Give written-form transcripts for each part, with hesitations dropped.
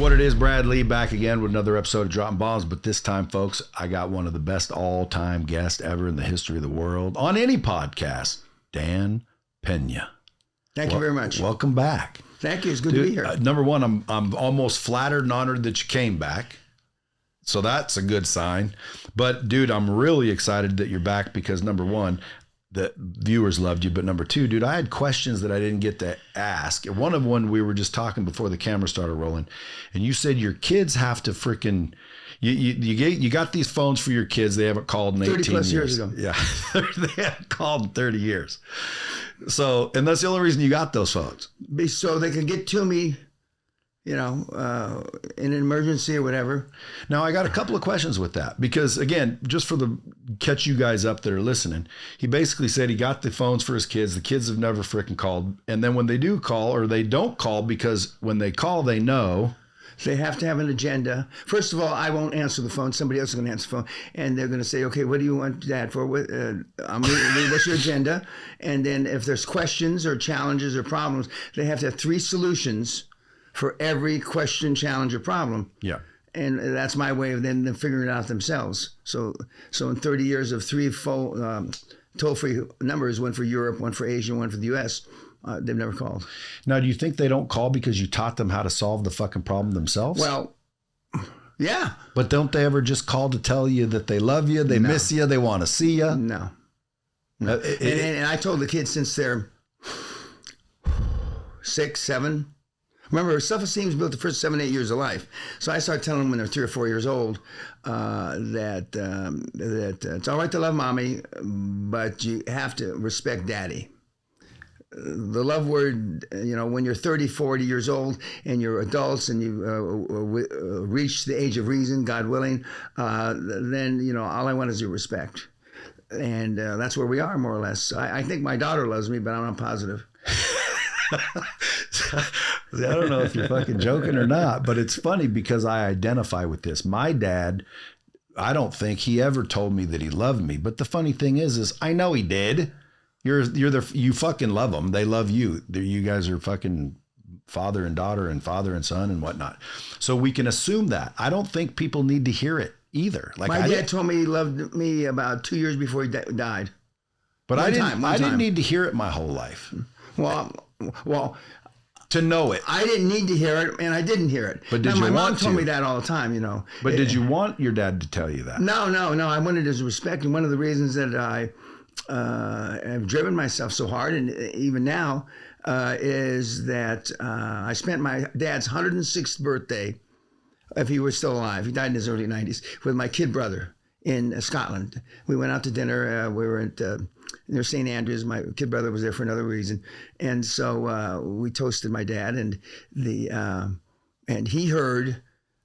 What it is, Brad Lea back again with another episode of Dropping Bombs. But this time, folks, I got one of the best all-time guests ever in the history of the world on any podcast, Dan Pena. Thank you very much. Welcome back. Thank you. It's good to be here. Number one, I'm almost flattered and honored that you came back. So that's a good sign. But dude, I'm really excited that you're back because number one, the viewers loved you. But number two, dude, I had questions that I didn't get to ask. One of one, we were just talking before the camera started rolling, and you said your kids have to freaking, you got these phones for your kids. They haven't called in 18 plus years ago. Yeah, they haven't called in 30 years. So, and that's the only reason you got those phones. So they can get to me, in an emergency or whatever. Now, I got a couple of questions with that because, again, just for the catch you guys up that are listening, he basically said he got the phones for his kids. The kids have never freaking called. And then when they do call, or they don't call because when they call, they know. They have to have an agenda. First of all, I won't answer the phone. Somebody else is going to answer the phone. And they're going to say, okay, what do you want Dad for? What's your agenda? And then if there's questions or challenges or problems, they have to have 3 solutions for every question, challenge, or problem. Yeah. And that's my way of then figuring it out themselves. So in 30 years of 3 toll-free numbers, one for Europe, one for Asia, one for the U.S., they've never called. Now, do you think they don't call because you taught them how to solve the fucking problem themselves? Well, yeah. But don't they ever just call to tell you that they love you, they miss you, they want to see you? No. And I told the kids since they're 6, 7. Remember, self-esteem is built the first 7, 8 years of life. So I started telling them when they're 3 or 4 years old that it's all right to love mommy, but you have to respect daddy. The love word, when you're 30, 40 years old and you're adults and you reach the age of reason, God willing, then, all I want is your respect. And that's where we are, more or less. I think my daughter loves me, but I'm not positive. I don't know if you're fucking joking or not, but it's funny because I identify with this. My dad, I don't think he ever told me that he loved me. But the funny thing is I know he did. You fucking love them. They love you. You guys are fucking father and daughter and father and son and whatnot. So we can assume that. I don't think people need to hear it either. Like my dad told me he loved me about 2 years before he died. But I didn't need to hear it my whole life. Well, to know it. I didn't need to hear it, and I didn't hear it. But my mom told me that all the time, But did you want your dad to tell you that? No. I wanted his respect, and one of the reasons that I have driven myself so hard, and even now, is that I spent my dad's 106th birthday, if he was still alive. He died in his early 90s, with my kid brother in Scotland. We went out to dinner. We were at near St. Andrews. My kid brother was there for another reason, and so we toasted my dad. And and he heard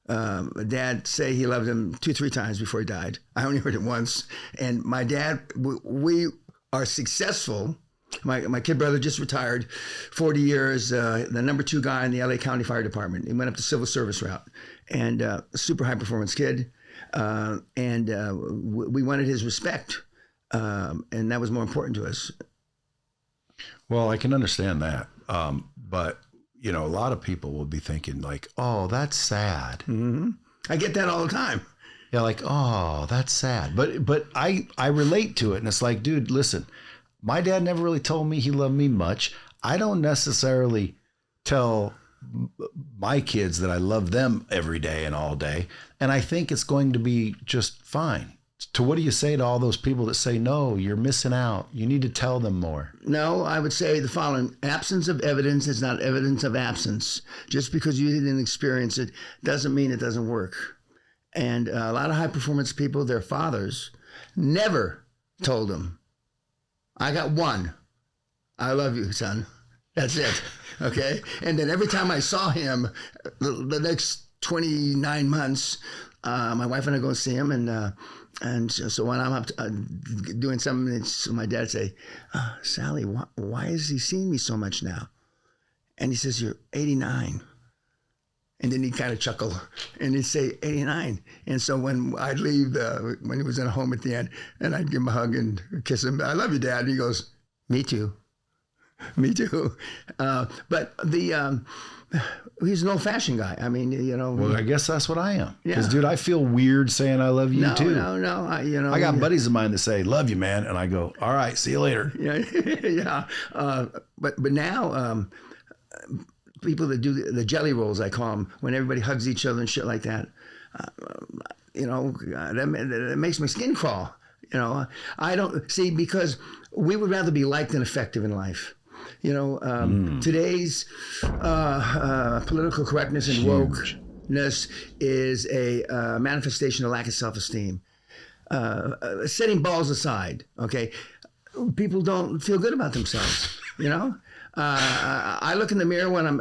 Dad say he loved him 2-3 times before he died. I only heard it once. And my dad, we are successful. My kid brother just retired, 40 years, the number 2 guy in the LA County Fire Department. He went up the civil service route, and super high performance kid. And we wanted his respect. And that was more important to us. Well, I can understand that. But, a lot of people will be thinking like, oh, that's sad. Mm-hmm. I get that all the time. Yeah, like, oh, that's sad. But I relate to it. And it's like, dude, listen, my dad never really told me he loved me much. I don't necessarily tell my kids that I love them every day and all day. And I think it's going to be just fine. To what do you say to all those people that say, no, you're missing out? You need to tell them more. No, I would say the following. Absence of evidence is not evidence of absence. Just because you didn't experience it doesn't mean it doesn't work. And a lot of high performance people, their fathers never told them, I got one. I love you, son. That's it. Okay. And then every time I saw him, the next 29 months, my wife and I go see him, and so when I'm up doing something, so my dad say, Sally, why is he seeing me so much now? And he says, you're 89. And then he'd kind of chuckle and he'd say 89. And so when I'd leave, when he was at home at the end, and I'd give him a hug and kiss him, I love you, Dad. And he goes, me too. Me too. But he's an old-fashioned guy. I mean, you know. Well, I guess that's what I am. Because, Yeah. dude, I feel weird saying I love you too. No. I got buddies of mine that say, love you, man. And I go, all right, see you later. Yeah, yeah. But now, people that do the jelly rolls, I call them, when everybody hugs each other and shit like that, you know, that makes my skin crawl. You know, I don't see, because we would rather be liked than effective in life. You know, today's political correctness and wokeness is a manifestation of lack of self-esteem. Setting balls aside, okay, people don't feel good about themselves. You know, I look in the mirror when I'm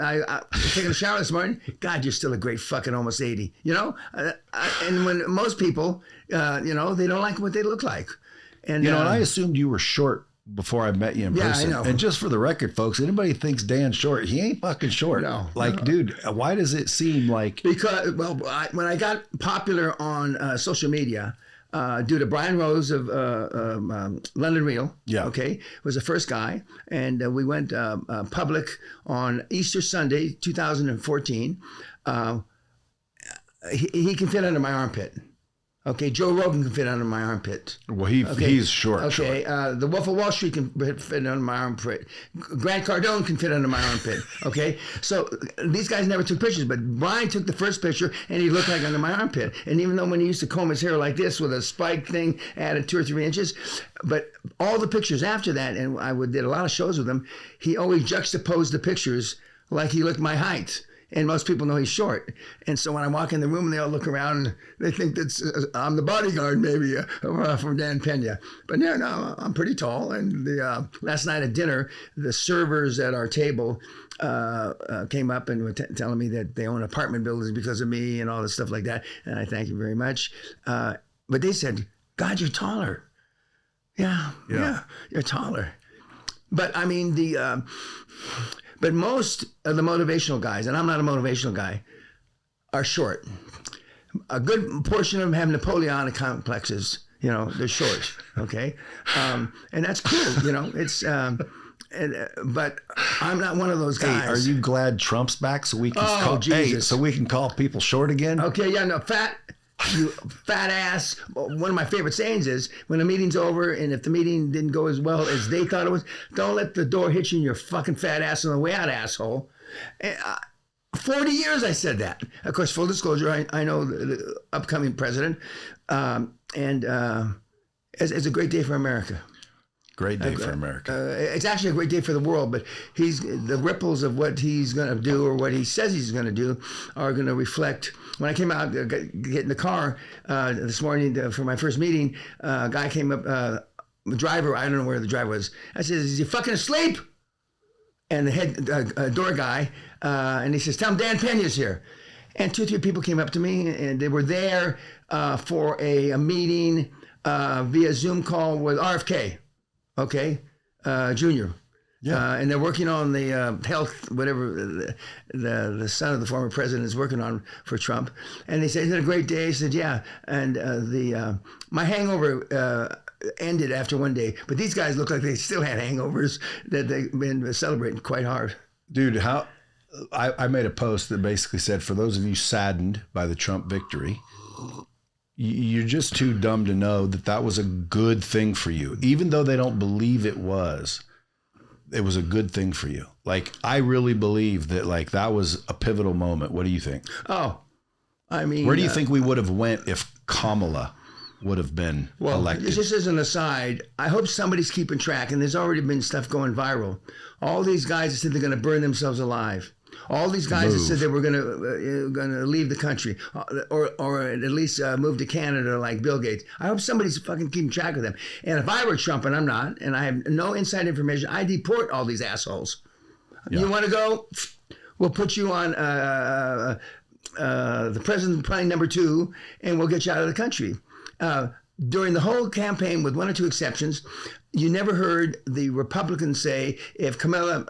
taking a shower this morning. God, you're still a great fucking almost 80. You know, and when most people, you know, they don't like what they look like. And you know, and I assumed you were short before I met you in person. I know. And just for the record, folks, anybody thinks Dan's short, he ain't fucking short. No, dude, why does it seem like? Because, well, when I got popular on social media, due to Brian Rose of London Real, okay, was the first guy, and we went public on Easter Sunday, 2014. He can fit under my armpit. Okay, Joe Rogan can fit under my armpit. Well, he's short. Okay, the Wolf of Wall Street can fit under my armpit. Grant Cardone can fit under my armpit. Okay, so these guys never took pictures, but Brian took the first picture, and he looked like under my armpit. And even though when he used to comb his hair like this with a spike thing added 2 or 3 inches, but all the pictures after that, and I did a lot of shows with him, he always juxtaposed the pictures like he looked my height. And most people know he's short. And so when I walk in the room, they all look around and they think that I'm the bodyguard, maybe, from Dan Pena. But no, I'm pretty tall. And last night at dinner, the servers at our table came up and were telling me that they own apartment buildings because of me and all this stuff like that. And I thank you very much. But they said, God, you're taller. Yeah, you're taller. But I mean, but most of the motivational guys, and I'm not a motivational guy, are short. A good portion of them have Napoleonic complexes. You know, they're short. Okay, and that's cool. You know, it's. But I'm not one of those guys. Hey, are you glad Trump's back so we can so we can call people short again? Okay, yeah, no, fat. You fat ass. One of my favorite sayings is, when a meeting's over and if the meeting didn't go as well as they thought it was, don't let the door hit you in your fucking fat ass on the way out, asshole. 40 years I said that. Of course, full disclosure, I know the upcoming president, and it's a great day for America. Great day for America. It's actually a great day for the world, but the ripples of what he's going to do, or what he says he's going to do, are going to reflect. When I came out, get in the car this morning for my first meeting, a guy came up, the driver, I don't know where the driver was. I said, is he fucking asleep? And the head door guy, and he says, tell him Dan Pena's here. And 2 or 3 people came up to me, and they were there for a meeting via Zoom call with RFK. Okay, Junior. Yeah. And they're working on the health, whatever the son of the former president is working on for Trump. And they said, "Isn't it a great day?" I said, "Yeah." And my hangover ended after one day, but these guys look like they still had hangovers that they've been celebrating quite hard. Dude, I made a post that basically said, for those of you saddened by the Trump victory, you're just too dumb to know that was a good thing for you. Even though they don't believe it was a good thing for you. Like, I really believe that, like, that was a pivotal moment. What do you think? Oh, I mean, where do you think we would have went if Kamala would have been elected? Just as an aside, I hope somebody's keeping track, and there's already been stuff going viral. All these guys that said they're going to burn themselves alive. All these guys that said they were going to leave the country, or at least move to Canada like Bill Gates. I hope somebody's fucking keeping track of them. And if I were Trump, and I'm not, and I have no inside information, I deport all these assholes. Yeah. You want to go? We'll put you on the president plane number 2, and we'll get you out of the country. During the whole campaign, with 1 or 2 exceptions, you never heard the Republicans say, if Kamala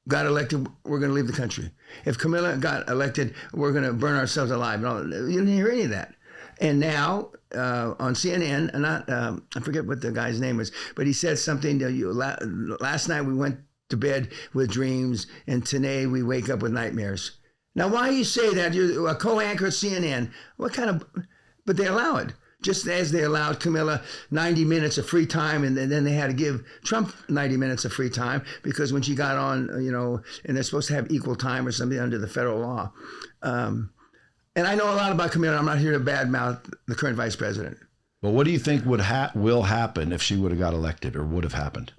got elected, we're going to leave the country. If Camilla got elected, we're going to burn ourselves alive. No, you didn't hear any of that. And now on CNN, and I forget what the guy's name was, but he said something. Last night we went to bed with dreams, and today we wake up with nightmares. Now, why you say that? You're a co-anchor at CNN. What kind of... But they allow it. Just as they allowed Camilla 90 minutes of free time, and then they had to give Trump 90 minutes of free time because when she got on, and they're supposed to have equal time or something under the federal law. And I know a lot about Camilla. I'm not here to badmouth the current vice president. But what do you think will happen if she would have got elected, or would have happened?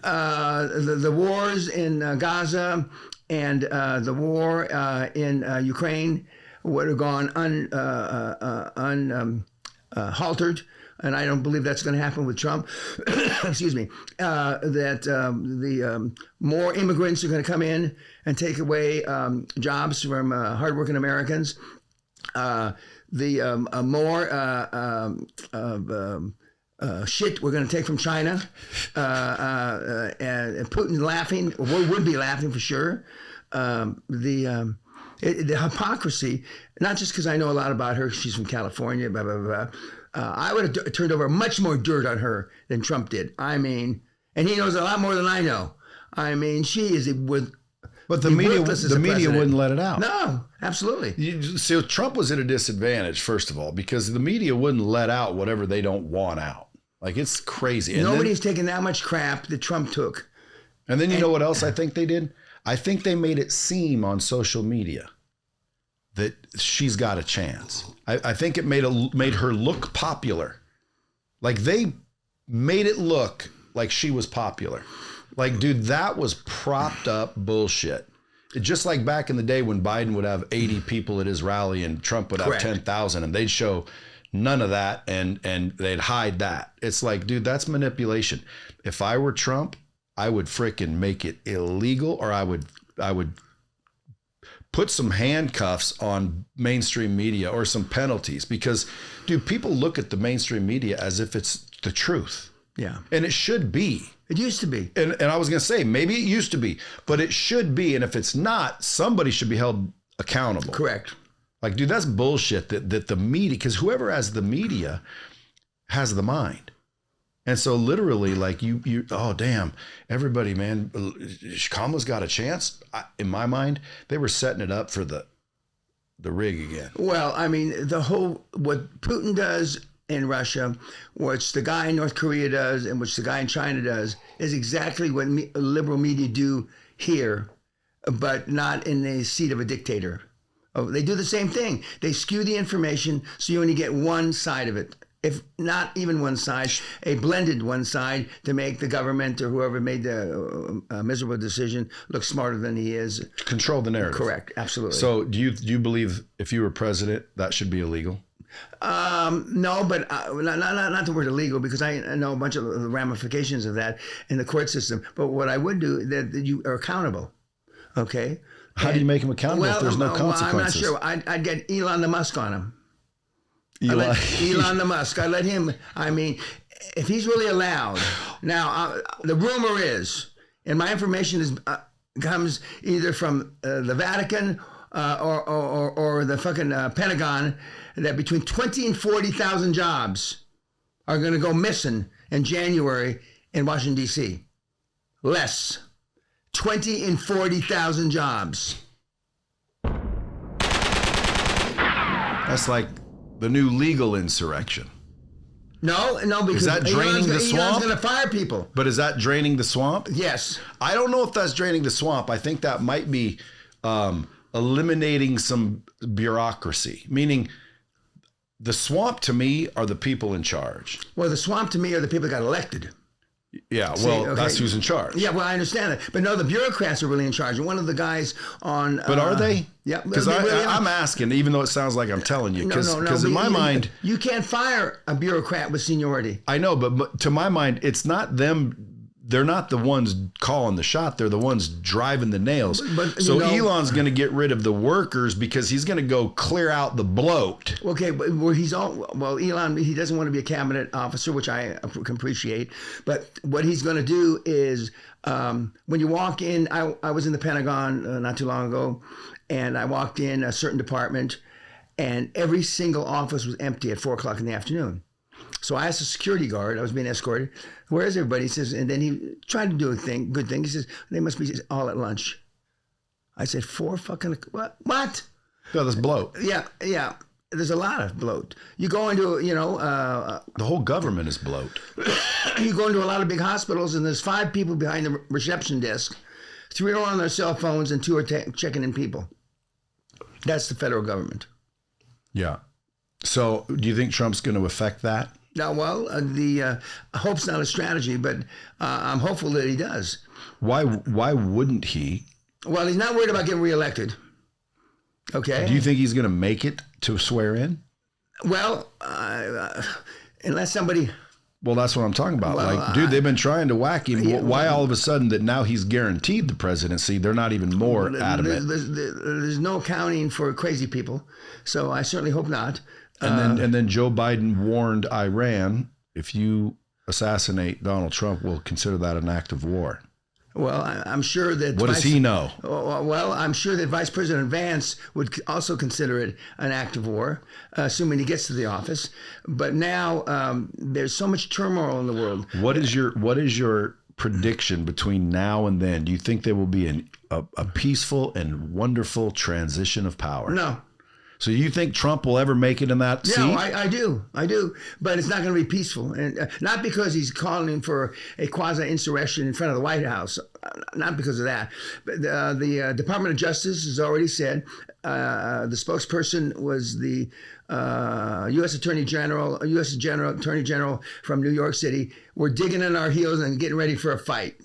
The wars in Gaza and the war in Ukraine would have gone unhaltered, and I don't believe that's going to happen with Trump. Excuse me. The more immigrants are going to come in and take away jobs from hardworking Americans. More shit we're going to take from China, and Putin laughing, would be laughing for sure. The hypocrisy, not just because I know a lot about her, she's from California, blah, blah, blah. I would have turned over much more dirt on her than Trump did. I mean, and he knows a lot more than I know. I mean, she is with... But the media wouldn't let it out. No, absolutely. So Trump was at a disadvantage, first of all, because the media wouldn't let out whatever they don't want out. Like, it's crazy. And nobody's taken that much crap that Trump took. And then you know what else I think they did? I think they made it seem on social media that she's got a chance. I think it made her look popular. Like, they made it look like she was popular. Like, dude, that was propped up bullshit. Just like back in the day when Biden would have 80 people at his rally and Trump would have 10,000, and they'd show none of that and they'd hide that. It's like, dude, that's manipulation. If I were Trump, I would frickin' make it illegal, or I would put some handcuffs on mainstream media or some penalties, because, dude, people look at the mainstream media as if it's the truth. Yeah. And it should be. It used to be. And I was going to say, maybe it used to be, but it should be. And if it's not, somebody should be held accountable. Correct. Like, dude, that's bullshit that the media, because whoever has the media has the mind. And so literally, like, you oh, damn, everybody, man, Kamala's got a chance. In my mind, they were setting it up for the rig again. Well, I mean, what Putin does in Russia, which the guy in North Korea does, and which the guy in China does, is exactly what liberal media do here, but not in the seat of a dictator. Oh, they do the same thing. They skew the information so you only get one side of it. If not even one side, a blended one side, to make the government or whoever made the miserable decision look smarter than he is. Control the narrative. Correct, absolutely. So do you believe if you were president, that should be illegal? No, but not the word illegal, because I know a bunch of the ramifications of that in the court system. But what I would do, that you are accountable. Okay. How do you make him accountable if there's no consequences? I'm not sure. I'd get Elon Musk on him. Elon the Musk. I let him. I mean, if he's really allowed. Now, the rumor is, and my information comes either from the Vatican or the fucking Pentagon, that between 20 and 40,000 jobs are going to go missing in January in Washington, D.C. Less. 20 and 40,000 jobs. That's like the new legal insurrection. No, because is that draining the swamp? Elon's going to fire people. But is that draining the swamp? Yes. I don't know if that's draining the swamp. I think that might be eliminating some bureaucracy, meaning the swamp to me are the people in charge. Well, the swamp to me are the people that got elected. Yeah, well, that's who's in charge. Yeah, well, I understand that. But no, the bureaucrats are really in charge. And one of the guys on... But are they? Yeah. Because I'm asking, even though it sounds like I'm telling you. Because in my mind... You can't fire a bureaucrat with seniority. I know, but to my mind, it's not them... They're not the ones calling the shot. They're the ones driving the nails. So Elon's going to get rid of the workers because he's going to go clear out the bloat. Okay, but Elon, he doesn't want to be a cabinet officer, which I can appreciate. But what he's going to do is, when you walk in, I was in the Pentagon not too long ago, and I walked in a certain department, and every single office was empty at 4 o'clock in the afternoon. So I asked the security guard, I was being escorted, where is everybody? He says, and then he tried to do a good thing. He says, they must be all at lunch. I said, 4 fucking, what? No, that's bloat. Yeah. There's a lot of bloat. You go into, The whole government is bloat. you go into a lot of big hospitals and there's 5 people behind the reception desk. 3 are on their cell phones and 2 are checking in people. That's the federal government. Yeah. So do you think Trump's going to affect that? Now, well, the hope's not a strategy, but I'm hopeful that he does. Why wouldn't he? Well, he's not worried about getting reelected. Okay. Do you think he's going to make it to swear in? Well, unless somebody... Well, that's what I'm talking about. Well, dude, they've been trying to whack him. Yeah, Why all of a sudden that now he's guaranteed the presidency, they're not even more adamant? There's no accounting for crazy people, so I certainly hope not. And then Joe Biden warned Iran, if you assassinate Donald Trump, we'll consider that an act of war. Well, I'm sure that... What does he know? Well, I'm sure that Vice President Vance would also consider it an act of war, assuming he gets to the office. But now there's so much turmoil in the world. What is your prediction between now and then? Do you think there will be a peaceful and wonderful transition of power? No. So you think Trump will ever make it in that seat? No, I do. But it's not going to be peaceful. And not because he's calling for a quasi-insurrection in front of the White House. Not because of that. But the Department of Justice has already said, the spokesperson was the U.S. Attorney General from New York City. We're digging in our heels and getting ready for a fight.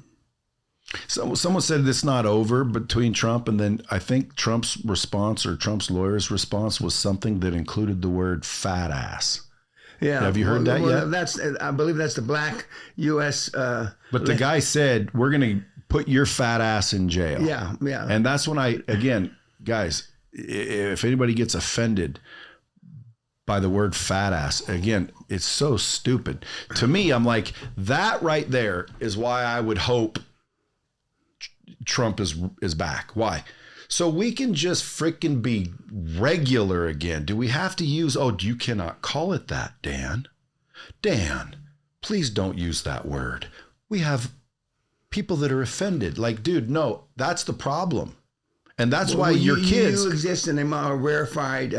So someone said it's not over between Trump, and then I think Trump's response or Trump's lawyer's response was something that included the word fat ass. Yeah. Have you heard that yet? I believe that's the black U.S. But the guy said, we're going to put your fat ass in jail. Yeah. And that's when guys, if anybody gets offended by the word fat ass, again, it's so stupid. To me, I'm like, that right there is why I would hope Trump is back. Why? So we can just freaking be regular again. Do we have to use, you cannot call it that, Dan. Dan, please don't use that word. We have people that are offended. Like, dude, no, that's the problem. And that's why your kids... You exist in a more rarefied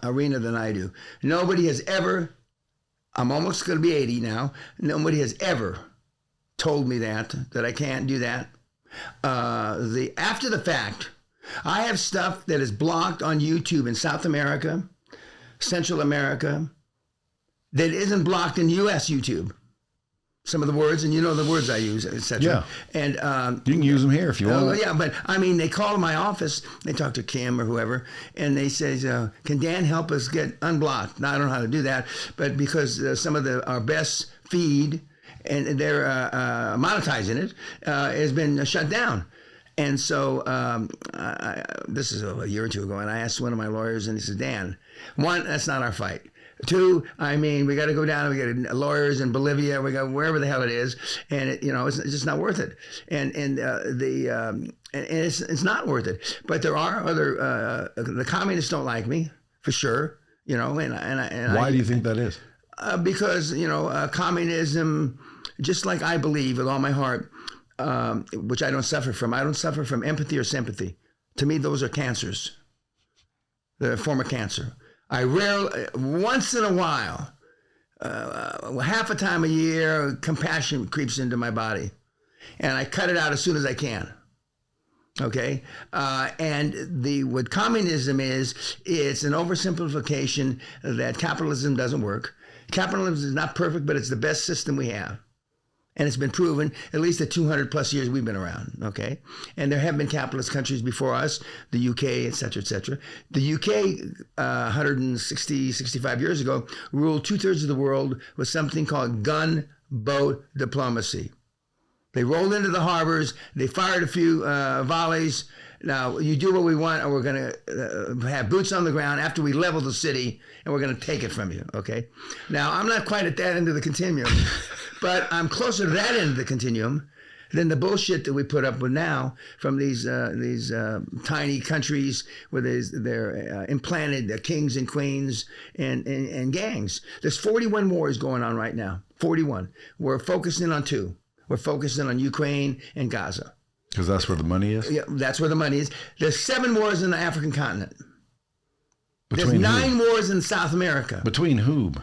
arena than I do. Nobody has ever, I'm almost going to be 80 now, nobody has ever told me that I can't do that. After the fact, I have stuff that is blocked on YouTube in South America, Central America, that isn't blocked in U.S. YouTube. Some of the words, and you know the words I use, etc. Yeah. And you can use them here if you want. Yeah, but I mean, they call my office, they talk to Kim or whoever, and they say, can Dan help us get unblocked? Now, I don't know how to do that, but because some of our best feed, and they're monetizing it, has been shut down. And so this is a year or two ago, and I asked one of my lawyers, and he said, Dan, 1, that's not our fight. 2, I mean, we got to go down, we got lawyers in Bolivia, we got wherever the hell it is, and it's just not worth it. And it's not worth it. But there are other, the communists don't like me, for sure, and why do you think that is? Because, communism, just like I believe with all my heart, which I don't suffer from. I don't suffer from empathy or sympathy. To me, those are cancers. They're a form of cancer. I rarely, once in a while, half a time a year, compassion creeps into my body. And I cut it out as soon as I can. Okay? And what communism is, it's an oversimplification that capitalism doesn't work. Capitalism is not perfect, but it's the best system we have. And it's been proven, at least the 200 plus years we've been around, okay? And there have been capitalist countries before us, the UK, et cetera, et cetera. The UK, 160, 65 years ago, ruled 2/3 of the world with something called gunboat diplomacy. They rolled into the harbors, they fired a few volleys. Now, you do what we want, or we're going to have boots on the ground after we level the city, and we're going to take it from you, okay? Now, I'm not quite at that end of the continuum, but I'm closer to that end of the continuum than the bullshit that we put up with now from these tiny countries where they're implanted kings and queens and gangs. There's 41 wars going on right now. 41. We're focusing on 2. We're focusing on Ukraine and Gaza. Because that's where the money is? Yeah, that's where the money is. There's 7 wars in the African continent. Between There's 9 who? wars in South America. Between whom?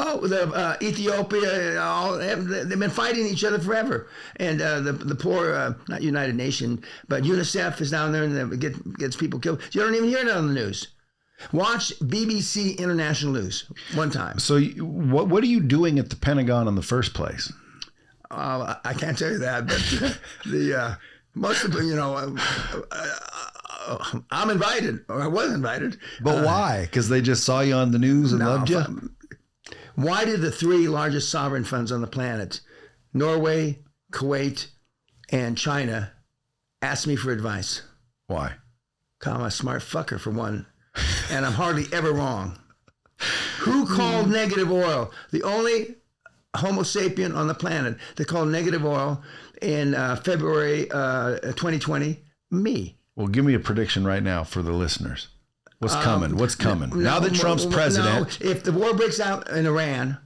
Oh, Ethiopia, they've been fighting each other forever. And the poor, not United Nations, but UNICEF is down there and gets people killed. You don't even hear it on the news. Watch BBC International News one time. So what are you doing at the Pentagon in the first place? I can't tell you that, but most of them, I'm invited, or I was invited. But why? Because they just saw you on the news and loved you? Why did the 3 largest sovereign funds on the planet, Norway, Kuwait, and China, ask me for advice? Why? Because I'm a smart fucker, for one, and I'm hardly ever wrong. Who called negative oil? The only Homo sapien on the planet that called negative oil in February 2020, me. Well, give me a prediction right now for the listeners. What's coming? What's coming? Now that Trump's president. No, if the war breaks out in Iran,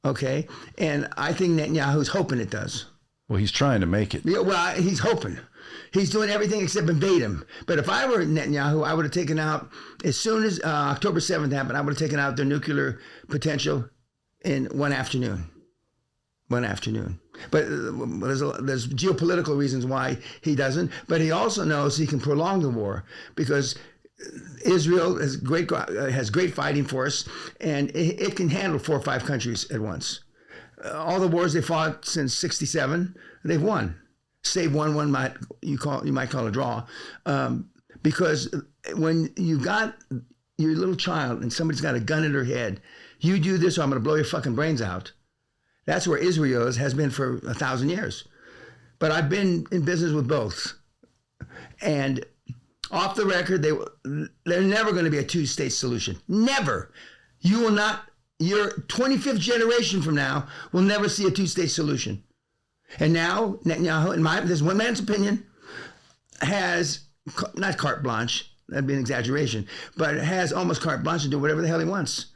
okay, and I think Netanyahu's hoping it does. Well, he's trying to make it. Yeah, well, he's hoping. He's doing everything except invade him. But if I were Netanyahu, I would have taken out, as soon as October 7th happened, I would have taken out their nuclear potential in one afternoon. One afternoon. But there's geopolitical reasons why he doesn't. But he also knows he can prolong the war because Israel has great fighting force, and it can handle 4 or 5 countries at once. All the wars they fought since '67, they've won. Save one you might call a draw, because when you got your little child and somebody's got a gun in her head, you do this or I'm going to blow your fucking brains out. That's where Israel has been for 1,000 years. But I've been in business with both. And off the record, they're never going to be a 2-state solution. Never. You will not, your 25th generation from now will never see a 2-state solution. And now, Netanyahu, in this one man's opinion, has, not carte blanche, that'd be an exaggeration, but has almost carte blanche to do whatever the hell he wants.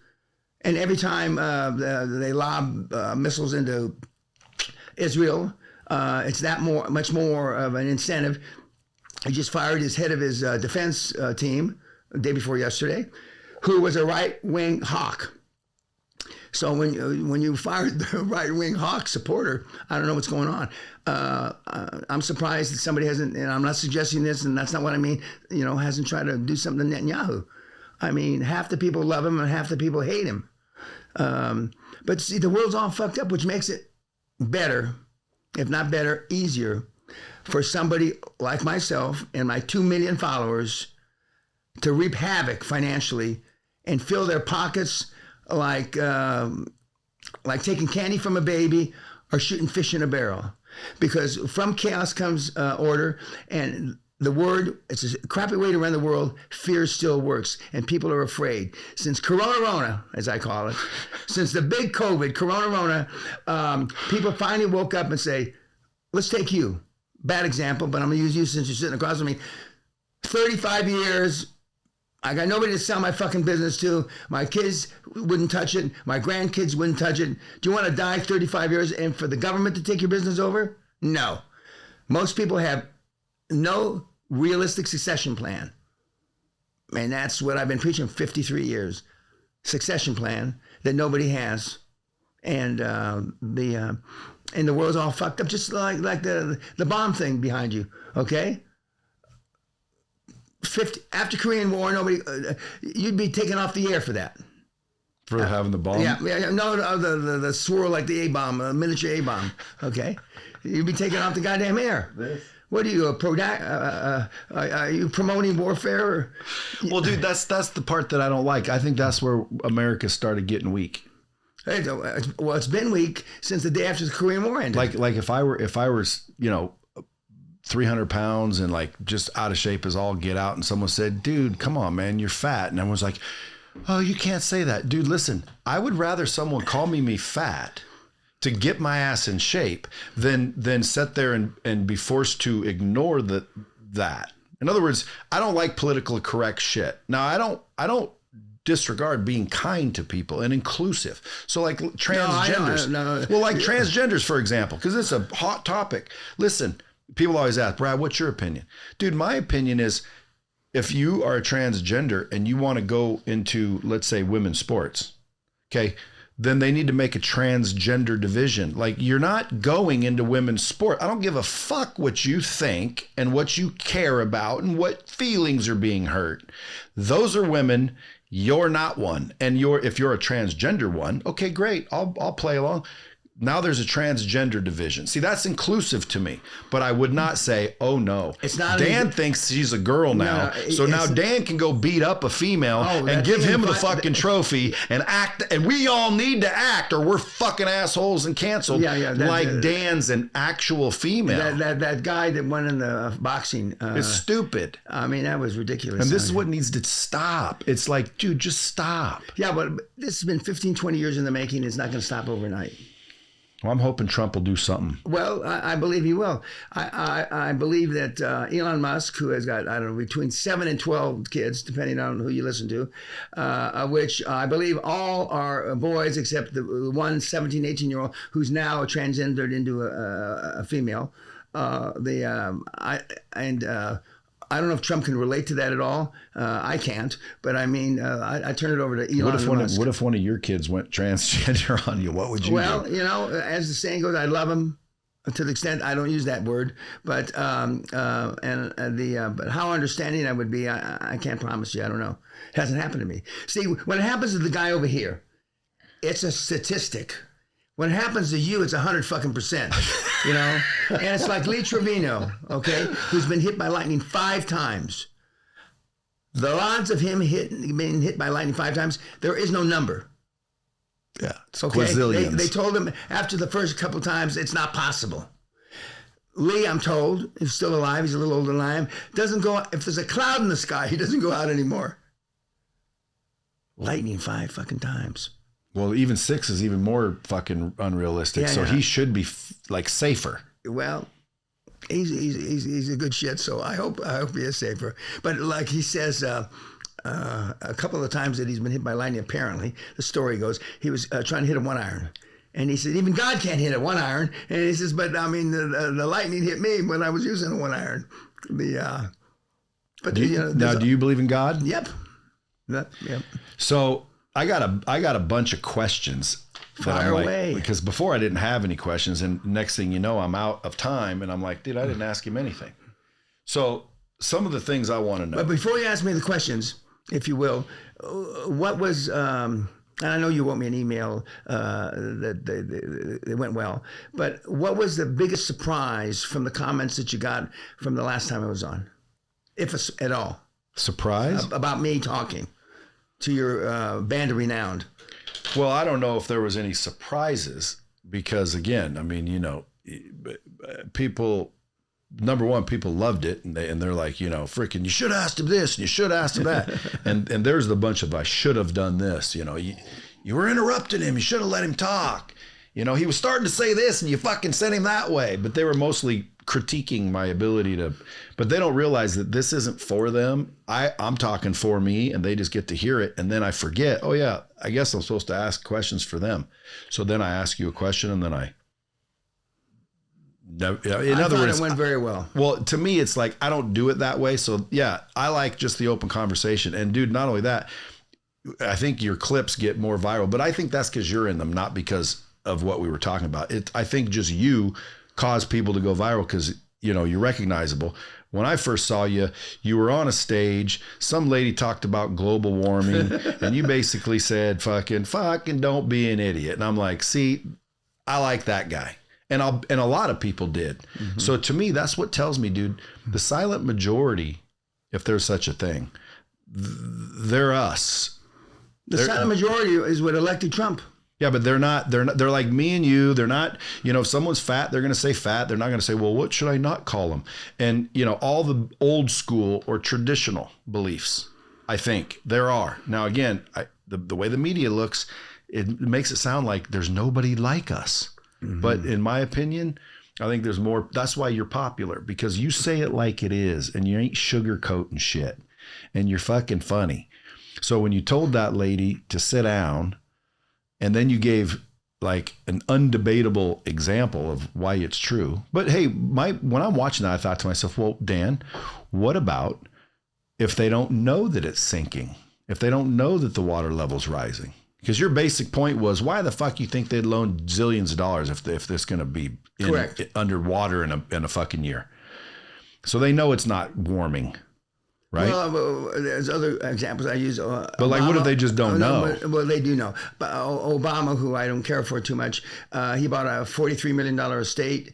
And every time they lob missiles into Israel, it's much more of an incentive. He just fired his head of his defense team the day before yesterday, who was a right-wing hawk. So when you fired the right-wing hawk supporter, I don't know what's going on. I'm surprised that somebody hasn't, and I'm not suggesting this, and that's not what I mean, hasn't tried to do something to Netanyahu. I mean, half the people love him and half the people hate him. But see, the world's all fucked up, which makes it better, if not better, easier for somebody like myself and my 2 million followers to reap havoc financially and fill their pockets like taking candy from a baby or shooting fish in a barrel. Because from chaos comes order, and the word, it's a crappy way to run the world, fear still works, and people are afraid. Since Corona, as I call it, since the big COVID, Corona, people finally woke up and say, let's take you. Bad example, but I'm going to use you since you're sitting across from me. 35 years, I got nobody to sell my fucking business to. My kids wouldn't touch it. My grandkids wouldn't touch it. Do you want to die 35 years and for the government to take your business over? No. Most people have no realistic succession plan. And that's what I've been preaching 53 years. Succession plan that nobody has. And the world's all fucked up, just like the bomb thing behind you, okay? After Korean War, nobody, you'd be taken off the air for that. For having the bomb? Yeah, no, the swirl like the A-bomb, a miniature A-bomb, okay? You'd be taken off the goddamn air. What are you, are you promoting warfare? Or? Well, dude, that's the part that I don't like. I think that's where America started getting weak. Well, it's been weak since the day after the Korean War ended. Like if I was, 300 pounds and like just out of shape as all get out, and someone said, dude, come on, man, you're fat. And everyone's like, oh, you can't say that. Dude, listen, I would rather someone call me fat to get my ass in shape than sit there and be forced to ignore that. In other words, I don't like politically correct shit. Now, I don't disregard being kind to people and inclusive. So like transgenders. No. Well, like transgenders, for example, because it's a hot topic. Listen, people always ask, Brad, what's your opinion? Dude, my opinion is if you are a transgender and you want to go into, let's say, women's sports, okay, then they need to make a transgender division. Like, you're not going into women's sport. I don't give a fuck what you think and what you care about and what feelings are being hurt. Those are women. You're not one. And if you're a transgender one, okay, great. I'll play along. Now there's a transgender division. See, that's inclusive to me, but I would not say, oh no, it's not. Dan thinks she's a girl now. So now Dan can go beat up a female and give him the fucking trophy and act. And we all need to act or we're fucking assholes and canceled. Like Dan's an actual female. That guy that won in the boxing. It's stupid. I mean, that was ridiculous. And this is what needs to stop. It's like, dude, just stop. Yeah, but this has been 15, 20 years in the making. It's not going to stop overnight. Well, I'm hoping Trump will do something. Well, I believe he will. I believe that Elon Musk, who has got, I don't know, between 7 and 12 kids, depending on who you listen to, which I believe all are boys except the one 17, 18-year-old who's now transgendered into a female. I don't know if Trump can relate to that at all. I can't, but I mean, I turn it over to Elon Musk. What if one of your kids went transgender on you? What would you do? Well, you know, as the saying goes, I love him to the extent I don't use that word, but but how understanding I would be, I can't promise you. I don't know. It hasn't happened to me. See, when it happens to the guy over here, it's a statistic. When it happens to you, it's 100%, you know? And it's like Lee Trevino, okay, who's been hit by lightning 5 times. The odds of him being hit by lightning 5 times, there is no number. Yeah, it's okay? Quazillions. They told him after the first couple of times, it's not possible. Lee, I'm told, is still alive. He's a little older than I am. Doesn't go, if there's a cloud in the sky, he doesn't go out anymore. Lightning 5 fucking times. Well, even 6 is even more fucking unrealistic. So he should be like safer. Well, he's a good shit. So I hope he is safer. But like he says, a couple of times that he's been hit by lightning. Apparently, the story goes he was trying to hit a 1-iron, and he said even God can't hit a 1-iron. And he says, but I mean the lightning hit me when I was using a 1-iron. Do you believe in God? Yep. Yep. So. I got a bunch of questions. Fire away. Because before I didn't have any questions, and next thing you know, I'm out of time, and I'm like, dude, I didn't ask him anything. So some of the things I want to know. But before you ask me the questions, if you will, what was? And I know you wrote me an email that it went well, but what was the biggest surprise from the comments that you got from the last time I was on, if at all? Surprise about me talking to your band of renowned? Well, I don't know if there was any surprises because, again, I mean, you know, people, number one, people loved it, and they're like, you know, freaking, you should have asked him this, and you should have asked him that, and there's the bunch of I should have done this, you know, you were interrupting him, you should have let him talk, you know, he was starting to say this, and you fucking sent him that way, but they were mostly critiquing my ability to, but they don't realize that this isn't for them. I'm talking for me, and they just get to hear it, and then I forget, oh yeah, I guess I'm supposed to ask questions for them. So then I ask you a question, and then in other words, it went very well. Well, to me, it's like I don't do it that way. So yeah, I like just the open conversation. And dude, not only that, I think your clips get more viral, but I think that's because you're in them, not because of what we were talking about. I think just you cause people to go viral because, you know, you're recognizable. When I first saw you, you were on a stage. Some lady talked about global warming, and you basically said, fucking don't be an idiot. And I'm like, see, I like that guy. And a lot of people did. Mm-hmm. So to me, that's what tells me, dude, the silent majority, if there's such a thing, they're us. The silent majority is what elected Trump. Yeah, but they're not, they're like me and you. They're not, you know, if someone's fat, they're going to say fat. They're not going to say, well, what should I not call them? And, you know, all the old school or traditional beliefs, I think there are. Now, again, the way the media looks, it makes it sound like there's nobody like us. But in my opinion, I think there's more. That's why you're popular, because you say it like it is and you ain't sugarcoating shit and you're fucking funny. So when you told that lady to sit down and then you gave like an undebatable example of why it's true. But hey, when I'm watching that, I thought to myself, well, Dan, what about if they don't know that it's sinking? If they don't know that the water level's rising? Because your basic point was, why the fuck you think they'd loan zillions of dollars if this going to be underwater in a fucking year? So they know it's not warming, right? Well, there's other examples I use. But like, what if they just don't know? Well, they do know. But Obama, who I don't care for too much, he bought a $43 million estate,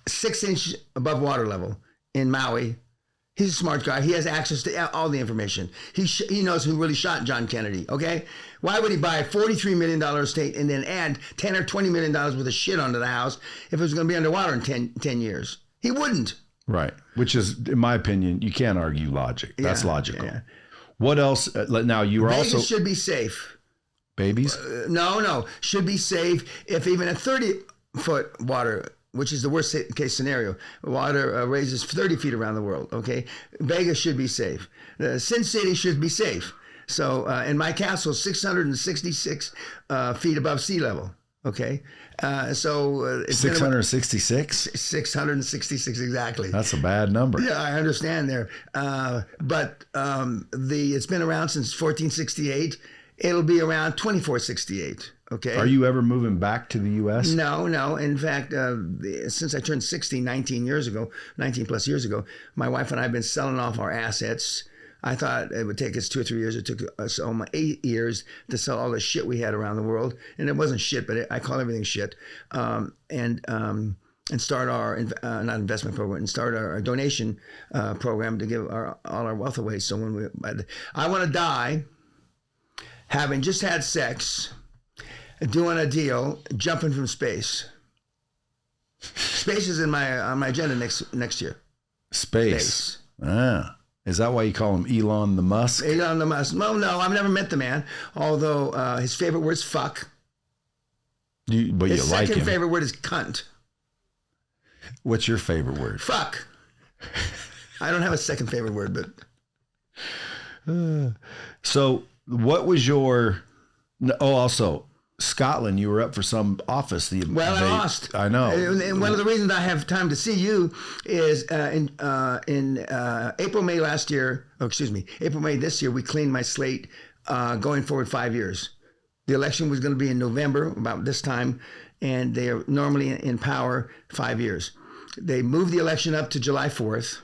6 inches above water level in Maui. He's a smart guy. He has access to all the information. He knows who really shot John Kennedy, okay? Why would he buy a $43 million estate and then add $10 or $20 million worth of shit onto the house if it was going to be underwater in 10 years? He wouldn't. Right. Which is, in my opinion, you can't argue logic. That's logical. Yeah. What else? Now, you were Vegas also... should be safe. Babies? No. Should be safe if even a 30-foot water... which is the worst case scenario. Water raises 30 feet around the world, okay? Vegas should be safe. Sin City should be safe. So, and my castle is 666 feet above sea level, okay? It's 666? 666, exactly. That's a bad number. Yeah, I understand there. But it's been around since 1468. It'll be around 2468. Okay. Are you ever moving back to the U.S.? No. In fact, since I turned 60 19 plus years ago, my wife and I have been selling off our assets. I thought it would take us 2 or 3 years. It took us almost 8 years to sell all the shit we had around the world. And it wasn't shit, but I call everything shit. And start our, not investment program, and start our donation program to give all our wealth away. So I want to die having just had sex, doing a deal, jumping from space. Space is on my agenda next year. Space. Ah. Is that why you call him Elon the Musk? Elon the Musk. Well, no, I've never met the man. Although his favorite word is fuck. But you like him. His second favorite word is cunt. What's your favorite word? Fuck. I don't have a second favorite word, but. So what was your... Oh, also... Scotland, you were up for some office. I lost. I know. And one of the reasons I have time to see you is in April, May this year, we cleaned my slate going forward 5 years. The election was going to be in November, about this time, and they are normally in power 5 years. They moved the election up to July 4th.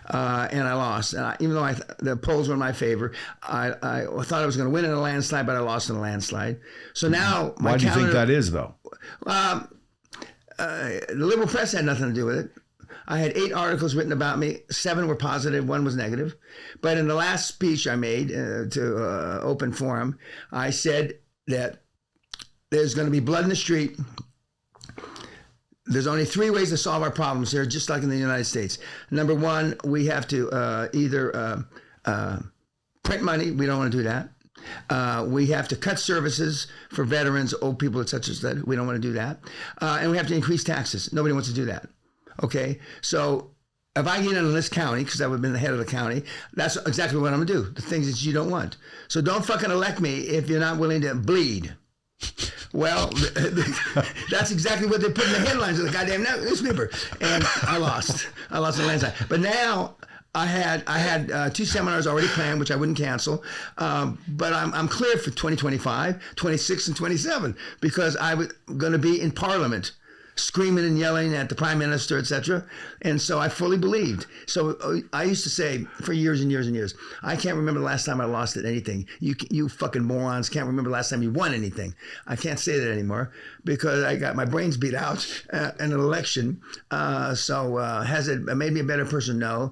And I lost. Even though the polls were in my favor, I thought I was going to win in a landslide, but I lost in a landslide. So now, why do you think that is, though? The liberal press had nothing to do with it. I had 8 articles written about me. 7 were positive, 1 was negative. But in the last speech I made to open forum, I said that there's going to be blood in the street. There's only 3 ways to solve our problems here, just like in the United States. Number 1, we have to either print money. We don't want to do that. We have to cut services for veterans, old people, et cetera, et cetera. We don't want to do that. And we have to increase taxes. Nobody wants to do that. Okay? So if I get into this county, because I would have been the head of the county, that's exactly what I'm going to do, the things that you don't want. So don't fucking elect me if you're not willing to bleed. Well, that's exactly what they put in the headlines of the goddamn newspaper, and I lost the landslide. But now I had 2 seminars already planned, which I wouldn't cancel. But I'm clear for 2025, 26, and 27 because I was going to be in Parliament, screaming and yelling at the Prime Minister, etc. And so I fully believed. So I used to say for years and years and years, I can't remember the last time I lost at anything. You fucking morons can't remember the last time you won anything. I can't say that anymore because I got my brains beat out in an election. So has it made me a better person? No.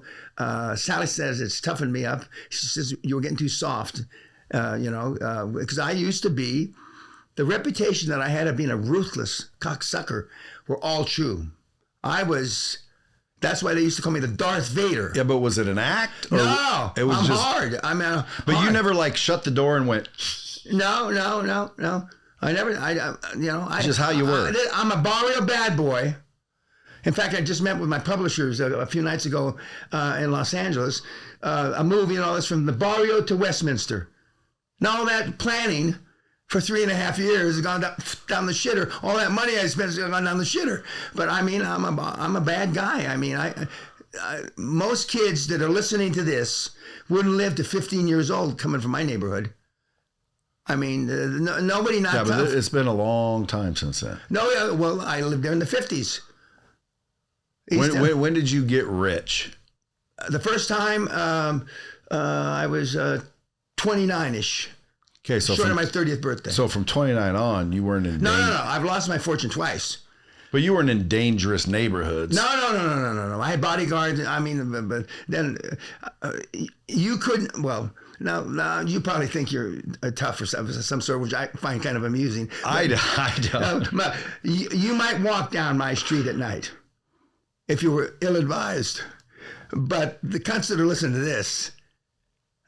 Sally says it's toughened me up. She says you were getting too soft, because I used to be, the reputation that I had of being a ruthless cocksucker were all true. That's why they used to call me the Darth Vader. Yeah, but was it an act? Or no, it was hard. But you never shut the door and went... No. It's just how you were. I'm a barrio bad boy. In fact, I just met with my publishers a few nights ago in Los Angeles. A movie and all this from the barrio to Westminster. Now all that planning for 3.5 years has gone down the shitter. All that money I spent has gone down the shitter. But I mean, I'm a bad guy. I mean, most kids that are listening to this wouldn't live to 15 years old coming from my neighborhood. I mean, nobody not tough. But it's been a long time since then. No, well, I lived there in the 50s. When did you get rich? The first time I was 29-ish. Okay, so short of my 30th birthday. So from 29 on, you weren't in No. I've lost my fortune twice. But you weren't in dangerous neighborhoods. No. I had bodyguards. I mean, but then you couldn't. Well, now you probably think you're tough or some sort, which I find kind of amusing. I don't. You might walk down my street at night if you were ill-advised. But the cunts that are listening to this,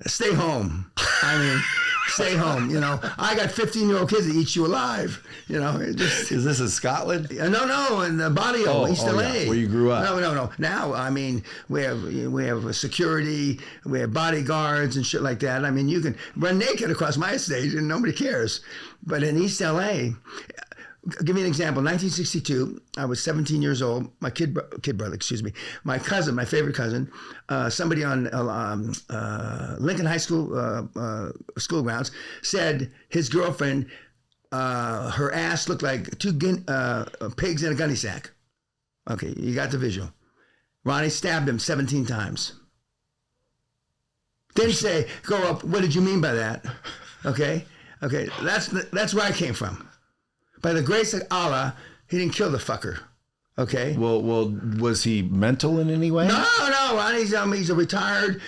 stay home. I mean, stay home. You know, I got 15-year-old kids that eat you alive. You know, is this in Scotland? No, in the Barrio, East LA. Yeah, where you grew up. No. Now, I mean, we have security, we have bodyguards and shit like that. I mean, you can run naked across my estate and nobody cares. But in East LA, I'll give you an example. 1962, I was 17 years old. My kid brother, my cousin, my favorite cousin, somebody on Lincoln High School school grounds said his girlfriend, her ass looked like two pigs in a gunny sack. Okay, you got the visual. Ronnie stabbed him 17 times. Didn't say, go up, what did you mean by that? Okay, that's where I came from. By the grace of Allah, he didn't kill the fucker. Okay. Well, was he mental in any way? No. He's a retired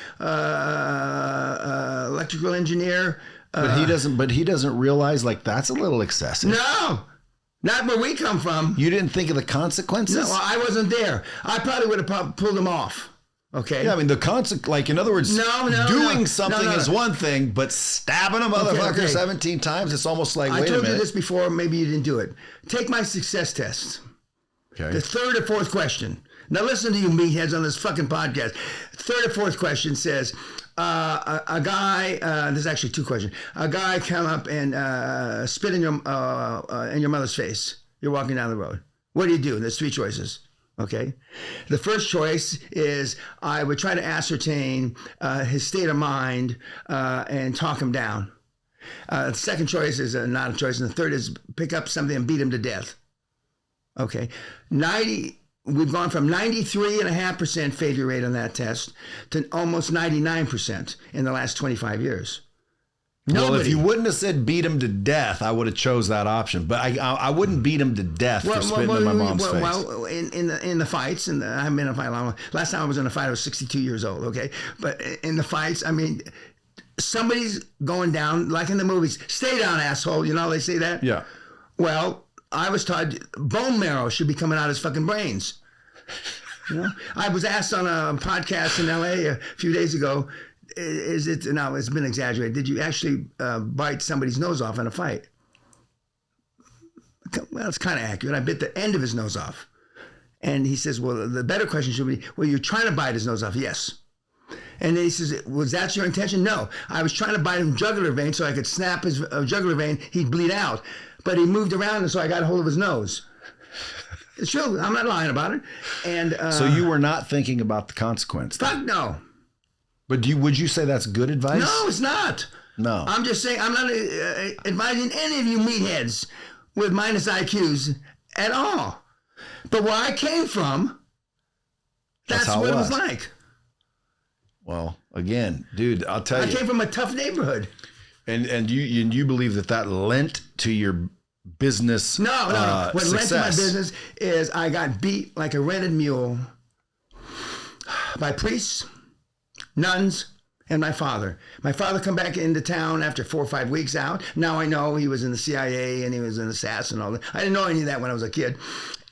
electrical engineer. But he doesn't realize like that's a little excessive. No, not where we come from. You didn't think of the consequences? No, I wasn't there. I probably would have pulled him off. Okay. Yeah, I mean like in other words, doing something is one thing, but stabbing a motherfucker 17 times, it's almost like I told you this before. Maybe you didn't do it. Take my success test. Okay. The third or fourth question. Now listen to you meatheads on this fucking podcast. Third or fourth question says, a guy. There's actually two questions. A guy come up and spit in your mother's face. You're walking down the road. What do you do? There's three choices. Okay. The first choice is I would try to ascertain his state of mind and talk him down. The second choice is not a choice. And the third is pick up something and beat him to death. Okay. We've gone from 93.5% failure rate on that test to almost 99% in the last 25 years. Well, if you wouldn't have said beat him to death, I would have chose that option. But I wouldn't beat him to death for spitting in my mom's face. Well, in the fights, and I haven't been in a fight long. Last time I was in a fight, I was 62 years old. Okay, but in the fights, I mean, somebody's going down like in the movies. Stay down, asshole. You know how they say that? Yeah. Well, I was taught bone marrow should be coming out of his fucking brains. You know, I was asked on a podcast in LA a few days ago. Now it's been exaggerated. Did you actually bite somebody's nose off in a fight? Well, it's kind of accurate. I bit the end of his nose off. And he says, well, the better question should be, well, you're trying to bite his nose off. Yes. And then he says, was that your intention? No. I was trying to bite his jugular vein so I could snap his jugular vein. He'd bleed out. But he moved around, and so I got a hold of his nose. It's true. I'm not lying about it. And so you were not thinking about the consequence. Fuck no. But would you say that's good advice? No, it's not. No. I'm just saying, I'm not advising any of you meatheads with minus IQs at all. But where I came from, that's what it was like. Well, again, dude, I'll tell you. I came from a tough neighborhood. And you believe that lent to your business No. What lent success. to my business is I got beat like a rented mule by priests, nuns, and my father. My father come back into town after 4 or 5 weeks out. Now I know he was in the CIA and he was an assassin and all that. I didn't know any of that when I was a kid.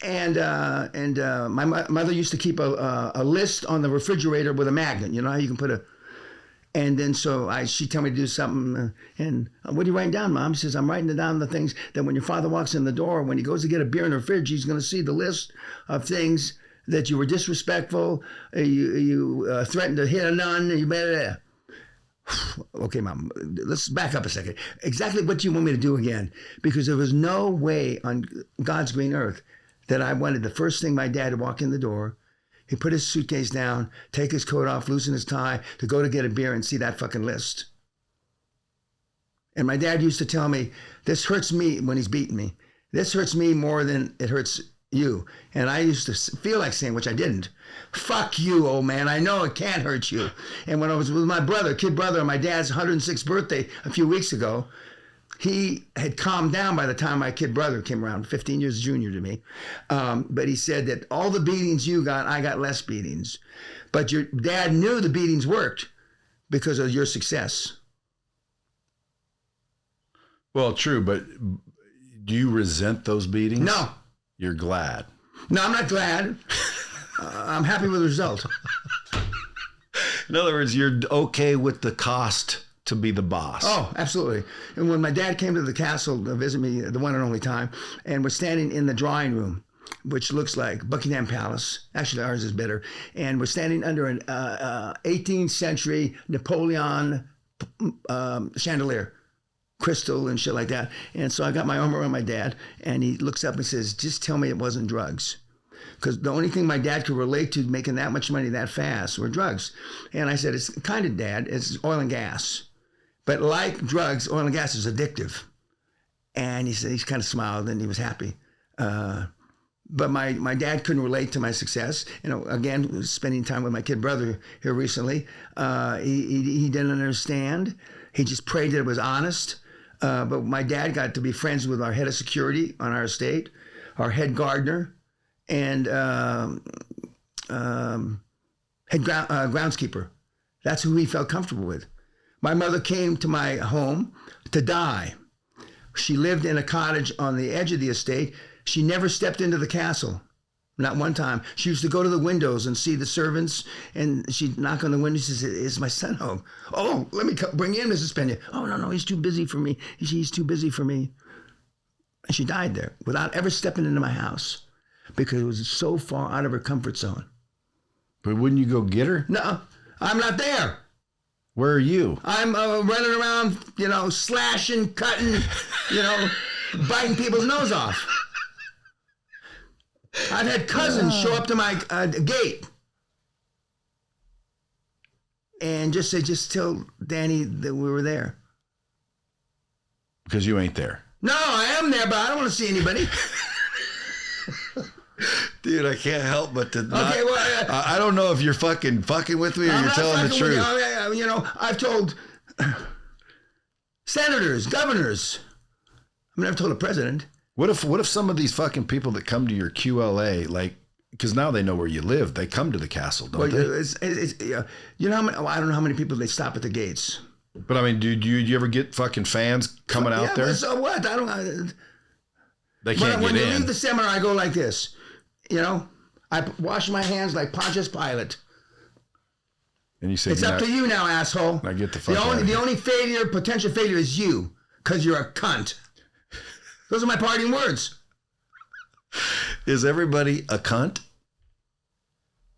And my mother used to keep a list on the refrigerator with a magnet. You know how you can put a... And then she told me to do something. And what are you writing down, Mom? She says, I'm writing down the things that when your father walks in the door, when he goes to get a beer in the fridge, he's going to see the list of things that you were disrespectful, you threatened to hit a nun, you better. Okay, Mom, let's back up a second. Exactly what do you want me to do again? Because there was no way on God's green earth that I wanted the first thing my dad to walk in the door. He put his suitcase down, take his coat off, loosen his tie, to go to get a beer and see that fucking list. And my dad used to tell me, this hurts me when he's beating me. This hurts me more than it hurts you. And I used to feel like saying, which I didn't, fuck you, old man. I know it can't hurt you. And when I was with my kid brother, on my dad's 106th birthday a few weeks ago, he had calmed down by the time my kid brother came around, 15 years junior to me. But he said that all the beatings you got, I got less beatings. But your dad knew the beatings worked because of your success. Well, true, but do you resent those beatings? No. You're glad. No, I'm not glad. I'm happy with the result. In other words, you're okay with the cost to be the boss. Oh, absolutely. And when my dad came to the castle to visit me the one and only time, and we're standing in the drawing room, which looks like Buckingham Palace. Actually, ours is better. And we're standing under an 18th century Napoleon chandelier, crystal and shit like that. And so I got my arm around my dad, and he looks up and says, just tell me it wasn't drugs. Because the only thing my dad could relate to making that much money that fast were drugs. And I said, it's kind of, Dad, it's oil and gas. But like drugs, oil and gas is addictive. And he said, he kind of smiled and he was happy. But my dad couldn't relate to my success. You know, again, spending time with my kid brother here recently, he didn't understand. He just prayed that it was honest. But my dad got to be friends with our head of security on our estate, our head gardener, and head groundskeeper. That's who he felt comfortable with. My mother came to my home to die. She lived in a cottage on the edge of the estate. She never stepped into the castle, not one time. She used to go to the windows and see the servants, and she'd knock on the window. She said, is my son home? Oh, let me bring in Mrs. Pena. Oh, no, he's too busy for me. He's too busy for me. And she died there without ever stepping into my house because it was so far out of her comfort zone. But wouldn't you go get her? No, I'm not there. Where are you? I'm running around, slashing, cutting, biting people's nose off. I've had cousins show up to my gate and just say, just tell Danny that we were there. Because you ain't there. No, I am there, but I don't want to see anybody. Dude, I can't help but to not. Okay, well, I don't know if you're fucking with me or you're telling the truth. I've told senators, governors. I've told a president. What if some of these fucking people that come to your QLA, because now they know where you live, they come to the castle, don't they? How many? I don't know how many people they stop at the gates. But I mean, do you ever get fucking fans coming out there? So what? They can't get in. When you leave the seminar, I go like this. I wash my hands like Pontius Pilate. And you say, it's up to you now, asshole. I get the fuck out of here. The only potential failure is you, because you're a cunt. Those are my parting words. Is everybody a cunt?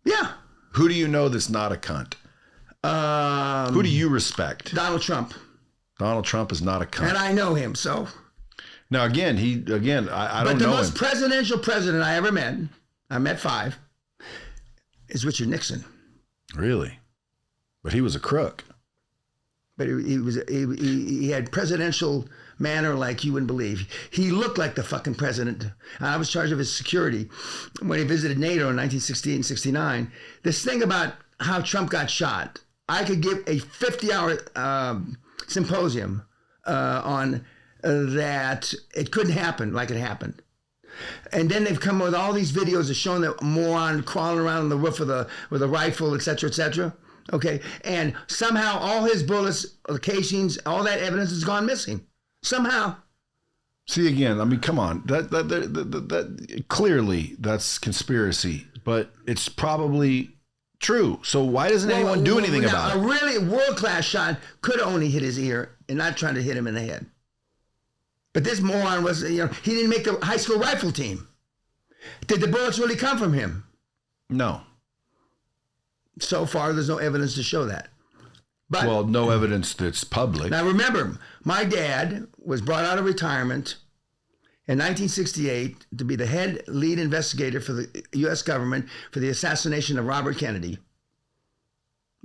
Yeah. Who do you know that's not a cunt? Who do you respect? Donald Trump. Donald Trump is not a cunt. And I know him, so. Now, I don't know him. But the most presidential president I ever met, I met 5, is Richard Nixon. Really? But he was a crook. But he had presidential manner like you wouldn't believe. He looked like the fucking president. I was in charge of his security when he visited NATO in 1968 and 69. This thing about how Trump got shot, I could give a 50-hour symposium on that. It couldn't happen like it happened. And then they've come with all these videos of showing that moron crawling around on the roof with a rifle, et cetera, et cetera. Okay, and somehow all his bullets, the casings, all that evidence has gone missing. Somehow. See, again, I mean, come on. That clearly that's conspiracy, but it's probably True. So why doesn't anyone do anything about it? A really world-class shot could only hit his ear and not trying to hit him in the head. But this moron was, he didn't make the high school rifle team. Did the bullets really come from him? No. So far, there's no evidence to show that. But, well, no evidence that's public. Now, remember, my dad was brought out of retirement in 1968 to be the head lead investigator for the U.S. government for the assassination of Robert Kennedy.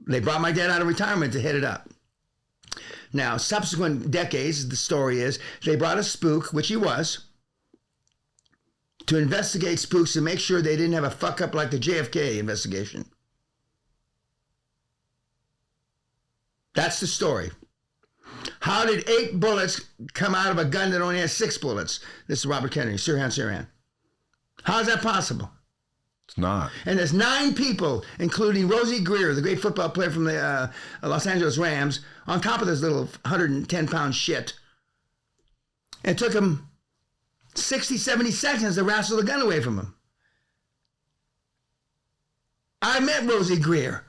They brought my dad out of retirement to head it up. Now, subsequent decades, the story is, they brought a spook, which he was, to investigate spooks and make sure they didn't have a fuck up like the JFK investigation. That's the story. How did 8 bullets come out of a gun that only has 6 bullets? This is Robert Kennedy, Sirhan. How is that possible? It's not. And there's 9 people, including Rosie Greer, the great football player from the Los Angeles Rams, on top of this little 110-pound shit. It took him 60, 70 seconds to wrestle the gun away from him. I met Rosie Greer.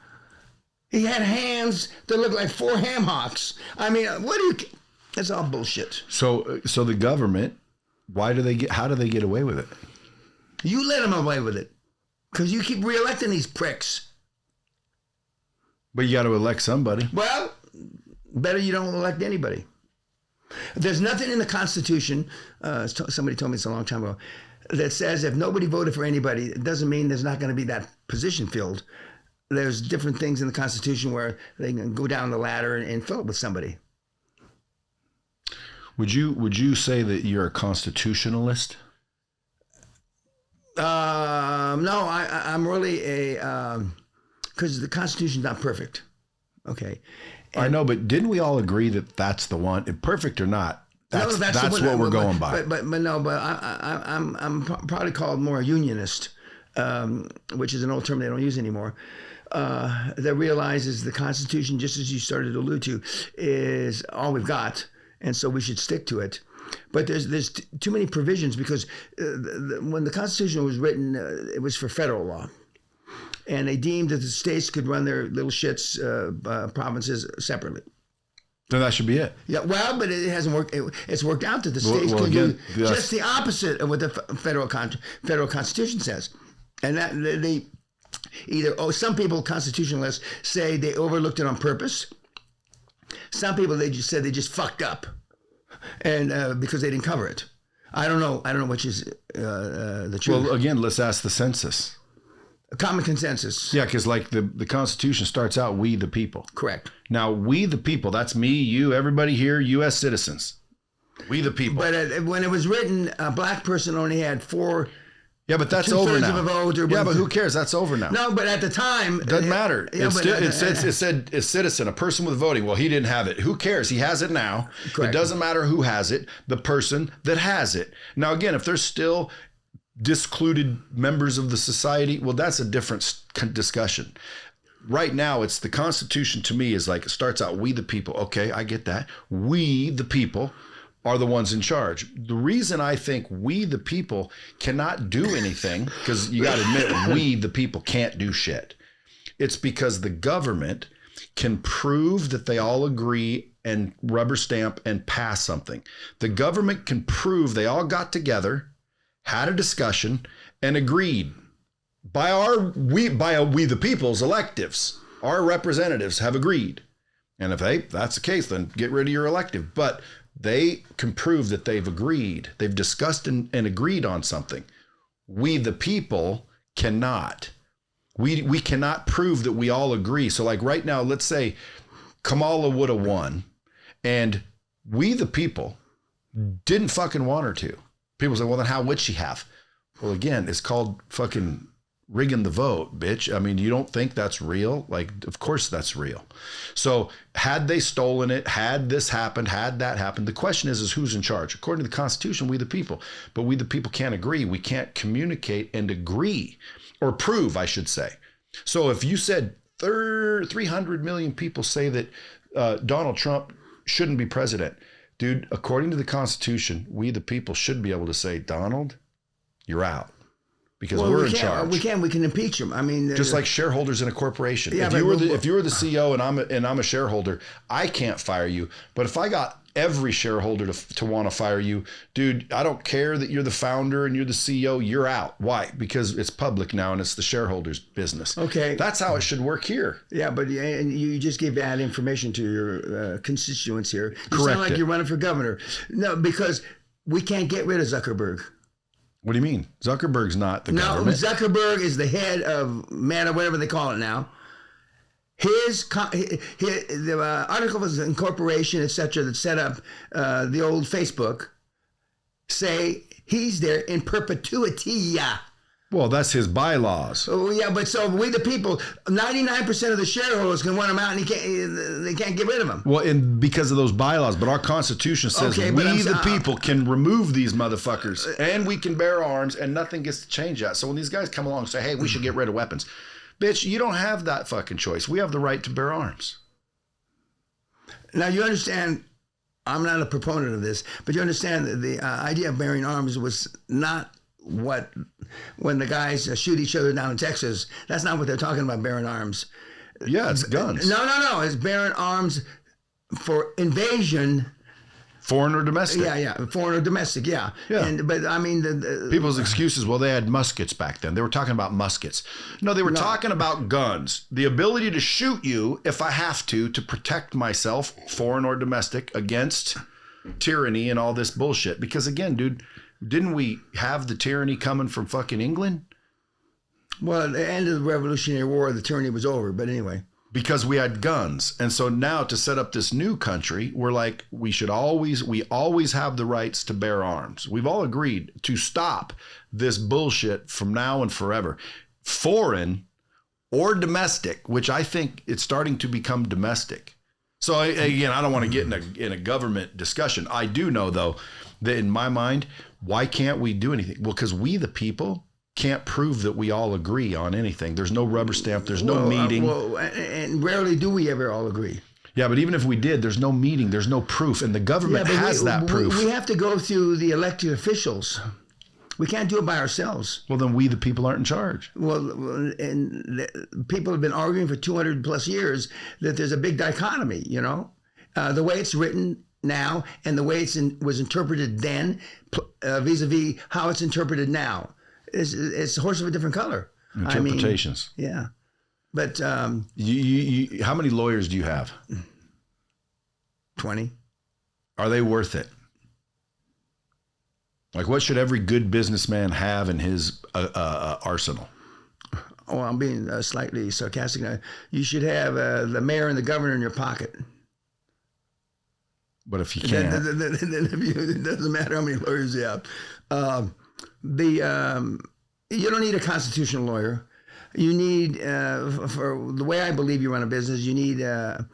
He had hands that looked like 4 ham hocks. I mean, that's all bullshit. So the government, how do they get away with it? You let them away with it. Because you keep reelecting these pricks. But you got to elect somebody. Well, better you don't elect anybody. There's nothing in the Constitution, somebody told me this a long time ago, that says if nobody voted for anybody, it doesn't mean there's not going to be that position filled. There's different things in the Constitution where they can go down the ladder and fill it with somebody. Would you say that you're a constitutionalist? No, I'm really because the Constitution's not perfect. Okay. I know, but didn't we all agree that that's the one, perfect or not? That's what we're going by. But I'm probably called more a unionist, which is an old term they don't use anymore. That realizes the Constitution, just as you started to allude to, is all we've got, and so we should stick to it. But there's too many provisions because when the Constitution was written, it was for federal law. And they deemed that the states could run their little shits, provinces separately. Then that should be it. Yeah, well, but it hasn't worked. It's worked out that the states can do just the opposite of what the federal Constitution says. And that they some people, constitutionalists, say they overlooked it on purpose. Some people, they just said they just fucked up. And because they didn't cover it. I don't know which is the truth. Well, again, let's ask the census. A common consensus. Yeah, because like the Constitution starts out, we the people. Correct. Now, we the people, that's me, you, everybody here, U.S. citizens. We the people. But when it was written, a black person only had 4... Yeah, but that's over now. Yeah, but who cares? That's over now. No, but at the time... It doesn't matter. It said a citizen, a person with voting. Well, he didn't have it. Who cares? He has it now. Correct. It doesn't matter who has it, the person that has it. Now, again, if there's still discluded members of the society, well, that's a different discussion. Right now, it's the Constitution to me is like, it starts out, we the people. Okay, I get that. We the people are the ones in charge. The reason I think we the people cannot do anything, because you got to admit, we the people can't do shit. It's because the government can prove that they all agree and rubber stamp and pass something. The government can prove they all got together, had a discussion, and agreed by we the people's electives. Our representatives have agreed. And if that's the case, then get rid of your elective. But they can prove that they've agreed. They've discussed and agreed on something. We, the people, cannot. We cannot prove that we all agree. So like right now, let's say Kamala would have won and we, the people, didn't fucking want her to. People say, well, then how would she have? Well, again, it's called fucking rigging the vote, bitch. I mean, you don't think that's real? Like, of course that's real. So had they stolen it, had this happened, had that happened, the question is who's in charge? According to the Constitution, we the people. But we the people can't agree. We can't communicate and agree, or prove, I should say. So if you said 300 million people say that Donald Trump shouldn't be president, dude, according to the Constitution, we the people should be able to say, Donald, you're out. because we're in charge. We can impeach them. I mean, just like shareholders in a corporation. Yeah, if you were the CEO and I'm a shareholder, I can't fire you. But if I got every shareholder to want to fire you, dude, I don't care that you're the founder and you're the CEO, you're out. Why? Because it's public now and it's the shareholders' business. Okay. That's how it should work here. Yeah, but you just gave bad information to your constituents here. You Correct sound like you're running for governor. No, because we can't get rid of Zuckerberg. What do you mean? Zuckerberg's not the government. No, Zuckerberg is the head of Meta, whatever they call it now. The article of incorporation, etc., that set up the old Facebook, say he's there in perpetuity. Well, that's his bylaws. Oh yeah, but so we the people, 99% of the shareholders can want him out, and they can't get rid of him. Well, and because of those bylaws, but our Constitution says we the people can remove these motherfuckers, and we can bear arms, and nothing gets to change that. So when these guys come along and say, "Hey, we should get rid of weapons," bitch, you don't have that fucking choice. We have the right to bear arms. Now you understand. I'm not a proponent of this, but you understand that the idea of bearing arms was not what when the guys shoot each other down in Texas. That's not what they're talking about, bearing arms. Yeah, it's guns. No. It's bearing arms for invasion. Foreign or domestic. Yeah. Foreign or domestic, yeah. But I mean, the people's excuses, well, they had muskets back then. They were talking about muskets. No, they were talking about guns. The ability to shoot you if I have to protect myself, foreign or domestic, against tyranny and all this bullshit. Because again, dude, didn't we have the tyranny coming from fucking England? Well, at the end of the Revolutionary War, the tyranny was over. But anyway. Because we had guns. And so now to set up this new country, we're like, we always have the rights to bear arms. We've all agreed to stop this bullshit from now and forever. Foreign or domestic, which I think it's starting to become domestic. So again, I don't want to get in a government discussion. I do know though, that in my mind, why can't we do anything? Well, because we the people can't prove that we all agree on anything. There's no rubber stamp. There's no meeting. And rarely do we ever all agree. Yeah, but even if we did, there's no meeting. There's no proof. And the government has that proof. We have to go through the elected officials. We can't do it by ourselves. Well, then we, the people, aren't in charge. Well, and people have been arguing for 200 plus years that there's a big dichotomy, you know? The way it's written now and the way was interpreted then vis-a-vis how it's interpreted now. It's a horse of a different color. Interpretations. I mean, yeah. But you how many lawyers do you have? 20. Are they worth it? Like, what should every good businessman have in his arsenal? Oh, I'm being slightly sarcastic now. You should have the mayor and the governor in your pocket. But if you can't, it doesn't matter how many lawyers you have. You don't need a constitutional lawyer. You need, for the way I believe you run a business, you need a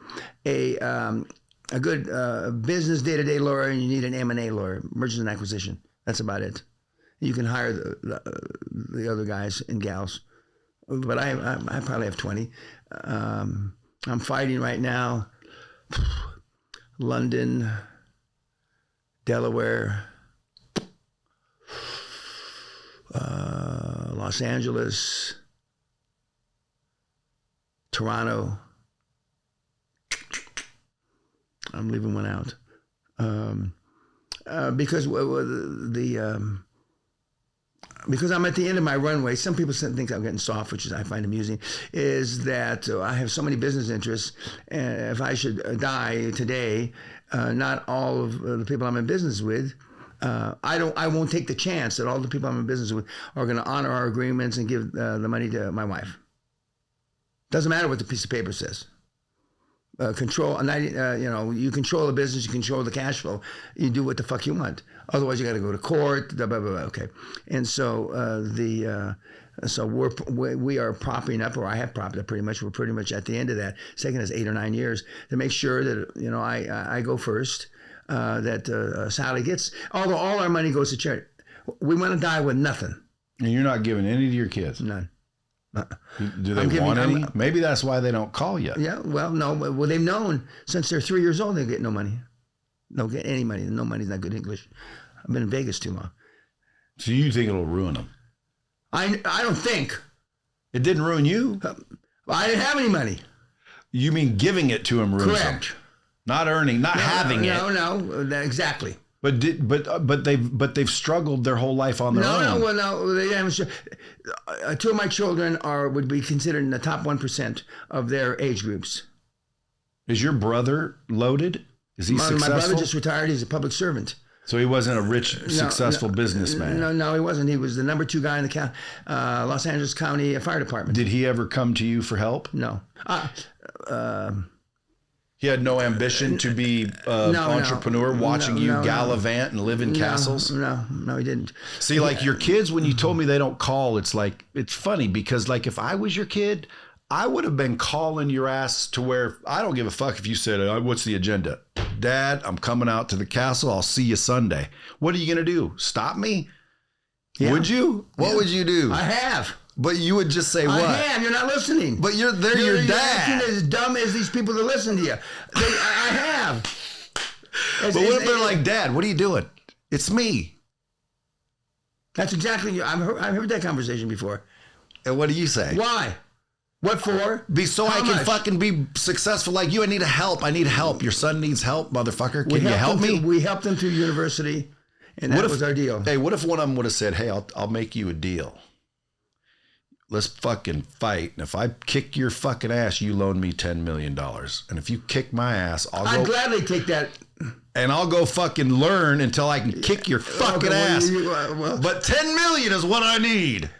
good business day-to-day lawyer, and you need an M&A lawyer, mergers and acquisition. That's about it. You can hire the other guys and gals, but I probably have 20. I'm fighting right now. London, Delaware, Los Angeles, Toronto. I'm leaving one out because because I'm at the end of my runway. Some people think I'm getting soft, which I find amusing. Is that I have so many business interests, and if I should die today, not all of the people I'm in business with. I won't take the chance that all the people I'm in business with are going to honor our agreements and give the money to my wife. Doesn't matter what the piece of paper says. You control the business, you control the cash flow, you do what the fuck you want. Otherwise, you got to go to court. Blah, blah, blah, okay, and so we are propping up, or I have propped up pretty much. We're pretty much at the end of that. It's taken us 8 or 9 years to make sure that I go first. That Sally gets, although all our money goes to charity. We want to die with nothing. And you're not giving any to your kids? None. Do they want any? Maybe that's why they don't call you. Yeah, well, no. Well, they've known since they're 3 years old they get no money. Don't get any money. No money's not good English. I've been in Vegas too long. So you think it'll ruin them? I don't think. It didn't ruin you? I didn't have any money. You mean giving it to him ruins him? Correct. Not earning, not having it. No, exactly. But they've struggled their whole life on their own. No. They haven't. Two of my children would be considered in the top 1% of their age groups. Is your brother loaded? Is he successful? My brother just retired. He's a public servant. So he wasn't a rich, successful businessman. No, he wasn't. He was the number 2 guy in the Los Angeles County Fire Department. Did he ever come to you for help? No. He had no ambition to be an entrepreneur, watching you gallivant and live in castles? No, he didn't. See, like your kids, when you told me they don't call, it's like, it's funny because like if I was your kid, I would have been calling your ass to where I don't give a fuck if you said, what's the agenda? Dad, I'm coming out to the castle. I'll see you Sunday. What are you going to do? Stop me? Yeah. Would you? What would you do? I have. But you would just say what? I am. You're not listening. But you're your dad. You're as dumb as these people that listen to you. I have. But what if they're like, Dad, what are you doing? It's me. That's exactly. I've heard that conversation before. And what do you say? Why? What for? I can fucking be successful like you. I need help. I need help. Your son needs help, motherfucker. Can you help me? We helped them through university, and that was our deal. Hey, what if one of them would have said, hey, I'll make you a deal. Let's fucking fight. And if I kick your fucking ass, you loan me $10 million. And if you kick my ass, I'd gladly take that. And I'll go fucking learn until I can kick your fucking ass. But $10 million is what I need.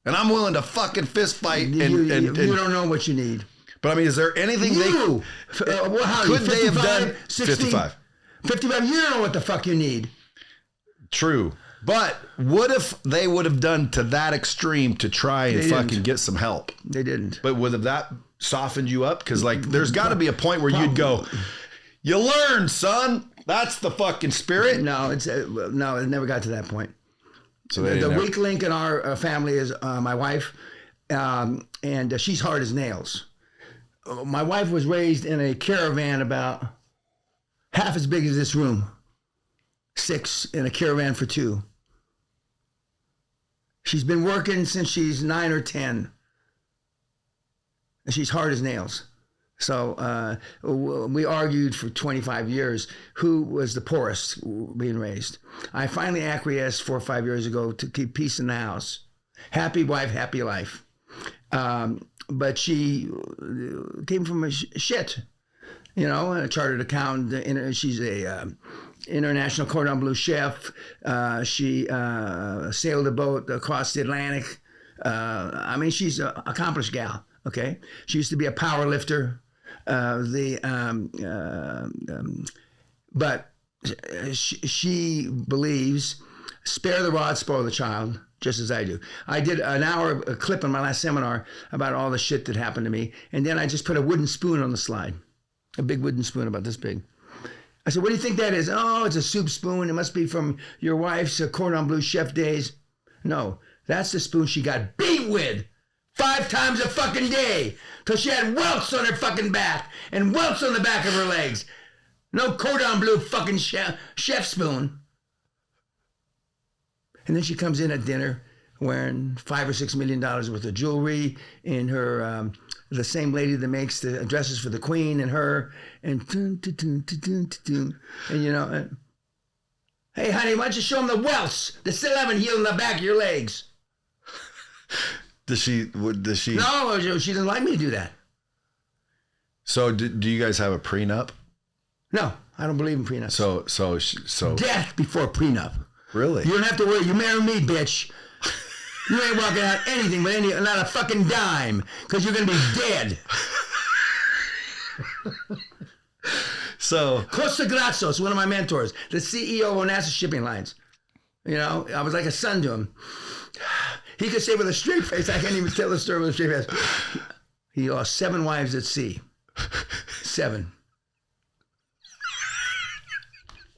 And I'm willing to fucking fist fight. You don't know what you need. But I mean, is there anything could they have done? 55. 55, you don't know what the fuck you need. True. But what if they would have done to that extreme to try and fucking get some help? They didn't. But would have that softened you up? Because like, there's got to be a point where you'd go, you learn, son. That's the fucking spirit. No, it never got to that point. So the weak link in our family is my wife, and she's hard as nails. My wife was raised in a caravan about half as big as this room. 6 in a caravan for 2. She's been working since she's 9 or 10. And she's hard as nails. So we argued for 25 years who was the poorest being raised. I finally acquiesced 4 or 5 years ago to keep peace in the house. Happy wife, happy life. But she came from a shit, a chartered accountant. She's a international cordon bleu chef. She sailed a boat across the Atlantic. She's an accomplished gal. Okay, she used to be a power lifter. But she believes, spare the rod, spoil the child, just as I do. I did an hour clip in my last seminar about all the shit that happened to me, and then I just put a wooden spoon on the slide, a big wooden spoon about this big. I said, what do you think that is? Oh, it's a soup spoon. It must be from your wife's cordon bleu chef days. No, that's the spoon she got beat with 5 times a fucking day till she had welts on her fucking back and welts on the back of her legs. No cordon bleu fucking chef spoon. And then she comes in at dinner wearing $5 or $6 million worth of jewelry in her, the same lady that makes the dresses for the queen and her, and hey honey, why don't you show them the welts that still haven't healed in the back of your legs? Does she? No, she doesn't like me to do that. So do you guys have a prenup? No, I don't believe in prenups. So death before prenup. Really? You don't have to worry. You marry me, bitch. You ain't walking out anything but not a fucking dime, because you're gonna be dead. So Costa Grazos, one of my mentors, the CEO of NASA Shipping Lines. I was like a son to him. He could say with a straight face, I can't even tell the story with a straight face. He lost 7 wives at sea. 7.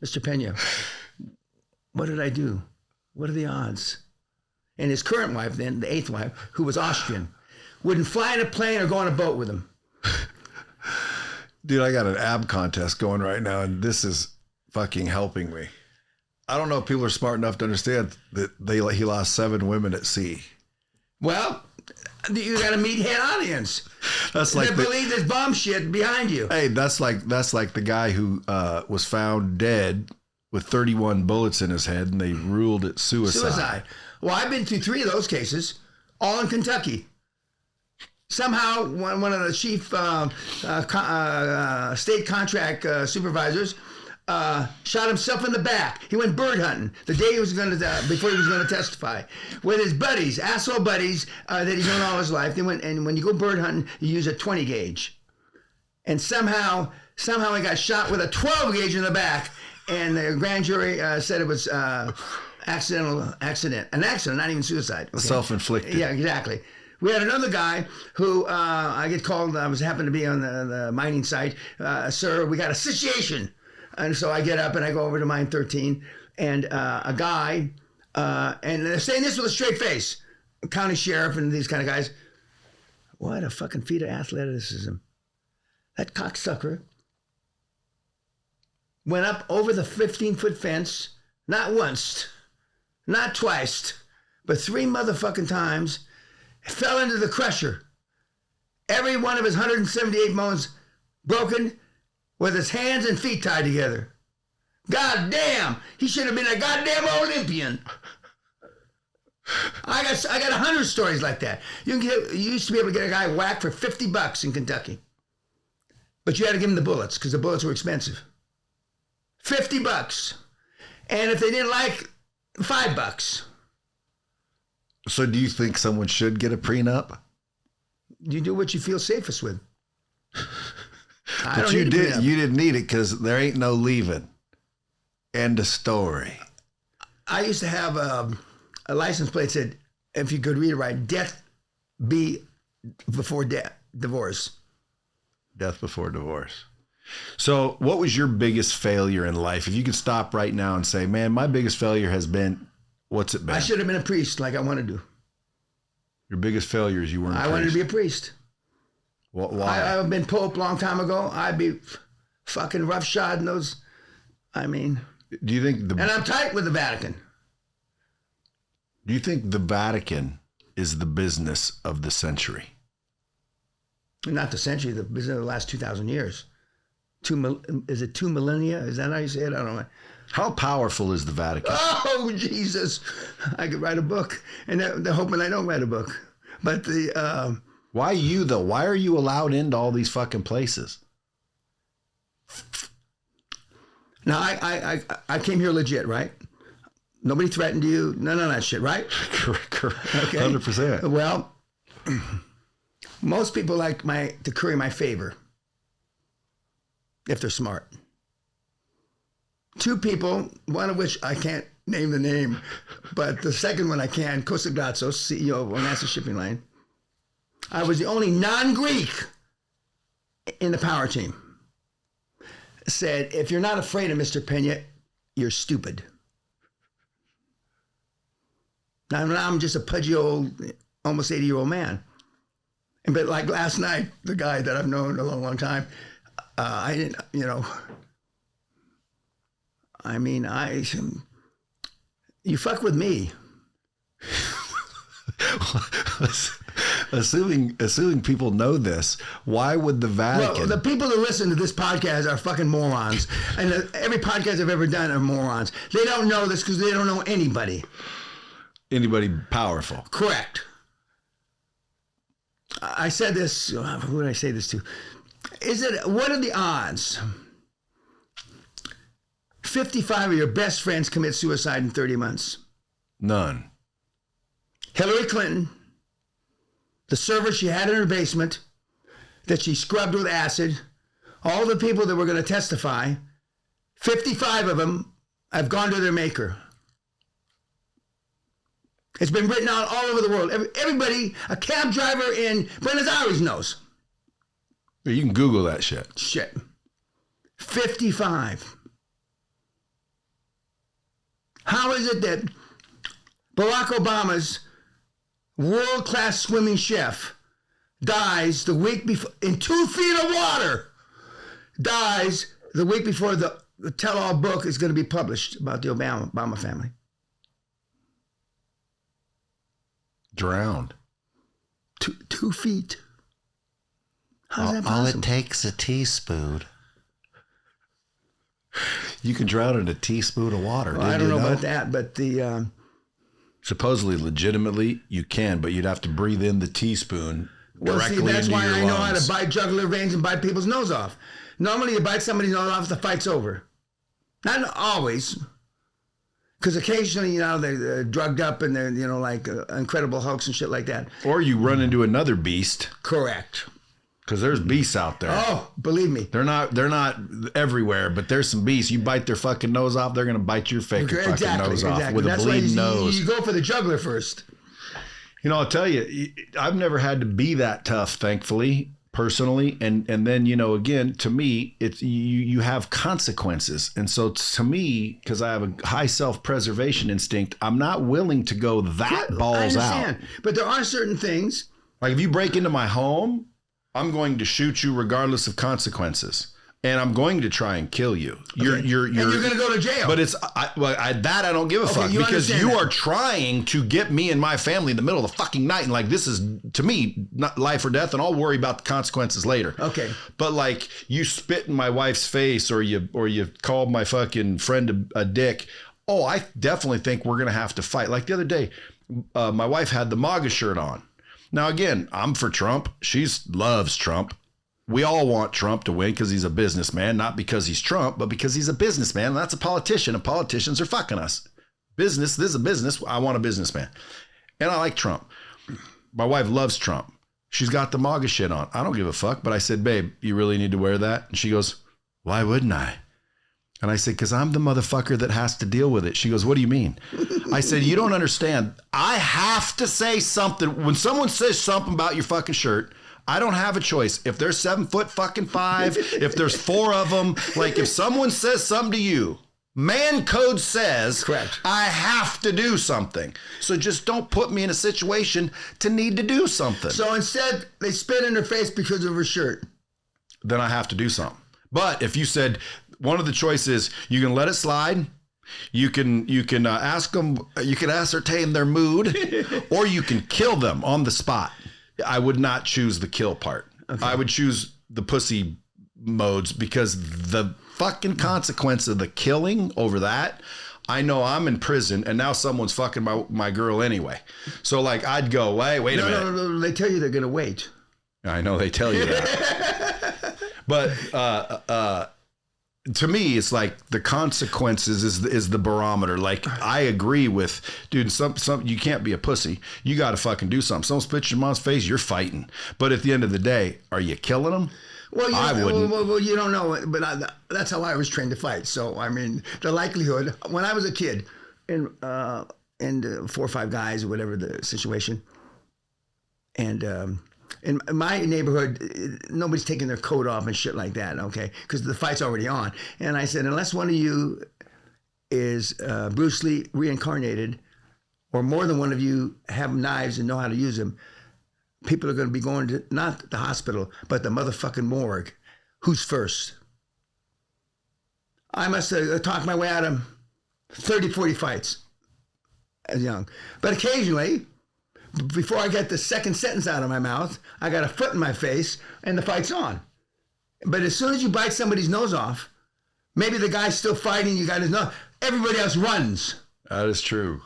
Mr. Pena, what did I do? What are the odds? And his current wife then, the 8th wife, who was Austrian, wouldn't fly in a plane or go on a boat with him. Dude, I got an ab contest going right now, and this is fucking helping me. I don't know if people are smart enough to understand that he lost 7 women at sea. Well, you got to meet head audience. That's like they believe this bomb shit behind you. Hey, that's like the guy who was found dead with 31 bullets in his head, and they ruled it suicide. Well, I've been through 3 of those cases, all in Kentucky. Somehow, one of the chief state contract supervisors shot himself in the back. He went bird hunting the day he was going to before he was going to testify with his buddies, asshole buddies that he's known all his life. They went, and when you go bird hunting, you use a 20 gauge, and somehow he got shot with a 12 gauge in the back, and the grand jury said it was an accident, not even suicide. Okay? Self-inflicted. Yeah, exactly. We had another guy who I get called. I happened to be on the mining site. Sir, we got a situation. And so I get up and I go over to mine 13, and a guy, and they're saying this with a straight face, county sheriff and these kind of guys. What a fucking feat of athleticism. That cocksucker went up over the 15-foot fence, not once, not twice, but 3 motherfucking times, fell into the crusher. Every one of his 178 bones broken, with his hands and feet tied together. God damn, he should have been a goddamn Olympian. I got 100 stories like that. You used to be able to get a guy whacked for $50 in Kentucky, but you had to give him the bullets because the bullets were expensive. $50, and if they didn't like, $5. So, do you think someone should get a prenup? You do what you feel safest with. But you didn't need it because there ain't no leaving. End of story. I used to have a license plate that said, if you could read it right, death be before divorce. Death before divorce. So what was your biggest failure in life? If you could stop right now and say, man, my biggest failure has been, what's it been? I should have been a priest like I wanted to. Your biggest failure is you weren't a priest. I wanted to be a priest. Why? I've been Pope a long time ago. I'd be fucking roughshod in those. I mean. Do you think and I'm tight with the Vatican. Do you think the Vatican is the business of the century? Not the century, the business of the last 2,000 years. Is it 2 millennia? Is that how you say it? I don't know. How powerful is the Vatican? Oh, Jesus. I could write a book. And they're hoping I don't write a book. But the... Why you, though? Why are you allowed into all these fucking places? Now, I came here legit, right? Nobody threatened you. None of that shit, right? Correct. Okay. 100%. Well, most people like to curry my favor if they're smart. 2 people, one of which I can't name the name, but the second one I can, Costa Gratsos, CEO of Onassa Shipping Line. I was the only non-Greek in the power team. Said, if you're not afraid of Mr. Pena, you're stupid. Now I'm just a pudgy old, almost 80-year-old man. But like last night, the guy that I've known a long, long time, I didn't, you fuck with me. Assuming people know this, why would the Vatican? Well, the people that listen to this podcast are fucking morons. And every podcast I've ever done are morons. They don't know this because they don't know anybody. Anybody powerful. Correct. I said this, who did I say this to? What are the odds 55 of your best friends commit suicide in 30 months? None. Hillary Clinton, the server she had in her basement that she scrubbed with acid, all the people that were going to testify, 55 of them have gone to their maker. It's been written out all over the world. Everybody, a cab driver in Buenos Aires knows. You can Google that shit. 55. How is it that Barack Obama's world-class swimming chef dies the week before, in 2 feet of water, dies the week before the tell-all book is going to be published about the Obama family? Drowned. 2 feet. How's that All possible? it takes a teaspoon. You can drown in a teaspoon of water. Well, I don't know about that, but the Supposedly, legitimately, you can, but you'd have to breathe in the teaspoon directly that's into why your I know how lungs. to bite jugular veins and bite people's nose off. Normally, you bite somebody's nose off, the fight's over. Not always, because occasionally, you know, they're drugged up and they're, you know, like Incredible Hulks and shit like that. Or you run into another beast, Correct. because there's beasts out there. Oh, believe me. They're not everywhere, but there's some beasts. You bite their fucking nose off, they're gonna bite your fucking nose off with a bleeding nose. You go for the jugular first. You know, I'll tell you, I've never had to be that tough, thankfully, personally. And then, you know, again, to me, it's you have consequences. And so to me, because I have a high self-preservation instinct, I'm not willing to go that balls out. But there are certain things. Like if you break into my home, I'm going to shoot you regardless of consequences. And I'm going to try and kill you. You're and you're going to go to jail. But it's that I don't give a fuck, because you are trying to get me and my family in the middle of the fucking night, and like this is to me not life or death, and I'll worry about the consequences later. Okay. But like you spit in my wife's face, or you called my fucking friend a dick. Oh, I definitely think we're gonna have to fight. Like the other day, my wife had the MAGA shirt on. Now again, I'm for Trump. She loves Trump. We all want Trump to win because he's a businessman, not because he's Trump, but because he's a businessman. And that's a politician, and politicians are fucking us. Business, this is a business. I want a businessman. And I like Trump. My wife loves Trump. She's got the MAGA shit on. I don't give a fuck. But I said, babe, you really need to wear that? And she goes, why wouldn't I? And I said, because I'm the motherfucker that has to deal with it. She goes, what do you mean? I said, you don't understand. I have to say something. When someone says something about your fucking shirt, I don't have a choice. If there's 7'5", if there's 4 of them, like if someone says something to you, man code says, correct, I have to do something. So just don't put me in a situation to need to do something. So instead, they spit in her face because of her shirt. Then I have to do something. But if you said one of the choices, you can let it slide. You can ask them. You can ascertain their mood, or you can kill them on the spot. I would not choose the kill part. Okay. I would choose the pussy modes, because the fucking consequence of the killing over that, I know I'm in prison and now someone's fucking my girl anyway. So like I'd go, wait a minute. No, they tell you they're going to wait. I know they tell you that. But to me, it's like the consequences is the barometer. Like I agree with, dude, some you can't be a pussy. You got to fucking do something. Someone spits your mom's face, you're fighting. But at the end of the day, are you killing them? Well, I wouldn't. Well, you don't know, but that's how I was trained to fight. So I mean, the likelihood when I was a kid, and 4 or 5 guys or whatever the situation, and in my neighborhood, nobody's taking their coat off and shit like that, okay? Because the fight's already on. And I said, unless one of you is Bruce Lee reincarnated, or more than one of you have knives and know how to use them, people are going to be going to not the hospital, but the motherfucking morgue. Who's first? I must have talked my way out of 30, 40 fights as young. But occasionally, before I get the second sentence out of my mouth, I got a foot in my face and the fight's on. But as soon as you bite somebody's nose off, maybe the guy's still fighting, you got his nose, everybody else runs. That is true.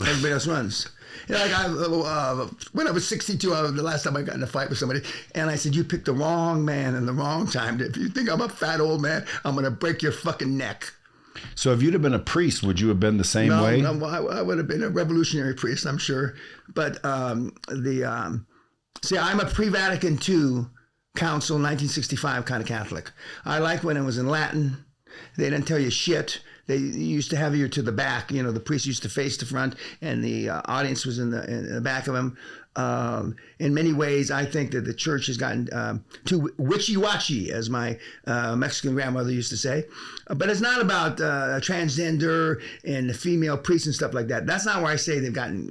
Everybody else runs. You know, like when I was 62, the last time I got in a fight with somebody, and I said, you picked the wrong man and the wrong time. If you think I'm a fat old man, I'm going to break your fucking neck. So if you'd have been a priest, would you have been the same way? No, I would have been a revolutionary priest, I'm sure. But see, I'm a pre-Vatican II Council 1965 kind of Catholic. I liked when it was in Latin. They didn't tell you shit. They used to have you to the back. You know, the priest used to face the front, and the audience was in the back of him. In many ways, I think that the church has gotten too wishy-washy, as my Mexican grandmother used to say. But it's not about transgender and the female priests and stuff like that. That's not where I say they've gotten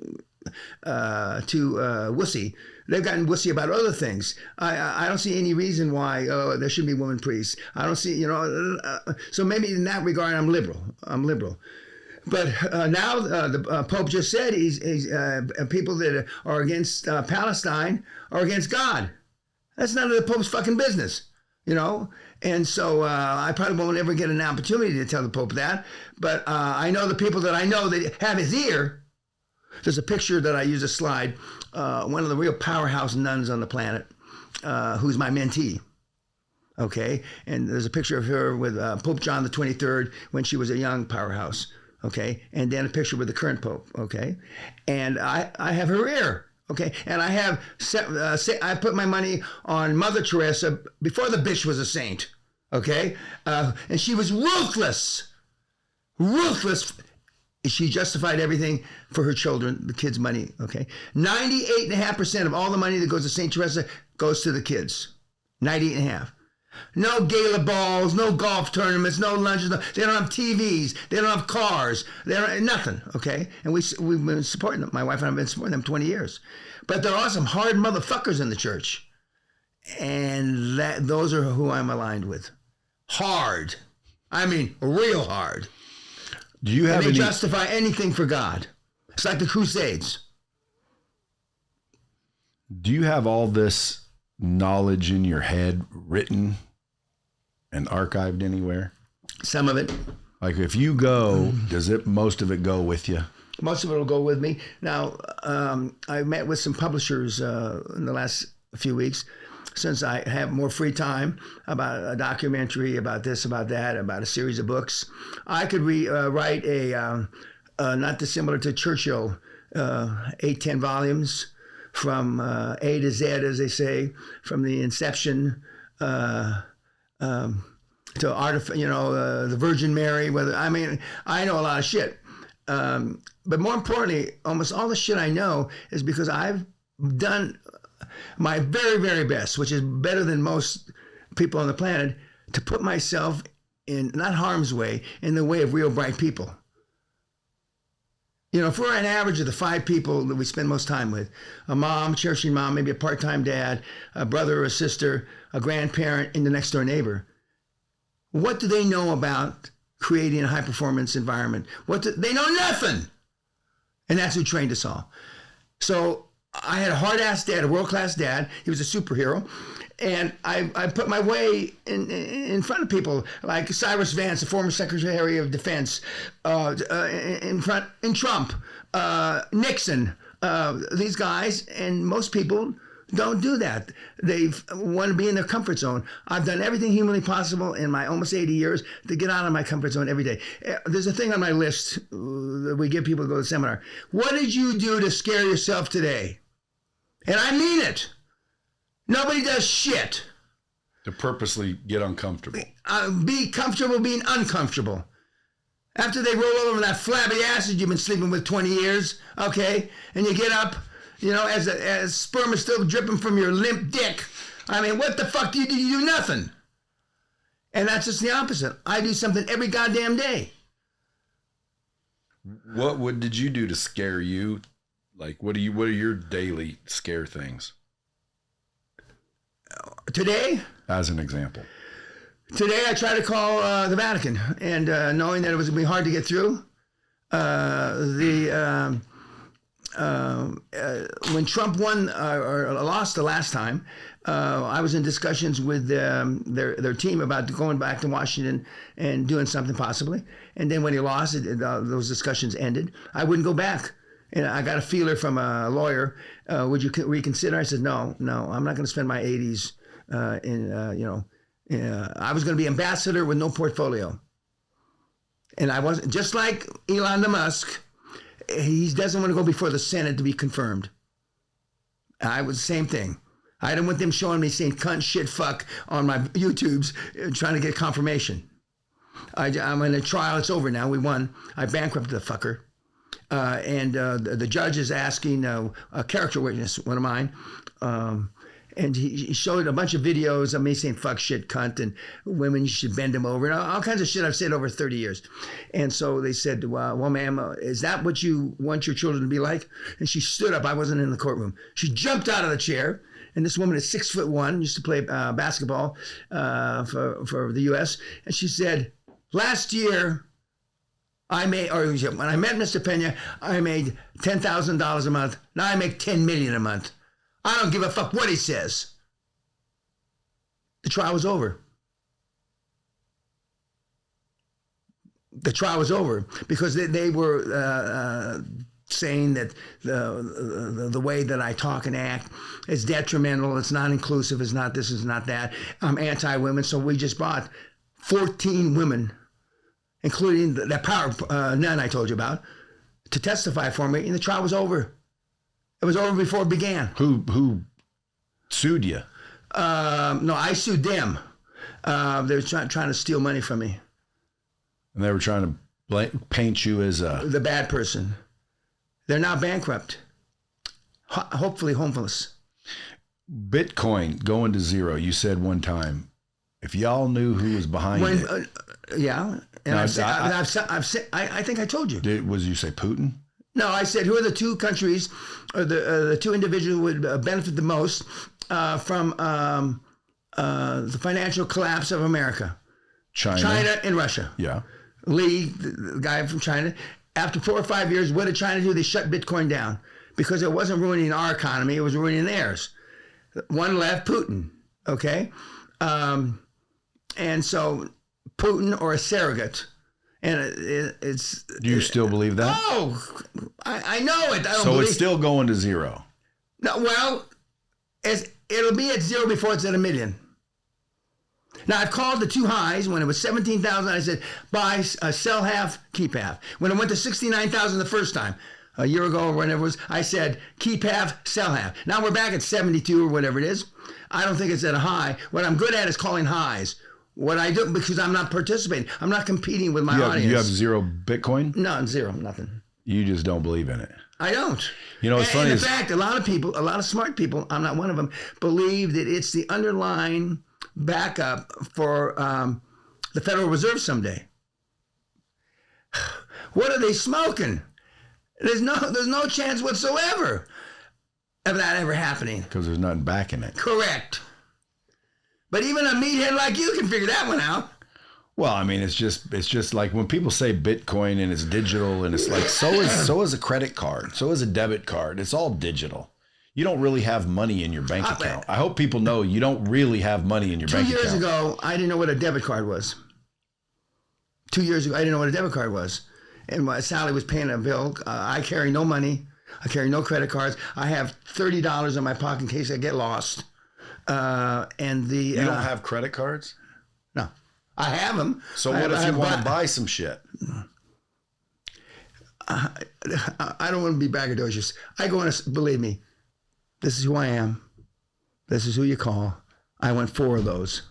too wussy. They've gotten wussy about other things. I don't see any reason why there should be women priests. I don't see, so maybe in that regard, I'm liberal. But now the Pope just said he's people that are against Palestine are against God. That's none of the Pope's fucking business, you know? And so I probably won't ever get an opportunity to tell the Pope that. But I know the people that I know that have his ear. There's a picture that I use a slide. One of the real powerhouse nuns on the planet, who's my mentee. Okay, and there's a picture of her with Pope John the 23rd when she was a young powerhouse. Okay, and then a picture with the current Pope. Okay, and I have her ear. Okay, and I have I put my money on Mother Teresa before the bitch was a saint. Okay, and she was ruthless. She justified everything for her children, the kids' money. Okay, 98.5% of all the money that goes to Saint Teresa goes to the kids. 98.5%. No gala balls, no golf tournaments, no lunches. No, they don't have TVs. They don't have cars. They don't nothing. Okay, and we've been supporting them. My wife and I have been supporting them 20 years. But there are some hard motherfuckers in the church, and those are who I'm aligned with. Hard, I mean real hard. Do you have and they justify anything for God? It's like the Crusades. Do you have all this knowledge in your head written and archived anywhere? Some of it. Like if you go, does most of it go with you? Most of it will go with me. Now, I met with some publishers in the last few weeks, since I have more free time, about a documentary, about this, about that, about a series of books. I could write a, not dissimilar to Churchill, 8-10 volumes from A to Z, as they say, from the inception to the Virgin Mary. I know a lot of shit. But more importantly, almost all the shit I know is because I've done my very, very best, which is better than most people on the planet, to put myself in, not harm's way, in the way of real bright people. You know, if we're an average of the 5 people that we spend most time with, a mom, cherishing mom, maybe a part-time dad, a brother or a sister, a grandparent, and the next door neighbor, what do they know about creating a high-performance environment? They know nothing. And that's who trained us all. So I had a hard-ass dad, a world-class dad. He was a superhero. And I put my way in front of people like Cyrus Vance, the former Secretary of Defense, in Trump, Nixon, these guys, and most people don't do that. They want to be in their comfort zone. I've done everything humanly possible in my almost 80 years to get out of my comfort zone every day. There's a thing on my list that we give people to go to the seminar. What did you do to scare yourself today? And I mean it. Nobody does shit. To purposely get uncomfortable. Be comfortable being uncomfortable. After they roll over that flabby acid you've been sleeping with 20 years, okay, and you get up, you know, as sperm is still dripping from your limp dick. I mean, what the fuck do you do? You do nothing. And that's just the opposite. I do something every goddamn day. What did you do to scare you? Like, what are your daily scare things? Today? As an example. Today I tried to call the Vatican, and knowing that it was going to be hard to get through, when Trump won or lost the last time, I was in discussions with their team about going back to Washington and doing something possibly. And then when he lost, those discussions ended. I wouldn't go back. And I got a feeler from a lawyer. Would you reconsider? I said, no, I'm not going to spend my 80s I was going to be ambassador with no portfolio. And I wasn't, just like Elon Musk, he doesn't want to go before the Senate to be confirmed. I was the same thing. I didn't want them showing me saying cunt, shit, fuck on my YouTubes, trying to get confirmation. I'm in a trial. It's over now. We won. I bankrupted the fucker. And the judge is asking a character witness, one of mine, and he showed a bunch of videos of me saying fuck, shit, cunt, and women, you should bend them over, and all kinds of shit I've said over 30 years. And so they said, well, ma'am, is that what you want your children to be like? And she stood up. I wasn't in the courtroom. She jumped out of the chair, and this woman is 6'1", used to play basketball for the U.S., and she said, last year, When I met Mr. Pena, I made $10,000 a month. Now I make $10 million a month. I don't give a fuck what he says. The trial was over. The trial was over because they were saying that the way that I talk and act is detrimental. It's not inclusive. It's not this. It's not that. I'm anti-women. So we just brought 14 women, including that power nun I told you about, to testify for me, and the trial was over. It was over before it began. Who sued you? No, I sued them. They were trying to steal money from me. And they were trying to paint you as the bad person. They're now bankrupt. Hopefully homeless. Bitcoin going to zero. You said one time, if y'all knew who was behind it. Yeah. And I think I told you. Was you say Putin? No, I said, who are the two countries or the two individuals who would benefit the most from the financial collapse of America? China and Russia. Yeah. Lee, the guy from China, after 4 or 5 years, what did China do? They shut Bitcoin down because it wasn't ruining our economy. It was ruining theirs. One left, Putin. Okay. And so Putin or a surrogate. And it's. Do you still believe that? Oh, I know it. I don't so believe. It's still going to zero. No, well, it'll be at zero before it's at 1 million. Now, I've called the two highs. When it was 17,000, I said, buy, sell half, keep half. When it went to 69,000 the first time, a year ago or whenever it was, I said, keep half, sell half. Now we're back at 72 or whatever it is. I don't think it's at a high. What I'm good at is calling highs. What I do, because I'm not participating. I'm not competing with my audience. You have zero Bitcoin? No, zero, nothing. You just don't believe in it. I don't. You know, it's funny. In fact, a lot of smart people, I'm not one of them, believe that it's the underlying backup for the Federal Reserve someday. What are they smoking? There's no chance whatsoever of that ever happening. Because there's nothing backing it. Correct. But even a meathead like you can figure that one out. Well, I mean, it's just like when people say Bitcoin and it's digital, and it's like so is a credit card, so is a debit card. It's all digital. You don't really have money in your bank account. I hope people know you don't really have money in your bank account. 2 years ago, I didn't know what a debit card was. 2 years ago, I didn't know what a debit card was. And while Sally was paying a bill, I carry no money. I carry no credit cards. I have $30 in my pocket in case I get lost. You don't have credit cards? No. I have them. So what if you want to buy some shit? I don't want to be braggadocious. I go on believe me, this is who I am. This is who you call. I want 4 of those.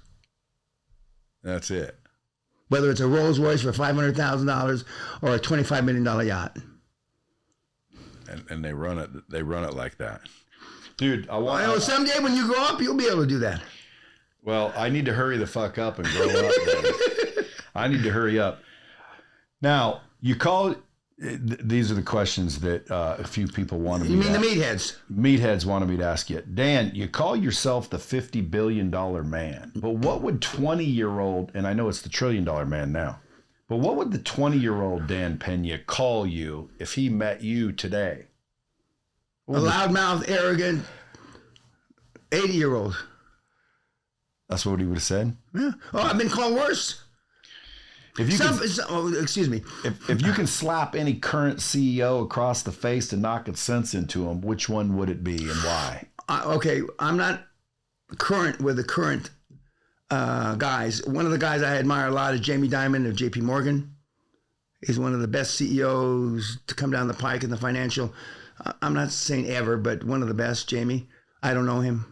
That's it. Whether it's a Rolls Royce for $500,000 or a $25 million yacht. And they run it like that. Dude, someday when you grow up, you'll be able to do that. Well, I need to hurry the fuck up and grow up. I need to hurry up. Now, you call. These are the questions that a few people wanted me to ask. You mean the meatheads? Meatheads wanted me to ask you. Dan, you call yourself the $50 billion man, but what would 20-year-old, and I know it's the $1 trillion man now, but what would the 20-year-old Dan Pena call you if he met you today? A loudmouth, arrogant 80-year-old. That's what he would have said? Yeah. Oh, I've been called worse. Excuse me. If you can slap any current CEO across the face to knock its sense into him, which one would it be and why? Okay, I'm not current with the current guys. One of the guys I admire a lot is Jamie Dimon of J.P. Morgan. He's one of the best CEOs to come down the pike in the financial. I'm not saying ever, but one of the best, Jamie. I don't know him.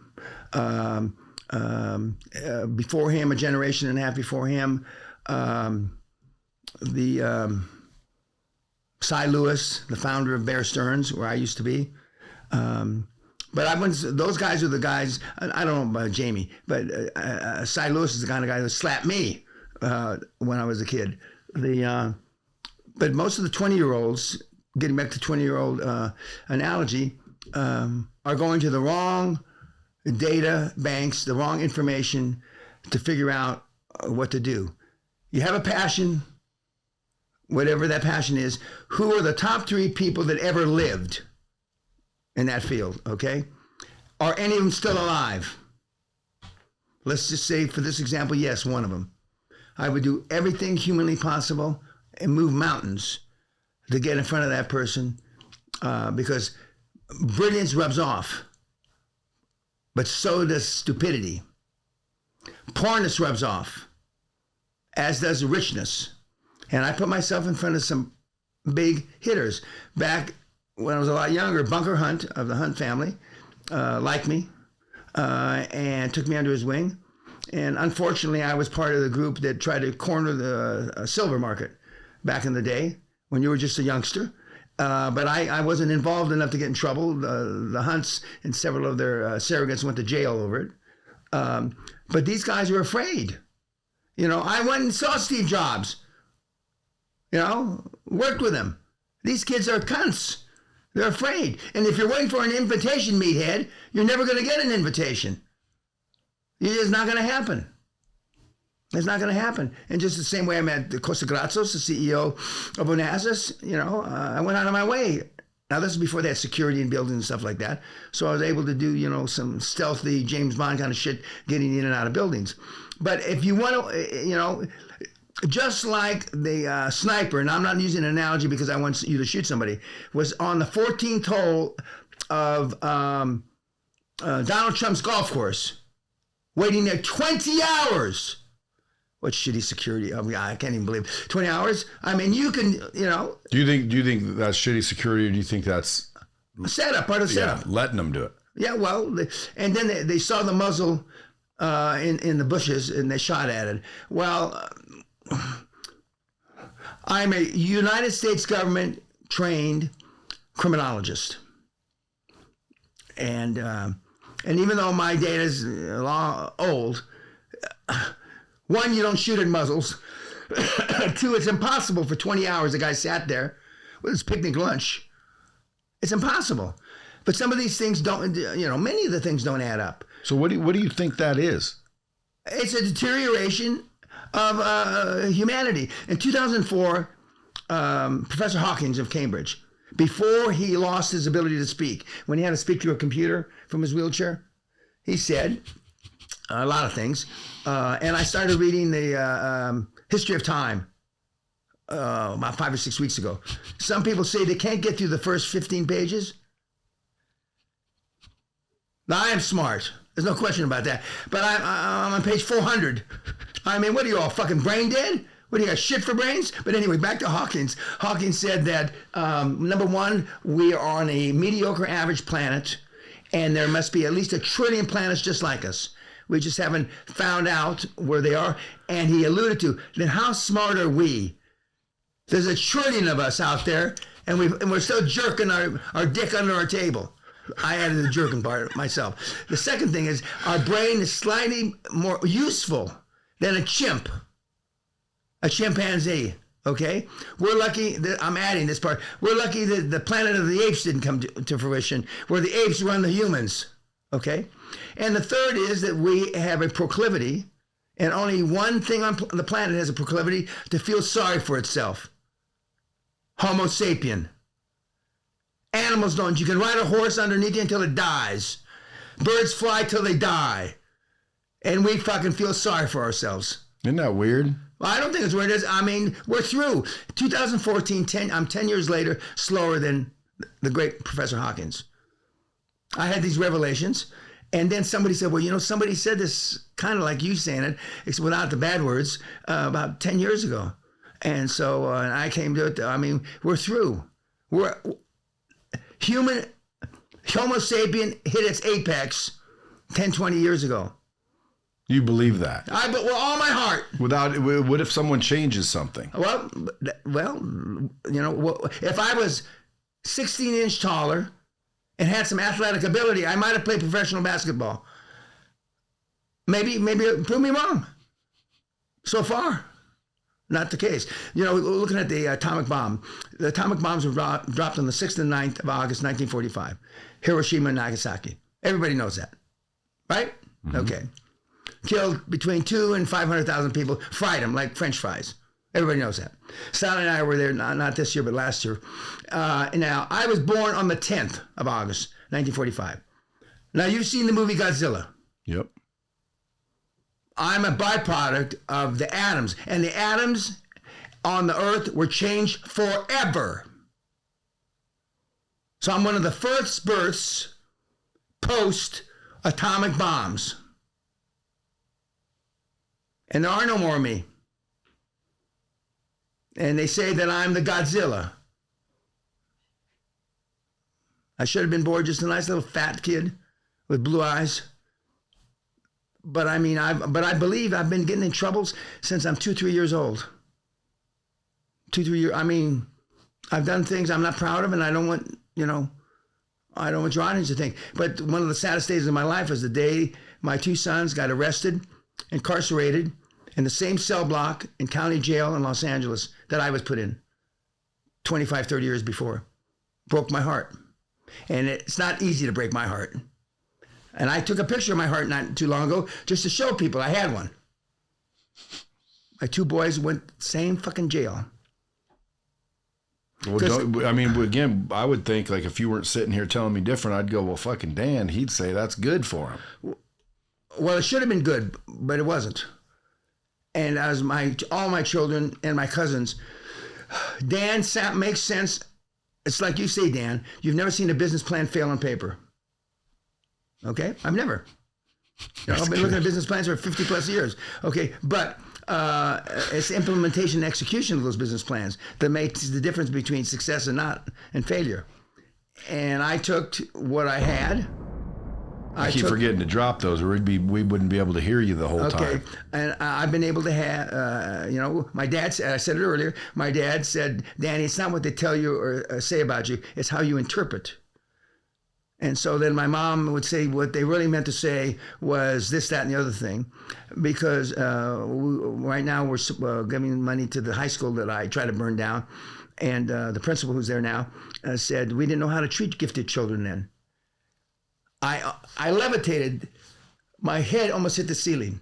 Before him, a generation and a half before him, Cy Lewis, the founder of Bear Stearns, where I used to be. But those guys are the guys, I don't know about Jamie, but Cy Lewis is the kind of guy that slapped me when I was a kid. But most of the 20-year-olds, getting back to 20-year-old analogy, are going to the wrong data banks, the wrong information to figure out what to do. You have a passion, whatever that passion is, who are the top 3 people that ever lived in that field, okay? Are any of them still alive? Let's just say, for this example, yes, one of them. I would do everything humanly possible and move mountains to get in front of that person because brilliance rubs off, but so does stupidity. Poorness rubs off, as does richness. And I put myself in front of some big hitters. Back when I was a lot younger, Bunker Hunt of the Hunt family liked me and took me under his wing. And unfortunately, I was part of the group that tried to corner the silver market back in the day when you were just a youngster. But I wasn't involved enough to get in trouble. The Hunts and several of their surrogates went to jail over it. But these guys were afraid. You know, I went and saw Steve Jobs. You know, worked with him. These kids are cunts. They're afraid. And if you're waiting for an invitation, meathead, you're never going to get an invitation. It's not going to happen. It's not going to happen. And just the same way I met Costa Grazos, the CEO of Onassis, you know, I went out of my way. Now, this is before they had security in buildings and stuff like that. So I was able to do, you know, some stealthy James Bond kind of shit, getting in and out of buildings. But if you want to, you know, just like the sniper, and I'm not using an analogy because I want you to shoot somebody, was on the 14th hole of Donald Trump's golf course, waiting there 20 hours. What shitty security? Oh, yeah, I can't even believe 20 hours. I mean, you can, you know. Do you think that's shitty security, or do you think that's setup, part of setup? Yeah, letting them do it. Yeah, well, and then they saw the muzzle in the bushes and they shot at it. Well, I'm a United States government trained criminologist, and even though my data is old. One, you don't shoot at muzzles. Two, it's impossible for 20 hours. The guy sat there with his picnic lunch. It's impossible. But some of these things don't, you know, many of the things don't add up. So what do you think that is? It's a deterioration of humanity. In 2004, Professor Hawkins of Cambridge, before he lost his ability to speak, when he had to speak through a computer from his wheelchair, he said a lot of things. And I started reading the History of Time about 5 or 6 weeks ago. Some people say they can't get through the first 15 pages. Now, I am smart. There's no question about that. But I'm on page 400. I mean, what are you all, fucking brain dead? What do you got, shit for brains? But anyway, back to Hawkins. Hawkins said that, number one, we are on a mediocre average planet, and there must be at least 1 trillion planets just like us. We just haven't found out where they are. And he alluded to, then how smart are we? There's 1 trillion of us out there, and we're still jerking our dick under our table. I added the jerking part myself. The second thing is our brain is slightly more useful than a chimpanzee. Okay? We're lucky that I'm adding this part. We're lucky that the Planet of the Apes didn't come to fruition, where the apes run the humans. Okay? And the third is that we have a proclivity, and only one thing on the planet has a proclivity to feel sorry for itself. Homo sapien. Animals don't. You can ride a horse underneath you until it dies. Birds fly till they die. And we fucking feel sorry for ourselves. Isn't that weird? Well, I don't think it's weird. I mean, we're through. 2014, I'm 10 years later, slower than the great Professor Hawkins. I had these revelations. And then somebody said, well, you know, somebody said this kind of like you saying it, it's without the bad words, about 10 years ago. And so and I came to it. I mean, we're through. Homo sapien hit its apex 10, 20 years ago. You believe that? With all my heart. What if someone changes something? Well, you know, if I was 16 inches taller and had some athletic ability, I might have played professional basketball. Maybe prove me wrong. So far, not the case. You know, looking at the atomic bomb. The atomic bombs were dropped on the 6th and 9th of August, 1945. Hiroshima and Nagasaki. Everybody knows that, right? Mm-hmm. Okay. Killed between 200,000 and 500,000 people. Fried them like French fries. Everybody knows that. Sally and I were there, not this year, but last year. Now, I was born on the 10th of August, 1945. Now, you've seen the movie Godzilla. Yep. I'm a byproduct of the atoms, and the atoms on the earth were changed forever. So I'm one of the first births post-atomic bombs. And there are no more of me. And they say that I'm the Godzilla. I should have been born just a nice little fat kid with blue eyes. But I mean, I believe I've been getting in troubles since I'm 2-3 years old. 2-3 years. I mean, I've done things I'm not proud of, and I don't want, I don't want your audience to think. But one of the saddest days of my life was the day my 2 sons got arrested, incarcerated in the same cell block in county jail in Los Angeles that I was put in 25, 30 years before. Broke my heart. And it's not easy to break my heart. And I took a picture of my heart not too long ago just to show people I had one. My 2 boys went same fucking jail. Well, again, I would think like if you weren't sitting here telling me different, I'd go, well, fucking Dan, he'd say that's good for him. Well, it should have been good, but it wasn't. And as all my children and my cousins, Dan makes sense. It's like you say, Dan, you've never seen a business plan fail on paper. Okay? I've never. I've been looking at business plans for 50 plus years. Okay, but it's implementation and execution of those business plans that makes the difference between success and failure. And I took what I had. I keep forgetting to drop those, or we wouldn't be able to hear you the whole time. Okay, and I've been able to have, my dad said, I said it earlier, my dad said, Danny, it's not what they tell you or say about you, it's how you interpret. And so then my mom would say what they really meant to say was this, that, and the other thing. Because right now we're giving money to the high school that I try to burn down. And the principal who's there now said, we didn't know how to treat gifted children then. I levitated, my head almost hit the ceiling.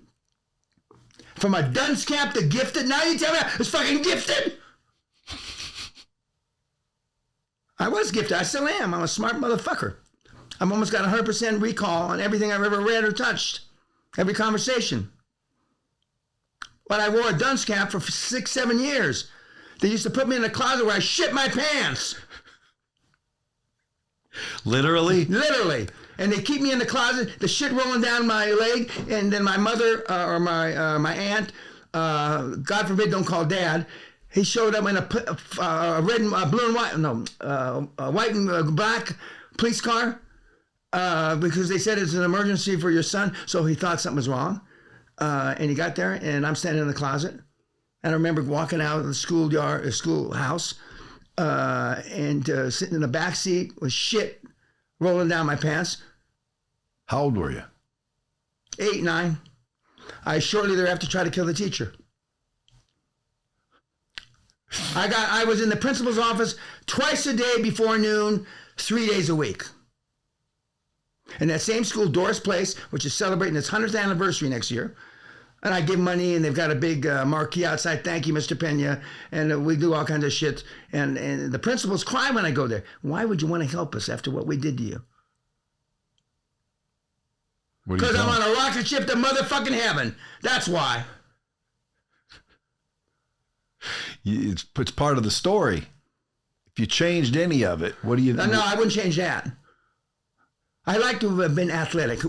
From a dunce cap to gifted, now you tell me I was fucking gifted? I was gifted, I still am, I'm a smart motherfucker. I've almost got 100% recall on everything I've ever read or touched. Every conversation. But I wore a dunce cap for 6-7 years. They used to put me in a closet where I shit my pants. Literally? Literally. And they keep me in the closet, the shit rolling down my leg, and then my mother or my aunt, God forbid, don't call Dad, he showed up in a red and blue and white, white and black police car. Because they said it's an emergency for your son, so he thought something was wrong. And he got there, and I'm standing in the closet. And I remember walking out of the schoolhouse, and sitting in the back seat with shit rolling down my pants. How old were you? 8, 9. I shortly thereafter tried to kill the teacher. I was in the principal's office twice a day before noon, 3 days a week. In that same school, Doris Place, which is celebrating its 100th anniversary next year. And I give money, and they've got a big marquee outside. Thank you, Mr. Pena. And we do all kinds of shit. And the principals cry when I go there. Why would you want to help us after what we did to you? Because I'm on a rocket ship to motherfucking heaven. That's why. It's part of the story. If you changed any of it, what do you... No, I wouldn't change that. I like to have been athletic.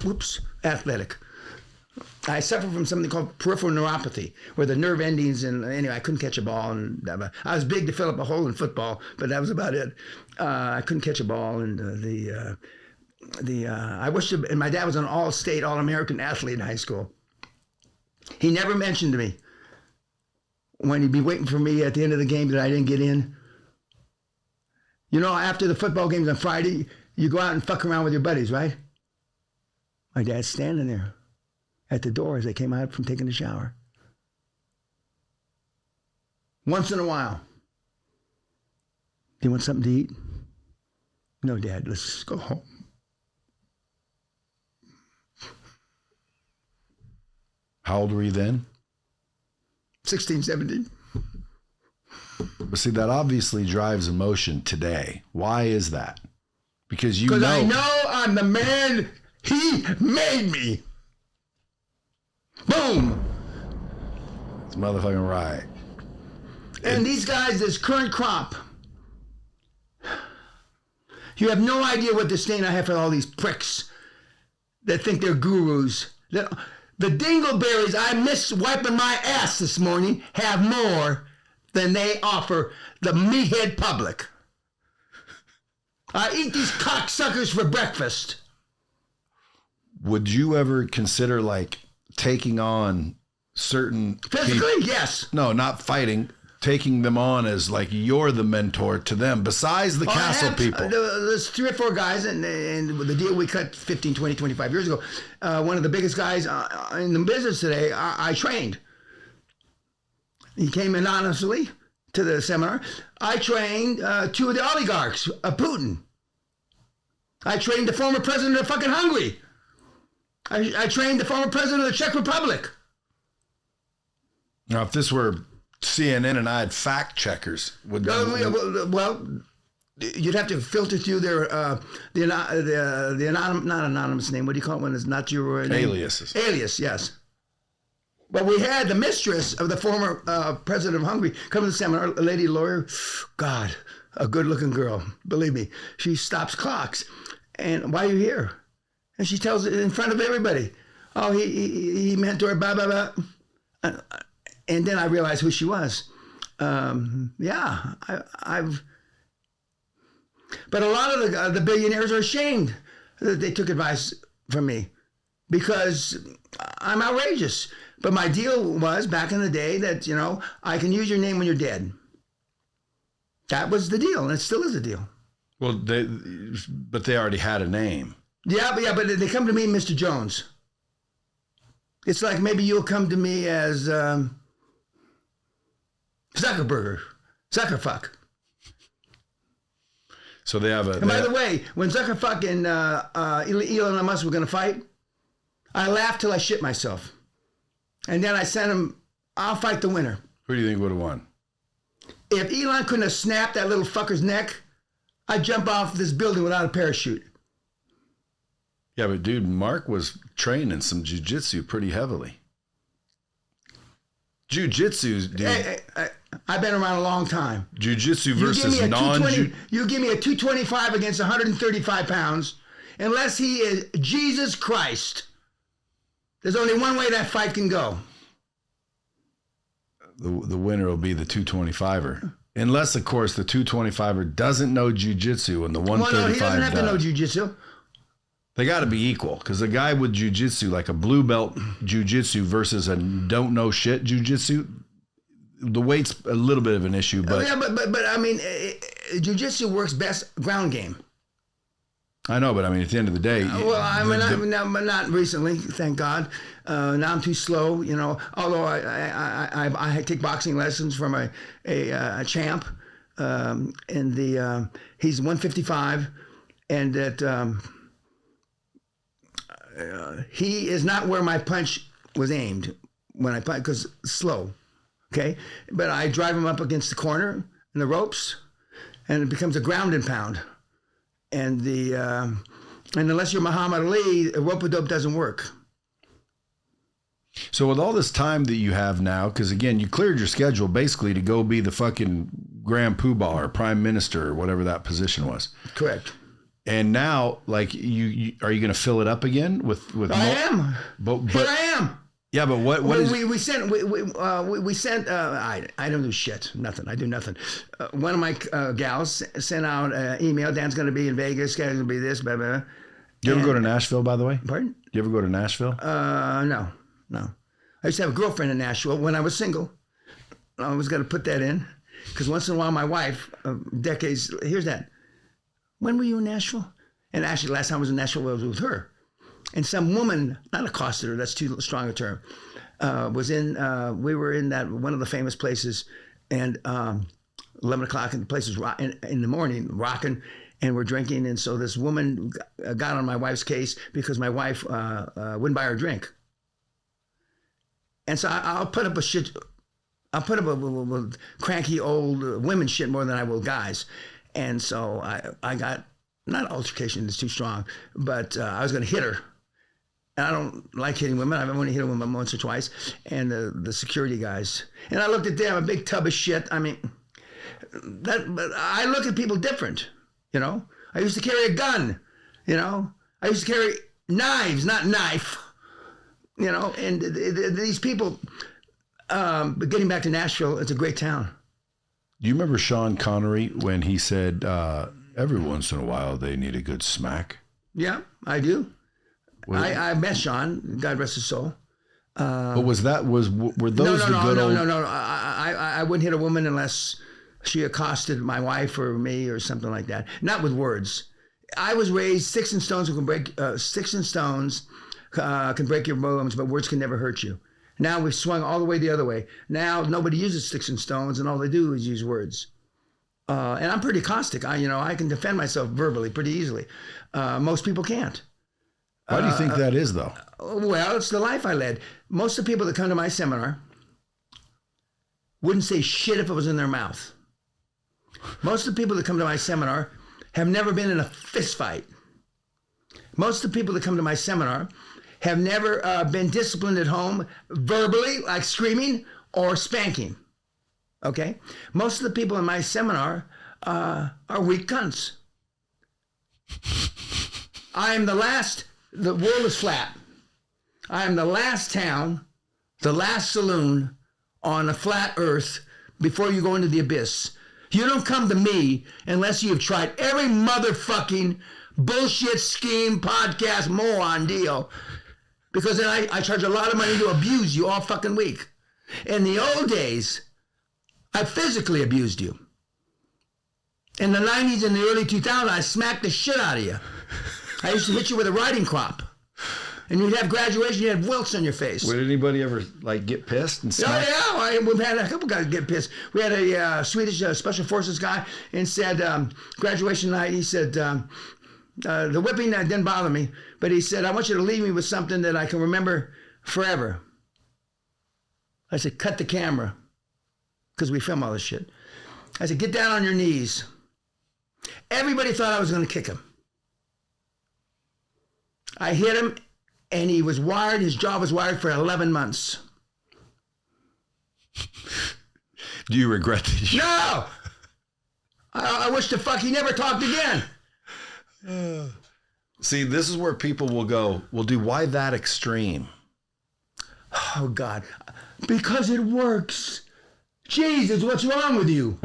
Athletic. I suffer from something called peripheral neuropathy, where the nerve endings, and anyway, I couldn't catch a ball. And I was big to fill up a hole in football, but that was about it. I couldn't catch a ball, and I wish, and my dad was an all-state, all-American athlete in high school. He never mentioned to me when he'd be waiting for me at the end of the game that I didn't get in. After the football games on Friday, you go out and fuck around with your buddies, right? My dad's standing there at the door as they came out from taking a shower. Once in a while. Do you want something to eat? No, Dad, let's go home. How old were you then? 16, 17. But see, that obviously drives emotion today. Why is that? Because I know I'm the man he made me. Boom. It's motherfucking right. And these guys, this current crop, you have no idea what disdain I have for all these pricks that think they're gurus. The dingleberries I miss wiping my ass this morning have more than they offer the meathead public. I eat these cocksuckers for breakfast. Would you ever consider like taking on certain Physically, yes. No, not fighting. Taking them on as like you're the mentor to them, besides the castle people. There's 3 or 4 guys, and the deal we cut 15, 20, 25 years ago, one of the biggest guys in the business today, I trained. He came anonymously to the seminar. I trained 2 of the oligarchs, Putin. I trained the former president of fucking Hungary. I trained the former president of the Czech Republic. Now, if this were CNN and I had fact checkers, would well, you'd have to filter through their the anonymous, not anonymous name. What do you call it when it's not your name? Aliases. Alias, yes. But we had the mistress of the former president of Hungary come to the seminar, a lady lawyer. God, a good-looking girl. Believe me, she stops clocks. And why are you here? And she tells it in front of everybody. Oh, he mentored, blah blah blah. And then I realized who she was. Yeah, I've. But a lot of the billionaires are ashamed that they took advice from me because I'm outrageous. But my deal was back in the day that, you know, I can use your name when you're dead. That was the deal, and it still is a deal. Well, but they already had a name. Yeah, but they come to me, Mr. Jones. It's like maybe you'll come to me as Zuckerberger, Zuckerfuck. So they have a. And by the way, when Zuckerfuck and Elon Musk were going to fight, I laughed till I shit myself. And then I sent him, I'll fight the winner. Who do you think would have won? If Elon couldn't have snapped that little fucker's neck, I'd jump off this building without a parachute. Yeah, but dude, Mark was trained in some jiu-jitsu pretty heavily. Jiu-jitsu, dude. Hey, I've been around a long time. Jiu-jitsu versus non-jiu. You give me a 225 against 135 pounds, unless he is Jesus Christ. There's only one way that fight can go. The winner will be the 225er. Unless, of course, the 225er doesn't know jiu-jitsu and the 135 Well, no, he doesn't have to know jiu-jitsu. They got to be equal, because a guy with jiu-jitsu, like a blue belt jiu-jitsu versus a don't know shit jiu-jitsu, the weight's a little bit of an issue. But yeah, but I mean, jiu-jitsu works best ground game. I know, but I mean, at the end of the day, not recently, thank God. Now I'm too slow, you know. Although I take boxing lessons from a champ, and he's 155, and that he is not where my punch was aimed when I punch, because slow, okay. But I drive him up against the corner and the ropes, and it becomes a ground and pound. And and unless you're Muhammad Ali, a rope-a-dope doesn't work. So with all this time that you have now, because again, you cleared your schedule basically to go be the fucking Grand Poobah or Prime Minister or whatever that position was. Correct. And now, like, you are you going to fill it up again with? I am. But here I am. Yeah, but what we sent I don't do shit, nothing. I do nothing. One of my gals sent out an email. Dan's going to be in Vegas. Guys going to be this, blah blah. You ever go to Nashville, by the way? Pardon? You ever go to Nashville? No. I used to have a girlfriend in Nashville when I was single. I was going to put that in because once in a while my wife, decades. Here's that. When were you in Nashville? And actually, last time I was in Nashville, I was with her. And some woman, not accosted her, that's too strong a term, we were in that one of the famous places, and 11 o'clock, and the place was in the morning, rocking, and we're drinking. And so this woman got on my wife's case because my wife wouldn't buy her a drink. And so I'll put up a shit I'll put up with cranky old women shit more than I will guys. And so I got, not altercation is too strong, but I was going to hit her. And I don't like hitting women. I've only hit a woman once or twice. And the security guys. And I looked at them, a big tub of shit. I mean, but I look at people different, you know. I used to carry a gun, you know. I used to carry knives, not knife, you know. And these people, but getting back to Nashville, it's a great town. Do you remember Sean Connery when he said, every once in a while they need a good smack? Yeah, I do. I met Sean, God rest his soul. But were those the good old... No. I wouldn't hit a woman unless she accosted my wife or me or something like that. Not with words. I was raised sticks and stones can break your bones, but words can never hurt you. Now we've swung all the way the other way. Now nobody uses sticks and stones, and all they do is use words. And I'm pretty caustic. I can defend myself verbally pretty easily. Most people can't. Why do you think that is, though? Well, it's the life I led. Most of the people that come to my seminar wouldn't say shit if it was in their mouth. Most of the people that come to my seminar have never been in a fist fight. Most of the people that come to my seminar have never been disciplined at home verbally, like screaming or spanking. Okay? Most of the people in my seminar are weak cunts. I am the last... The world is flat. I am the last town, the last saloon on a flat earth before you go into the abyss. You don't come to me unless you've tried every motherfucking bullshit scheme, podcast, moron deal. Because then I charge a lot of money to abuse you all fucking week. In the old days, I physically abused you. In the 90s and the early 2000s, I smacked the shit out of you. I used to hit you with a riding crop. And you'd have graduation, you'd have welts on your face. Would anybody ever, get pissed and smack? Oh, yeah. We've had a couple guys get pissed. We had a Swedish Special Forces guy and said, graduation night, he said, the whipping didn't bother me, but he said, I want you to leave me with something that I can remember forever. I said, cut the camera, because we film all this shit. I said, get down on your knees. Everybody thought I was going to kick him. I hit him, and he was wired. His jaw was wired for 11 months. Do you regret that? No! I wish the fuck he never talked again. See, this is where people will go, well, dude, why that extreme? Oh, God. Because it works. Jesus, what's wrong with you?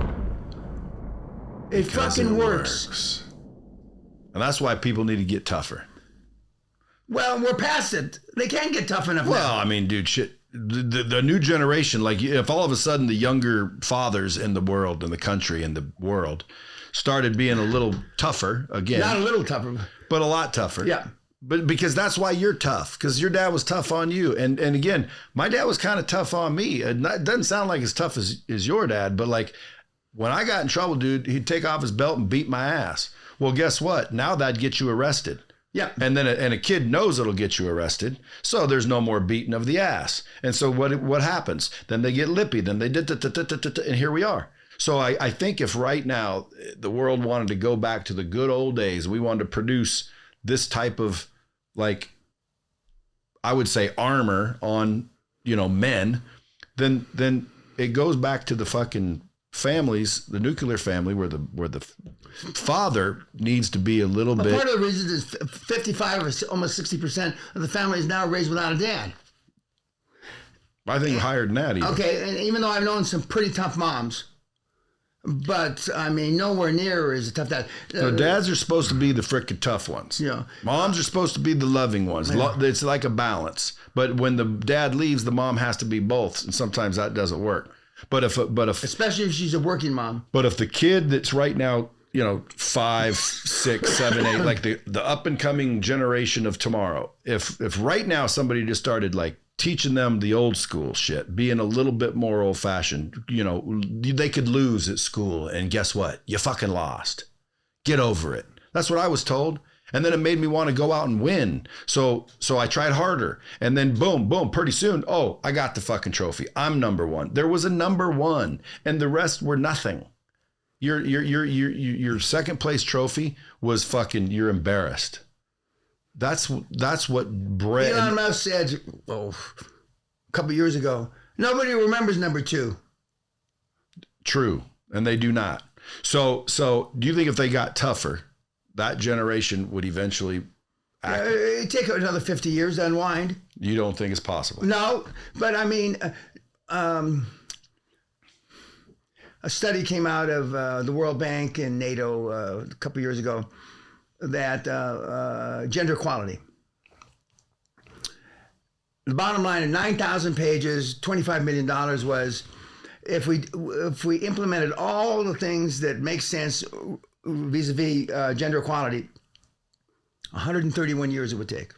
It fucking works. And that's why people need to get tougher. Well, we're past it. They can't get tough enough Well, now. I mean, dude, shit. The new generation, if all of a sudden the younger fathers in the world, in the country, in the world, started being a little tougher again. Not a little tougher. But a lot tougher. Yeah. But because that's why you're tough, because your dad was tough on you. And again, my dad was kind of tough on me. It doesn't sound like as tough as your dad, but when I got in trouble, dude, he'd take off his belt and beat my ass. Well, guess what? Now that'd get you arrested. Yeah. And then a kid knows it'll get you arrested. So there's no more beating of the ass. And so what happens? Then they get lippy. Then they did, and here we are. So I think if right now the world wanted to go back to the good old days, we wanted to produce this type of, I would say armor on, men, then it goes back to the fucking families, the nuclear family, where the father needs to be a little bit. Part of the reason is 55 or almost 60% of the family is now raised without a dad. I think higher than that. Even. Okay, and even though I've known some pretty tough moms, but I mean nowhere near as tough dad. So dads are supposed to be the frickin' tough ones. Yeah. Moms are supposed to be the loving ones. Yeah. It's like a balance. But when the dad leaves, the mom has to be both, and sometimes that doesn't work. But if especially if she's a working mom. But if the kid that's right now, 5, 6, 7, 8, the up and coming generation of tomorrow, if right now somebody just started teaching them the old school shit, being a little bit more old fashioned, they could lose at school, and guess what? You fucking lost. Get over it. That's what I was told. And then it made me want to go out and win. So I tried harder. And then boom, pretty soon, oh, I got the fucking trophy. I'm number one. There was a number one and the rest were nothing. Your second place trophy was fucking, you're embarrassed. That's what Brad. Elon Musk said, a couple years ago, nobody remembers number two. True. And they do not. So do you think if they got tougher, that generation would eventually act? It'd take another 50 years to unwind. You don't think it's possible? No, but I mean, a study came out of the World Bank and NATO a couple years ago that gender equality. The bottom line in 9,000 pages, $25 million was if we implemented all the things that make sense vis-a-vis gender equality, 131 years it would take.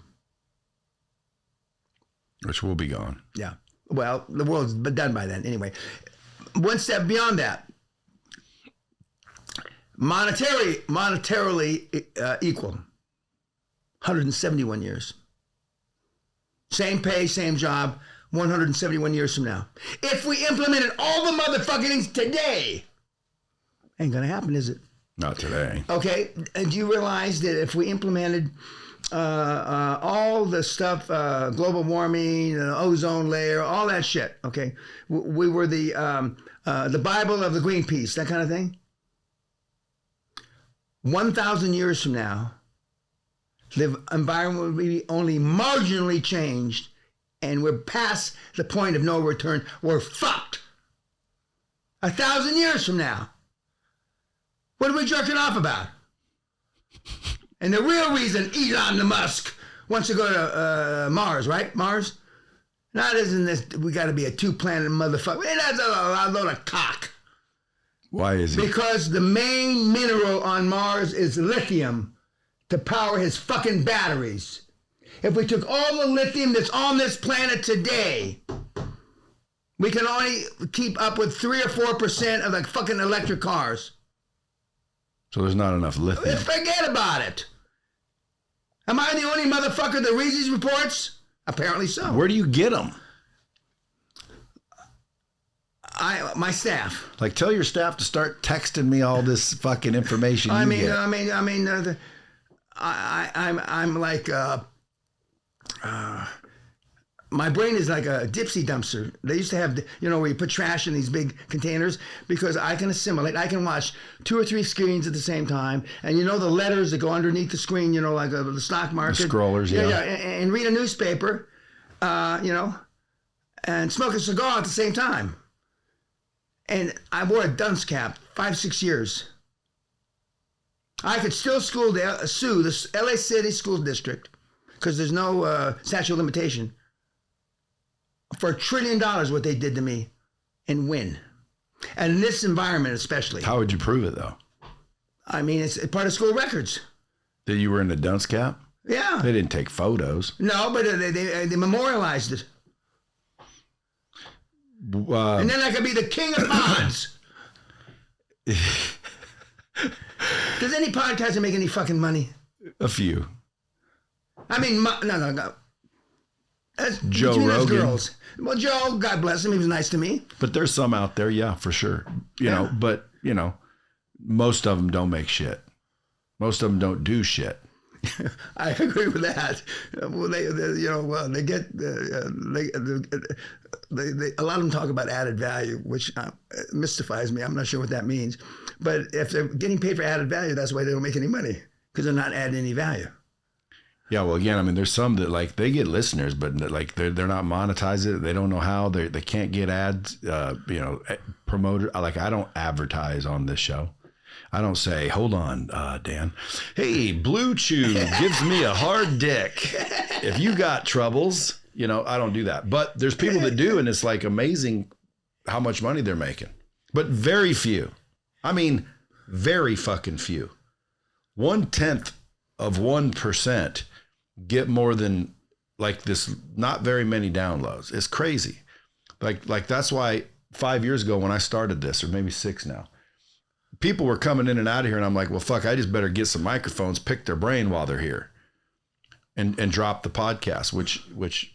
Which will be gone. Yeah. Well, the world's done by then anyway. One step beyond that, monetarily equal, 171 years. Same pay, same job, 171 years from now. If we implemented all the motherfucking things today, ain't gonna happen, is it? Not today. Okay, and do you realize that if we implemented all the stuff, global warming, ozone layer, all that shit, okay, we were the Bible of the Greenpeace, that kind of thing. 1,000 years from now, the environment will be only marginally changed, and we're past the point of no return. We're fucked. 1,000 years from now. What are we jerking off about? And the real reason Elon Musk wants to go to Mars, right? Mars? Not isn't this, we got to be a two-planet motherfucker. That's a load of cock. Why is it? Because the main mineral on Mars is lithium to power his fucking batteries. If we took all the lithium that's on this planet today, we can only keep up with 3 or 4% of the fucking electric cars. So there's not enough lithium. Forget about it. Am I the only motherfucker that reads these reports? Apparently so. Where do you get them? My staff. Like, tell your staff to start texting me all this fucking information. I'm like, my brain is like a Dipsy dumpster. They used to have, where you put trash in these big containers, because I can assimilate. I can watch 2 or 3 screens at the same time. And the letters that go underneath the screen, like the stock market. The scrollers, yeah. And read a newspaper, and smoke a cigar at the same time. And I wore a dunce cap 5-6 years. I could still sue the LA City School District, because there's no statute of limitation, for $1 trillion what they did to me, and win. And in this environment especially. How would you prove it, though? I mean, it's part of school records. That you were in a dunce cap? Yeah. They didn't take photos. No, but they memorialized it. And then I could be the king of pods. Does any podcaster make any fucking money? A few. I mean, no. That's Joe between Rogan. us girls. Well, Joe, God bless him, he was nice to me. But there's some out there, yeah, for sure. But most of them don't make shit. Most of them don't do shit. I agree with that. Well, they get a lot of them talk about added value, which mystifies me. I'm not sure what that means. But if they're getting paid for added value, that's why they don't make any money, because they're not adding any value. Yeah, well, again, I mean, there's some that they get listeners, but they're not monetized. They don't know how. They can't get ads. Promoted. I don't advertise on this show. I don't say, hold on, Dan. Hey, Blue Chew gives me a hard dick. If you got troubles, I don't do that. But there's people that do, and it's like amazing how much money they're making. But very few. I mean, very fucking few. 1/10 of 1% get more than this, not very many downloads. It's crazy. Like that's why 5 years ago when I started this, or maybe 6 now, people were coming in and out of here, and I'm like, well, fuck, I just better get some microphones, pick their brain while they're here, and drop the podcast, which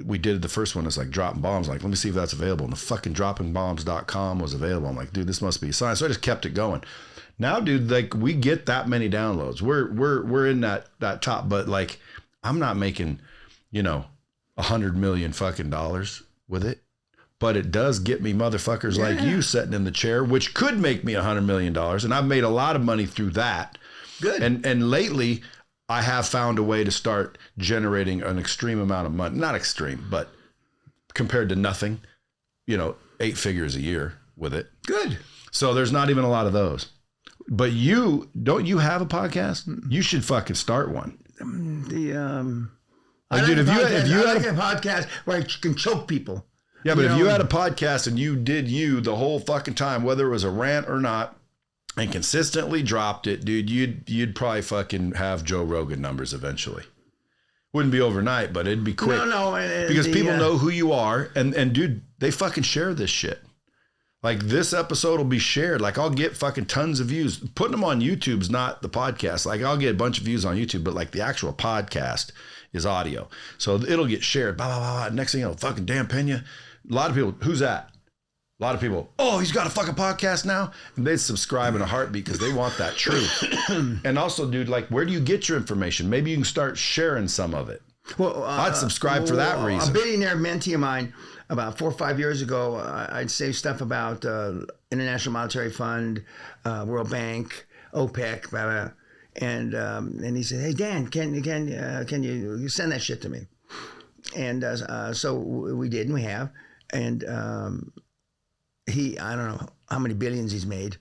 we did. The first one is like dropping bombs. Like, let me see if that's available. And the fucking droppingbombs.com was available. I'm like, dude, this must be a sign. So I just kept it going. Now, dude, like we get that many downloads. We're in that top, but like I'm not making, $100 million fucking dollars with it. But it does get me motherfuckers like you sitting in the chair, which could make me $100 million. And I've made a lot of money through that. Good. And lately I have found a way to start generating an extreme amount of money. Not extreme, but compared to nothing, 8 figures a year with it. Good. So there's not even a lot of those. But don't you have a podcast? You should fucking start one. If you had a podcast where I can choke people. Yeah, but if you had a podcast and you did the whole fucking time, whether it was a rant or not, and consistently dropped it, dude, you'd probably fucking have Joe Rogan numbers eventually. Wouldn't be overnight, but it'd be quick. No, because people know who you are, and dude, they fucking share this shit. Like this episode will be shared. Like I'll get fucking tons of views. Putting them on YouTube's not the podcast. Like I'll get a bunch of views on YouTube, but like the actual podcast is audio. So it'll get shared. Blah, blah, blah. Next thing you know, fucking Dan Pena. A lot of people, who's that? A lot of people, oh, he's got a fucking podcast now. And they subscribe in a heartbeat because they want that truth. And also, dude, like, where do you get your information? Maybe you can start sharing some of it. Well, I'd subscribe for that reason. A billionaire mentee of mine, about 4 or 5 years ago, I'd say stuff about International Monetary Fund, World Bank, OPEC, blah, blah. And he said, hey, Dan, can you send that shit to me? And so we did, and we have. And I don't know how many billions he's made.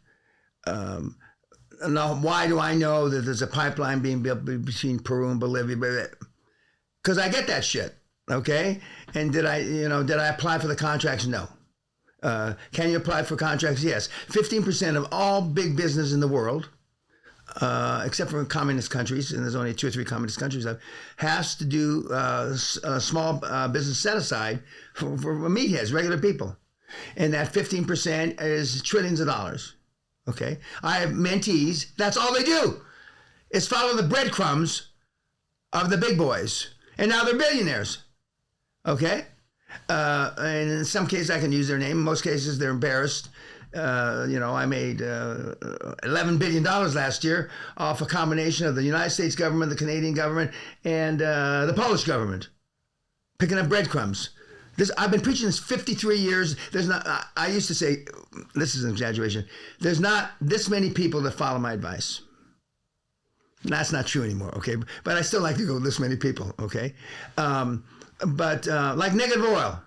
Now, why do I know that there's a pipeline being built between Peru and Bolivia? Because I get that shit, okay? And did I apply for the contracts? No. Can you apply for contracts? Yes. 15% of all big business in the world, except for communist countries, and there's only 2 or 3 communist countries left, has to do a small business set aside for meatheads, regular people. And that 15% is trillions of dollars. Okay. I have mentees. That's all they do is follow the breadcrumbs of the big boys. And now they're billionaires. Okay. And in some cases I can use their name. In most cases they're embarrassed. I made $11 billion last year off a combination of the United States government, the Canadian government, and the Polish government, picking up breadcrumbs. I've been preaching this 53 years. There's not. I used to say, this is an exaggeration. There's not this many people that follow my advice. That's not true anymore. Okay, but I still like to go with this many people. Okay, but like negative oil.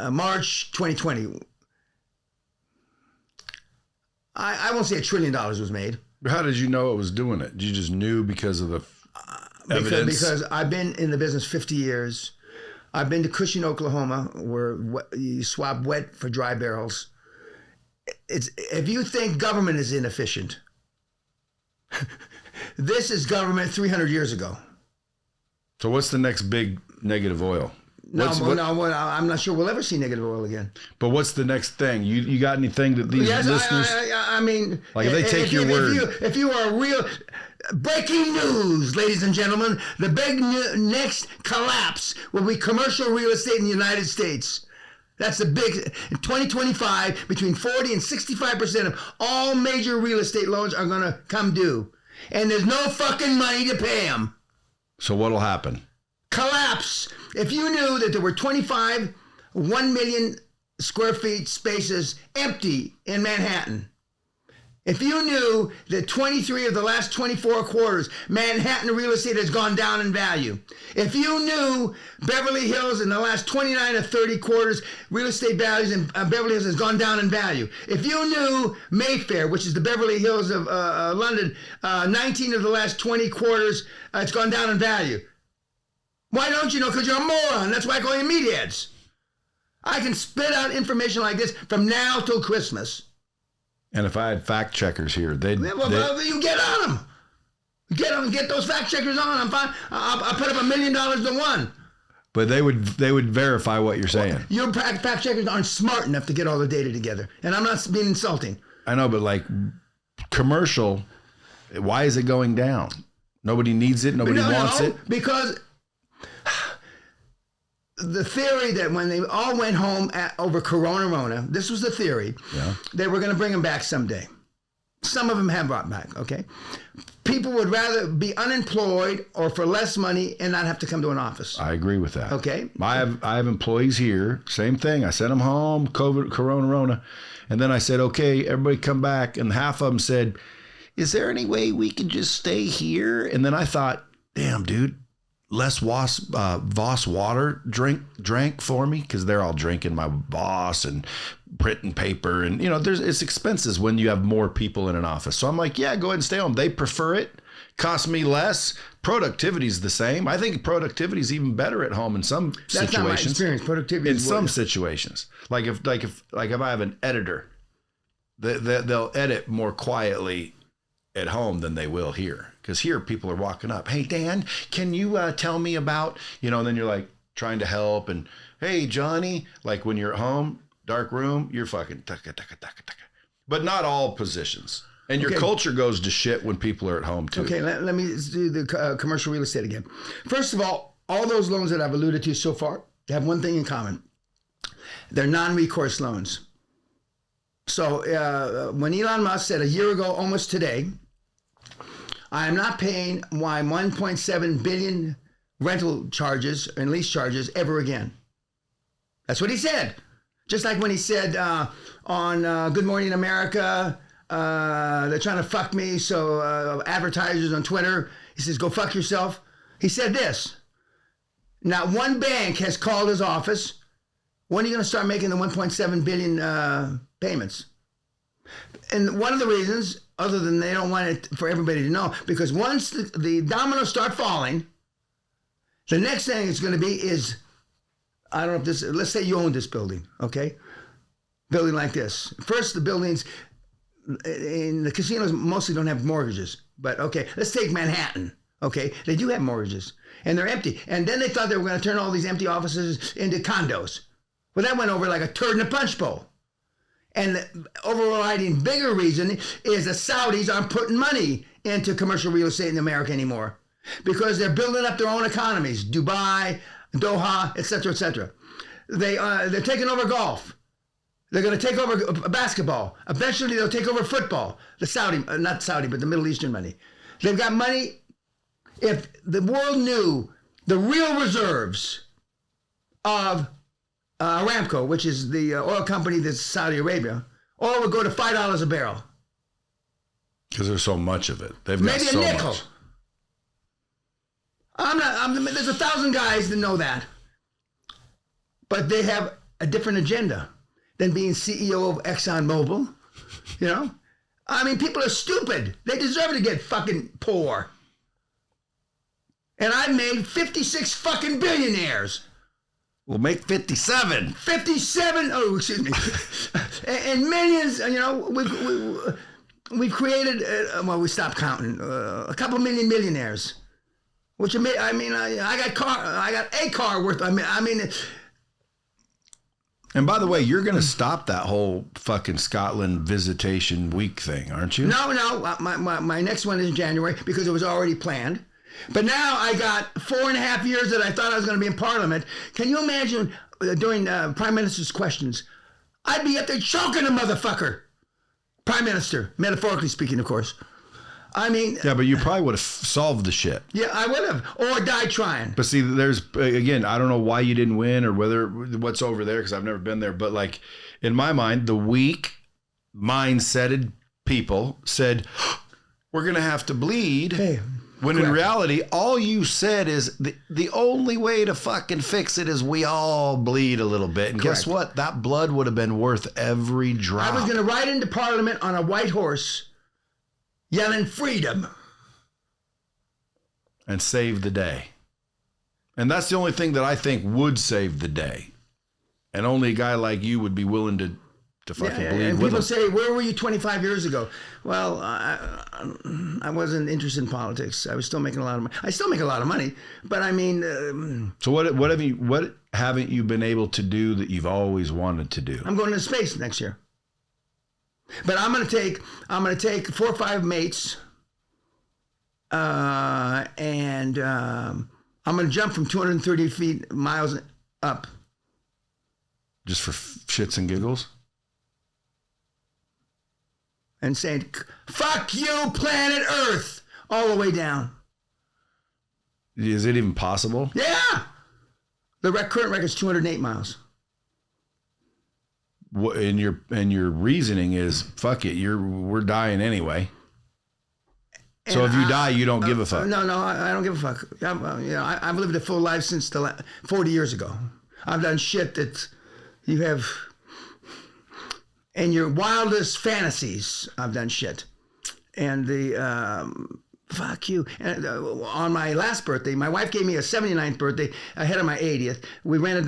March 2020. I won't say $1 trillion was made. How did you know it was doing it? You just knew because of the evidence? Because I've been in the business 50 years. I've been to Cushing, Oklahoma, where you swap wet for dry barrels. If you think government is inefficient, this is government 300 years ago. So what's the next big negative oil? I'm not sure we'll ever see negative oil again. But what's the next thing? You got anything that these listeners? I mean, like if they take your word. If you are a real breaking news, ladies and gentlemen, the big next collapse will be commercial real estate in the United States. That's the big. In 2025, between 40 and 65% of all major real estate loans are going to come due, and there's no fucking money to pay them. So what'll happen? Collapse. If you knew that there were 1 million square feet spaces empty in Manhattan, if you knew that 23 of the last 24 quarters, Manhattan real estate has gone down in value, if you knew Beverly Hills in the last 29 or 30 quarters, real estate values in Beverly Hills has gone down in value, if you knew Mayfair, which is the Beverly Hills of London, 19 of the last 20 quarters, it's gone down in value. Why don't you know? Because you're a moron. That's why I call you meatheads. I can spit out information like this from now till Christmas. And if I had fact checkers here, you get on them. Get those fact checkers on. I'm fine. I'll put up $1 million to one. But they would verify what you're saying. Your fact checkers aren't smart enough to get all the data together. And I'm not being insulting. I know, but like commercial, why is it going down? Nobody needs it. Nobody wants it. Because the theory that when they all went home over Corona, this was the theory. Yeah. They were going to bring them back someday. Some of them have brought back, okay? People would rather be unemployed or for less money and not have to come to an office. I agree with that. Okay. I have employees here. Same thing. I sent them home, Corona. And then I said, okay, everybody come back. And half of them said, is there any way we could just stay here? And then I thought, damn, dude, less Voss water drank for me, because they're all drinking my Voss and printing paper. And, it's expenses when you have more people in an office. So I'm like, yeah, go ahead and stay home. They prefer it. Cost me less. Productivity is the same. I think productivity is even better at home in some situations. That's not my experience. Productivity in some situations. Like if I have an editor, they'll edit more quietly at home than they will here. Because here people are walking up. Hey, Dan, can you tell me about, and then you're like trying to help. And hey, Johnny, like when you're at home, dark room, you're fucking taka. But not all positions. And your culture goes to shit when people are at home too. Okay, let me do the commercial real estate again. First of all those loans that I've alluded to so far have one thing in common. They're non-recourse loans. So when Elon Musk said a year ago, almost today, I am not paying my 1.7 billion rental charges and lease charges ever again. That's what he said. Just like when he said on Good Morning America, they're trying to fuck me, so advertisers on Twitter, he says, go fuck yourself. He said this. Not one bank has called his office. When are you going to start making the 1.7 billion payments? And one of the reasons, other than they don't want it for everybody to know, because once the dominoes start falling, the next thing it's going to be is, I don't know if this, let's say you own this building, okay? Building like this. First, the buildings in the casinos mostly don't have mortgages, but okay, let's take Manhattan, okay? They do have mortgages, and they're empty. And then they thought they were going to turn all these empty offices into condos. Well, that went over like a turd in a punch bowl. And the overriding bigger reason is the Saudis aren't putting money into commercial real estate in America anymore because they're building up their own economies, Dubai, Doha, et cetera, et cetera. They're taking over golf. They're going to take over basketball. Eventually, they'll take over football. Not Saudi, but the Middle Eastern money. They've got money. If the world knew the real reserves of Aramco, which is the oil company that's Saudi Arabia, oil would go to $5 a barrel. Because there's so much of it. They've maybe got so a nickel. much. There's 1,000 guys that know that. But they have a different agenda than being CEO of ExxonMobil. People are stupid. They deserve to get fucking poor. And I've made 56 fucking billionaires. We'll make 57. 57, oh, excuse me. And millions, we've created, we stopped counting, a couple million millionaires. Which, I got a car worth, And by the way, you're going to stop that whole fucking Scotland visitation week thing, aren't you? No. My next one is in January because it was already planned. But now I got 4.5 years that I thought I was going to be in Parliament. Can you imagine during Prime Minister's questions? I'd be up there choking a motherfucker. Prime Minister, metaphorically speaking, of course. Yeah, but you probably would have solved the shit. Yeah, I would have. Or died trying. But see, again, I don't know why you didn't win or what's over there because I've never been there. But like in my mind, the weak mindseted people said, we're going to have to bleed. Hey. When correct. In reality, all you said is the only way to fucking fix it is we all bleed a little bit. And correct. Guess what? That blood would have been worth every drop. I was going to ride into Parliament on a white horse yelling freedom. And save the day. And that's the only thing that I think would save the day. And only a guy like you would be willing to to fucking Yeah, bleed and with people them. say, "Where were you 25 years ago?" Well, I wasn't interested in politics. I was still making a lot of money. I still make a lot of money, but I mean, So what haven't you been able to do that you've always wanted to do? I'm going to space next year. But I'm going to take 4 or 5 mates, and I'm going to jump from 230 miles up. Just for shits and giggles? And saying, "Fuck you, planet Earth," all the way down. Is it even possible? Yeah. The current record is 208 miles. And your reasoning is, fuck it, we're dying anyway. So if you die, you don't give a fuck. No, I don't give a fuck. I've lived a full life since 40 years ago. I've done shit that you have in your wildest fantasies. I've done shit. And fuck you. And on my last birthday, my wife gave me a 79th birthday ahead of my 80th. We rented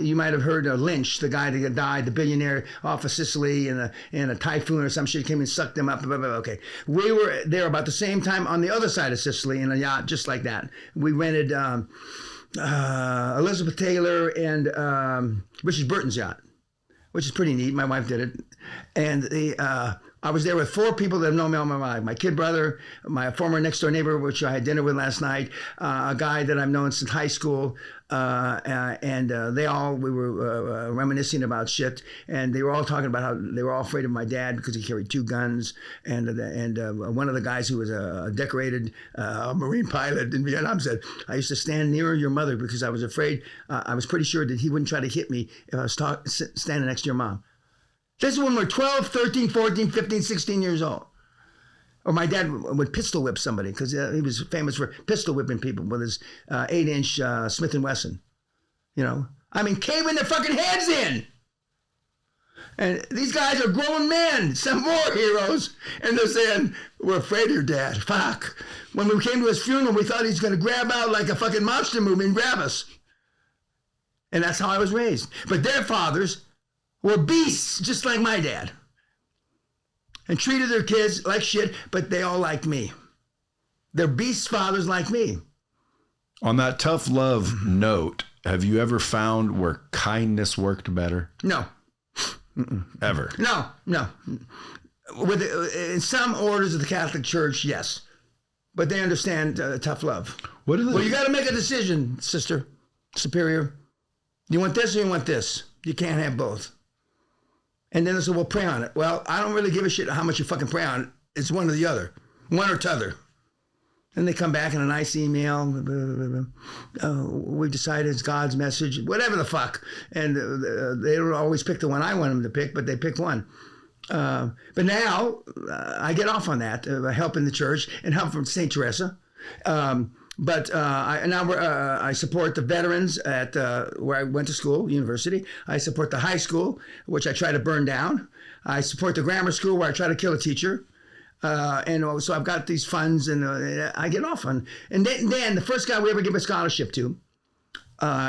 you might have heard of Lynch, the guy that died, the billionaire off of Sicily in a typhoon or some shit, came and sucked him up. Okay. We were there about the same time on the other side of Sicily in a yacht just like that. We rented Elizabeth Taylor and Richard Burton's yacht, which is pretty neat. My wife did it. And I was there with 4 people that have known me all my life. My kid brother, my former next door neighbor, which I had dinner with last night, a guy that I've known since high school, and we were reminiscing about shit, and they were all talking about how they were all afraid of my dad because he carried 2 guns, and one of the guys who was a decorated Marine pilot in Vietnam said, "I used to stand near your mother because I was afraid, I was pretty sure that he wouldn't try to hit me if I was standing next to your mom." This is when we're 12, 13, 14, 15, 16 years old. Or my dad would pistol whip somebody because he was famous for pistol whipping people with his 8-inch Smith & Wesson. You know? I mean, caving their fucking heads in. And these guys are grown men, some war heroes. And they're saying, "We're afraid of your dad." Fuck. When we came to his funeral, we thought he was going to grab out like a fucking monster movie and grab us. And that's how I was raised. But their fathers were beasts, just like my dad. And treated their kids like shit, but they all liked me. They're beast fathers like me. On that tough love note, have you ever found where kindness worked better? No. Ever? No. In some orders of the Catholic Church, yes. But they understand tough love. Well, you got to make a decision, sister, superior. You want this or you want this? You can't have both. And then they said, "Well, pray on it." Well, I don't really give a shit how much you fucking pray on it. It's one or the other. One or t'other. And they come back in a nice email. We've decided it's God's message. Whatever the fuck. And they don't always pick the one I want them to pick, but they pick one. But now I get off on that, helping the church and help from St. Teresa. I support the veterans at where I went to school, university. I support the high school, which I try to burn down. I support the grammar school where I try to kill a teacher. So I've got these funds, and I get off on. And then the first guy we ever give a scholarship to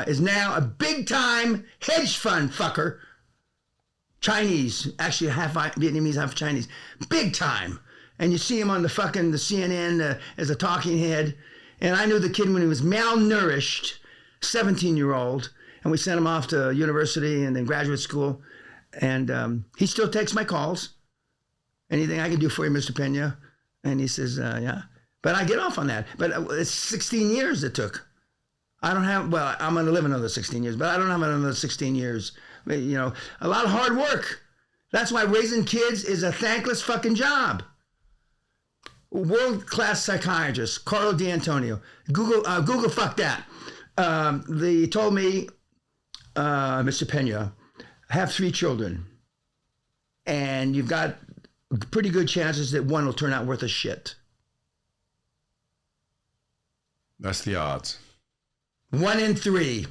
is now a big-time hedge fund fucker. Chinese, actually half Vietnamese, half Chinese. Big time. And you see him on the CNN as a talking head. And I knew the kid when he was malnourished, 17-year-old, and we sent him off to university and then graduate school. And he still takes my calls. "Anything I can do for you, Mr. Pena?" And he says, "Yeah." But I get off on that. But it's 16 years it took. I'm going to live another 16 years, but I don't have another 16 years. You know, a lot of hard work. That's why raising kids is a thankless fucking job. World-class psychiatrist, Carlo D'Antonio. Google fuck that. They told me, "Mr. Pena, have 3 children, and you've got pretty good chances that one will turn out worth a shit." That's the odds. 1 in 3.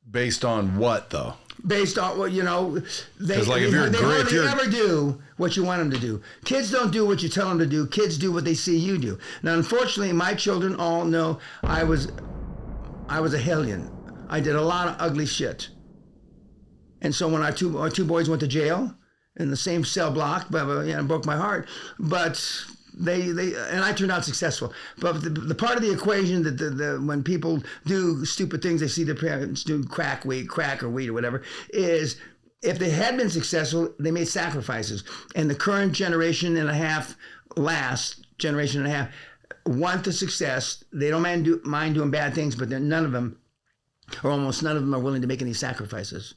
Based on what, though? Based on, well, you know, they hardly ever do what you want them to do. Kids don't do what you tell them to do. Kids do what they see you do. Now, unfortunately, my children all know I was a hellion. I did a lot of ugly shit. And so when our two boys went to jail in the same cell block, it broke my heart. But they and I turned out successful. But the part of the equation that when people do stupid things, they see their parents do crack or weed or whatever, is if they had been successful, they made sacrifices. And the current generation and a half, want the success. They don't mind doing bad things, but none of them, or almost none of them, are willing to make any sacrifices.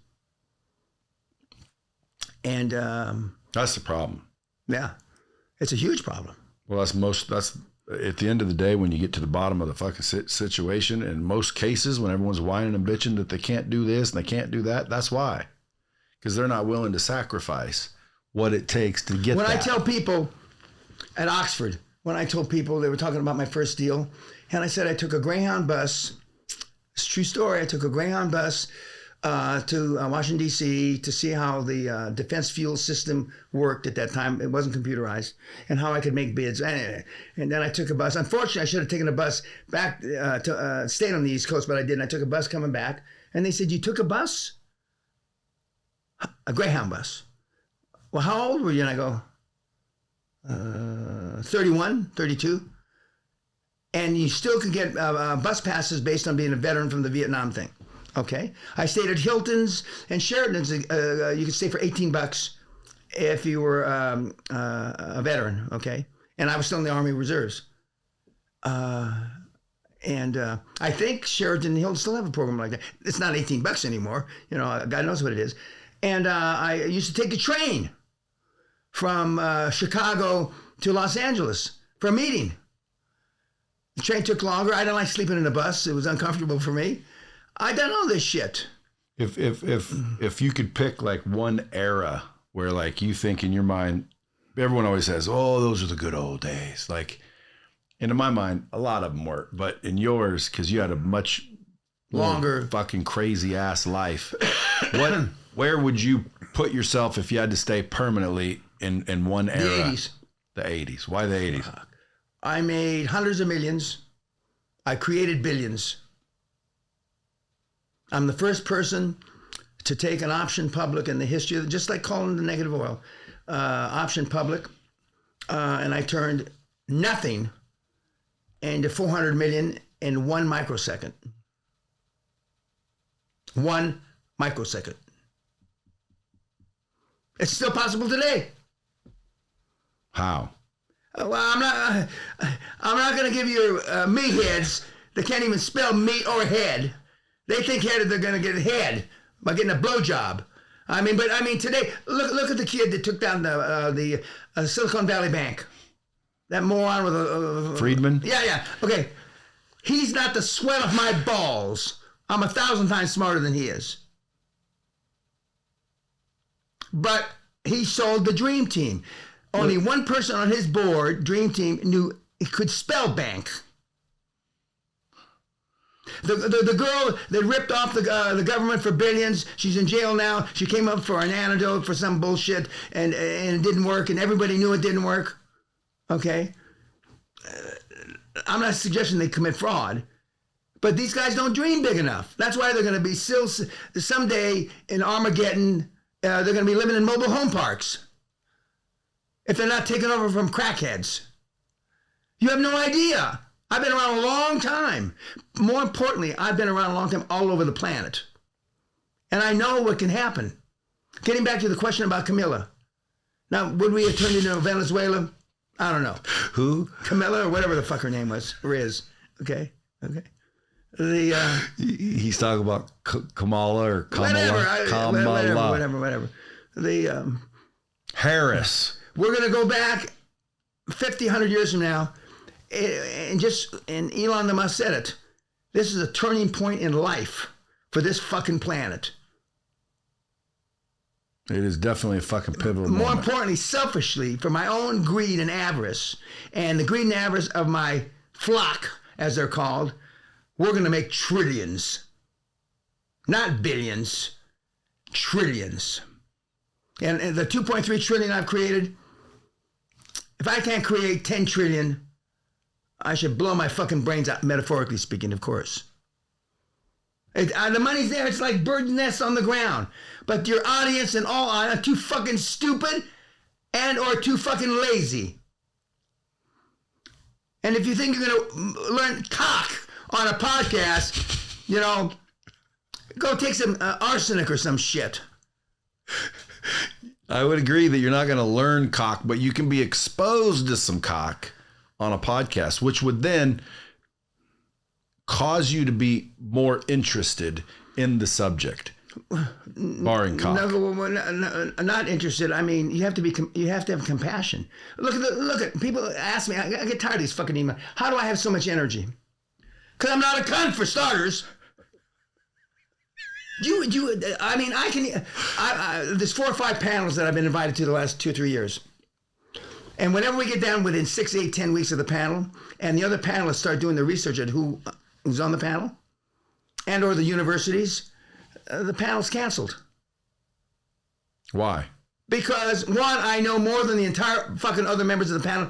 And that's the problem. Yeah, it's a huge problem. Well, that's at the end of the day, when you get to the bottom of the fucking situation, in most cases, when everyone's whining and bitching that they can't do this and they can't do that, that's why. Because they're not willing to sacrifice what it takes to get When that. I tell people at Oxford, when I told people, they were talking about my first deal, and I said I took a Greyhound bus. It's a true story. I took a Greyhound bus to Washington, D.C. to see how the defense fuel system worked at that time. It wasn't computerized, and how I could make bids. And then I took a bus. Unfortunately, I should have taken a bus back to stayed on the East Coast, but I didn't. I took a bus coming back, and they said, "You took a bus? A Greyhound bus? Well, how old were you?" And I go, 31, 32. And you still can get bus passes based on being a veteran from the Vietnam thing. Okay. I stayed at Hilton's and Sheraton's. You could stay for $18 if you were a veteran. Okay. And I was still in the Army Reserves. And I think Sheraton and Hilton still have a program like that. It's not $18 anymore. God knows what it is. And I used to take the train from Chicago to Los Angeles for a meeting. The train took longer. I didn't like sleeping in a bus. It was uncomfortable for me. I done all this shit. If you could pick like one era where like you think in your mind, everyone always says, "Oh, those are the good old days." Like, and in my mind, a lot of them were, but in yours, because you had a much longer fucking crazy ass life. Where would you put yourself if you had to stay permanently in one era? The 80s. The 80s. Why the 80s? I made hundreds of millions. I created billions. I'm the first person to take an option public in the history of, just like calling the negative oil, option public. And I turned nothing into 400 million in 1 microsecond. 1 microsecond. It's still possible today. How? Well, I'm not going to give you meatheads that can't even spell meat or head. They think they're going to get head by getting a blowjob. I mean today, look at the kid that took down the Silicon Valley Bank. That moron with a Friedman? Yeah. Okay. He's not the sweat of my balls. I'm 1,000 times smarter than he is. But he sold the Dream Team. Only one person on his board, Dream Team, knew he could spell bank. The girl that ripped off the government for billions, she's in jail now. She came up for an antidote for some bullshit, and it didn't work, and everybody knew it didn't work. Okay? I'm not suggesting they commit fraud, but these guys don't dream big enough. That's why they're going to be still someday in Armageddon. They're going to be living in mobile home parks if they're not taken over from crackheads. You have no idea. I've been around a long time. More importantly, I've been around a long time all over the planet. And I know what can happen. Getting back to the question about Camilla. Now, would we have turned into Venezuela? I don't know. Who? Camilla or whatever the fuck her name was. Or is. Okay. He's talking about Kamala or Kamala. Whatever. Harris. We're going to go back 50, 100 years from now. And Elon Musk said it. This is a turning point in life for this fucking planet. It is definitely a fucking pivotal More moment. importantly, selfishly, for my own greed and avarice, and the greed and avarice of my flock, as they're called, we're going to make trillions. Not billions. Trillions. And the 2.3 trillion I've created, if I can't create 10 trillion, I should blow my fucking brains out, metaphorically speaking, of course. The money's there. It's like bird nests on the ground. but your audience and all are too fucking stupid and or too fucking lazy. And if you think you're going to learn cock on a podcast, you know, go take some arsenic or some shit. I would agree that you're not going to learn cock, but you can be exposed to some cock on a podcast, which would then cause you to be more interested in the subject, barring cock. No, not interested. I mean, you have to have compassion. Look at people ask me. I get tired of these fucking emails. How do I have so much energy? Because I'm not a cunt, for starters. I mean, there's 4 or 5 panels that I've been invited to the last 2 or 3 years. And whenever we get down within 6, 8, 10 weeks of the panel, and the other panelists start doing the research at who's on the panel, and or the universities, the panel's canceled. Why? Because, one, I know more than the entire fucking other members of the panel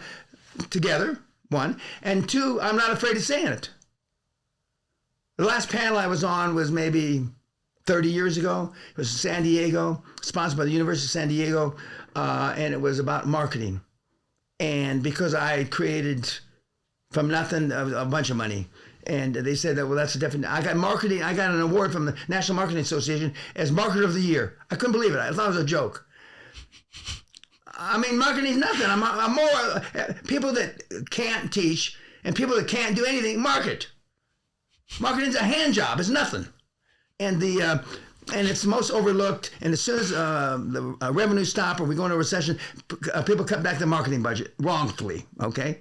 together, one. And two, I'm not afraid of saying it. The last panel I was on was maybe 30 years ago. It was in San Diego, sponsored by the University of San Diego, and it was about marketing. And because I created from nothing a bunch of money, and they said that, well, that's a definite. I got an award from the National Marketing Association as Marketer of the Year. I couldn't believe it. I thought it was a joke. I mean, marketing is nothing. I'm more people that can't teach and people that can't do anything market. Marketing's a hand job. It's nothing. And it's the most overlooked. And as soon as the revenue stop or we go into a recession, people cut back the marketing budget wrongfully. Okay.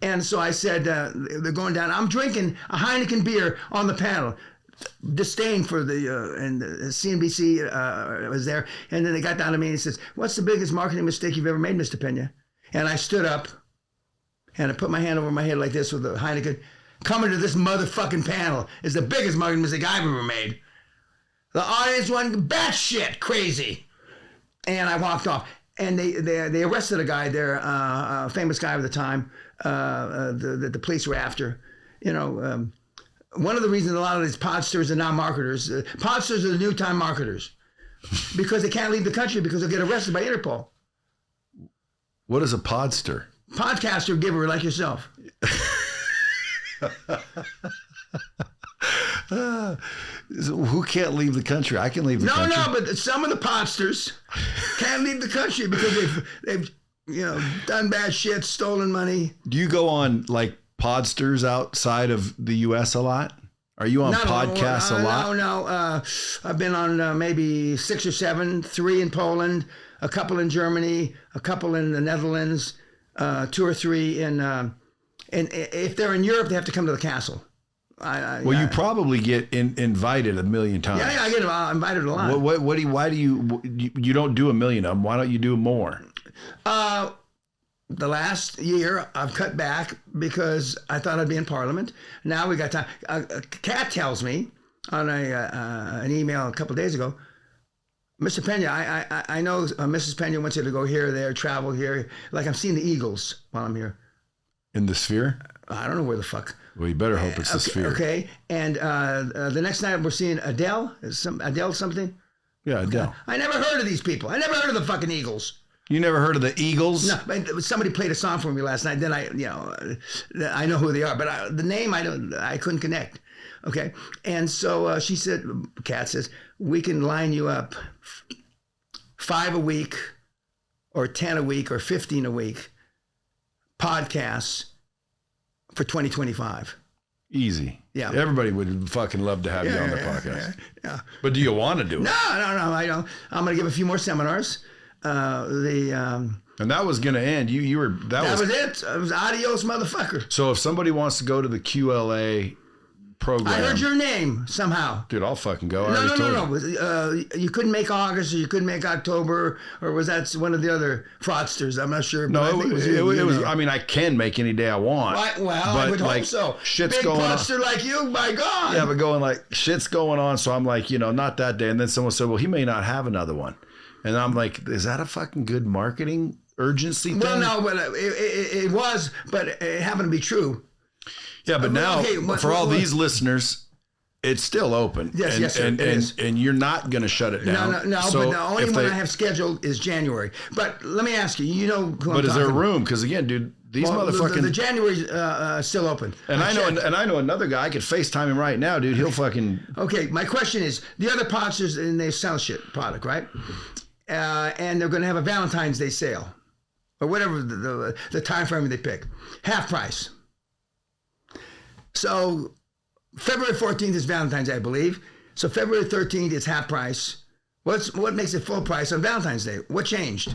And so I said, they're going down. I'm drinking a Heineken beer on the panel. Disdain for and the CNBC was there. And then they got down to me and he says, what's the biggest marketing mistake you've ever made, Mr. Pena? And I stood up and I put my hand over my head like this with the Heineken. Coming to this motherfucking panel is the biggest marketing mistake I've ever made. The audience went batshit crazy. And I walked off. And they arrested a guy there, a famous guy of the time, the police were after. You know, one of the reasons a lot of these podsters are now marketers, podsters are the new time marketers, because they can't leave the country because they'll get arrested by Interpol. What is a podster? Podcaster giver like yourself. Who can't leave the country? I can leave the country. No, but some of the podsters can't leave the country because they've done bad shit, stolen money. Do you go on like podsters outside of the U.S. a lot? Are you on podcasts a lot? No. I've been on maybe 6 or 7, 3 in Poland, a couple in Germany, a couple in the Netherlands, 2 or 3 in. And if they're in Europe, they have to come to the castle. You probably get invited a million times. Yeah, I get invited a lot. Why do you don't do a million of them? Why don't you do more? The last year I've cut back because I thought I'd be in Parliament. Now we got time. Kat tells me on an email a couple of days ago, Mr. Pena, I know Mrs. Pena wants you to go here, there, travel here. Like I'm seeing the Eagles while I'm here. In the Sphere? I don't know where the fuck. Well, you better hope it's the Sphere. Okay, and the next night we're seeing Adele. Adele something? Yeah, Adele. I never heard of these people. I never heard of the fucking Eagles. You never heard of the Eagles? No, but somebody played a song for me last night. Then I know who they are, but the name I couldn't connect. Okay, and so she said, Kat says, we can line you up 5 a week, or 10 a week, or 15 a week podcasts for 2025. Easy. Yeah. Everybody would fucking love to have you on their podcast. Yeah. But do you want to do it? No, I don't. I'm going to give a few more seminars. And that was going to end. That was it. It was adios, motherfucker. So if somebody wants to go to the QLA program. I heard your name somehow. Dude, I'll fucking go. No. You couldn't make August, or you couldn't make October, or was that one of the other fraudsters? I'm not sure. No, it was. I mean, I can make any day I want. Right, well, I would hope so. Shit's Big going fraudster on. Like you, my God. Yeah, but going like shit's going on. So I'm like, not that day. And then someone said, well, he may not have another one. And I'm like, is that a fucking good marketing urgency thing? Well, no, but it was, but it happened to be true. Yeah, but now for all these listeners, It's still open. Yes, yes, sir. And you're not going to shut it down. No. So but the only one I have scheduled is January. But let me ask you. You know who I'm But is there talking room? Because again, dude, these motherfucking the January's still open. And I know another guy. I could FaceTime him right now, dude. He'll fucking. Okay, my question is: the other products, and they sell shit product, right? And they're going to have a Valentine's Day sale, or whatever the time frame they pick, half price. So February 14th is Valentine's Day, I believe. So February 13th is half price. What makes it full price on Valentine's Day? What changed?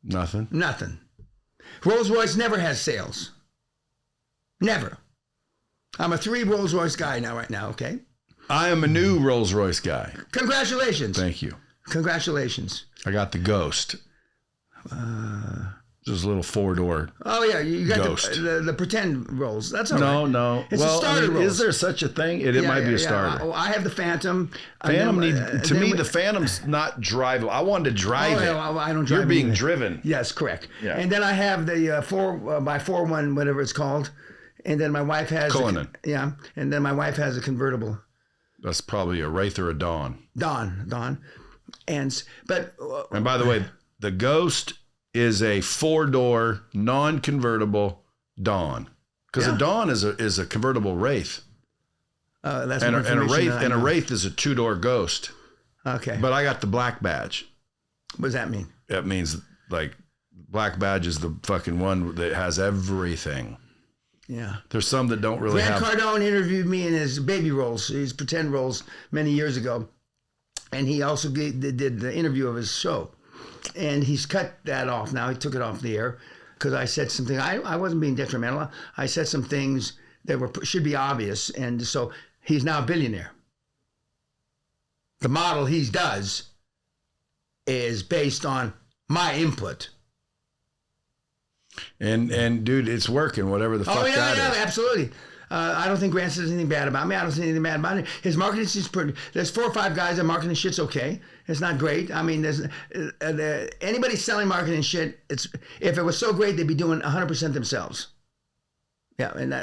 Nothing. Rolls-Royce never has sales. Never. I'm a 3 Rolls-Royce guy right now, okay? I am a new Rolls-Royce guy. Congratulations. Thank you. Congratulations. I got the Ghost. Just a little 4-door. Oh, yeah. You got Ghost. the pretend Rolls. That's all right. No. It's a starter Rolls. Is there such a thing? It might be a starter. I have the Phantom. The Phantom's not drivable. I wanted to drive it. I don't drive You're being either. driven. Yes, correct. Yeah. And then I have the 4x4 one, whatever it's called. And then my wife has Cullinan. And then my wife has a convertible. That's probably a Wraith or a Dawn. Dawn. And by the way, the Ghost is a 4-door non-convertible Dawn, because a Dawn is a convertible Wraith. That's and a Wraith is a 2-door Ghost. Okay. But I got the black badge. What does that mean? That means like black badge is the fucking one that has everything. Yeah. There's some that don't really have. Grant Cardone interviewed me in his baby roles, his pretend roles, many years ago. And he also did the interview of his show. And he's cut that off now. He took it off the air because I said something. I wasn't being detrimental. I said some things that should be obvious. And so he's now a billionaire. The model he does is based on my input. And dude, it's working, whatever the fuck that is. Absolutely. I don't think Grant says anything bad about me. I don't say anything bad about it. His marketing is pretty. There's 4 or 5 guys that marketing shit's okay. It's not great. I mean, there's anybody selling marketing shit. If it was so great, they'd be doing 100% themselves. Yeah, and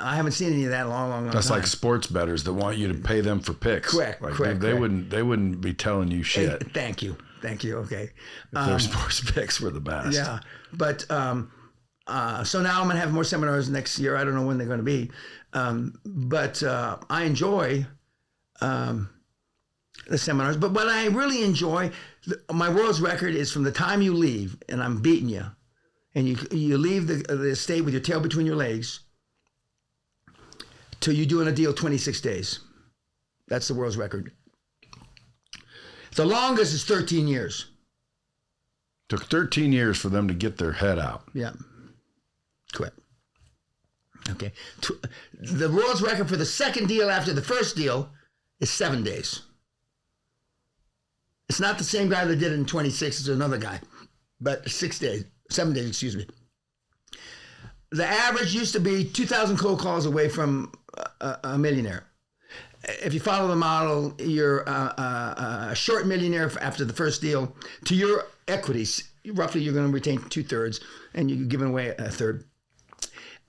I haven't seen any of that in a long That's time. like sports bettors that want you to pay them for picks. Correct. They wouldn't be telling you shit. Hey, thank you. Okay. If their sports picks were the best. Yeah, but. So now I'm going to have more seminars next year. I don't know when they're going to be. But I enjoy the seminars. But what I really enjoy, my world's record is from the time you leave, and I'm beating you, and you leave the state with your tail between your legs, till you doing a deal 26 days. That's the world's record. The longest is 13 years. Took 13 years for them to get their head out. Yeah. Correct. Okay. The world's record for the second deal after the first deal is 7 days. It's not the same guy that did it in 26. It's another guy. But 7 days, excuse me. The average used to be 2,000 cold calls away from a millionaire. If you follow the model, you're a short millionaire after the first deal. To your equities, roughly you're going to retain 2/3, and you're giving away a third.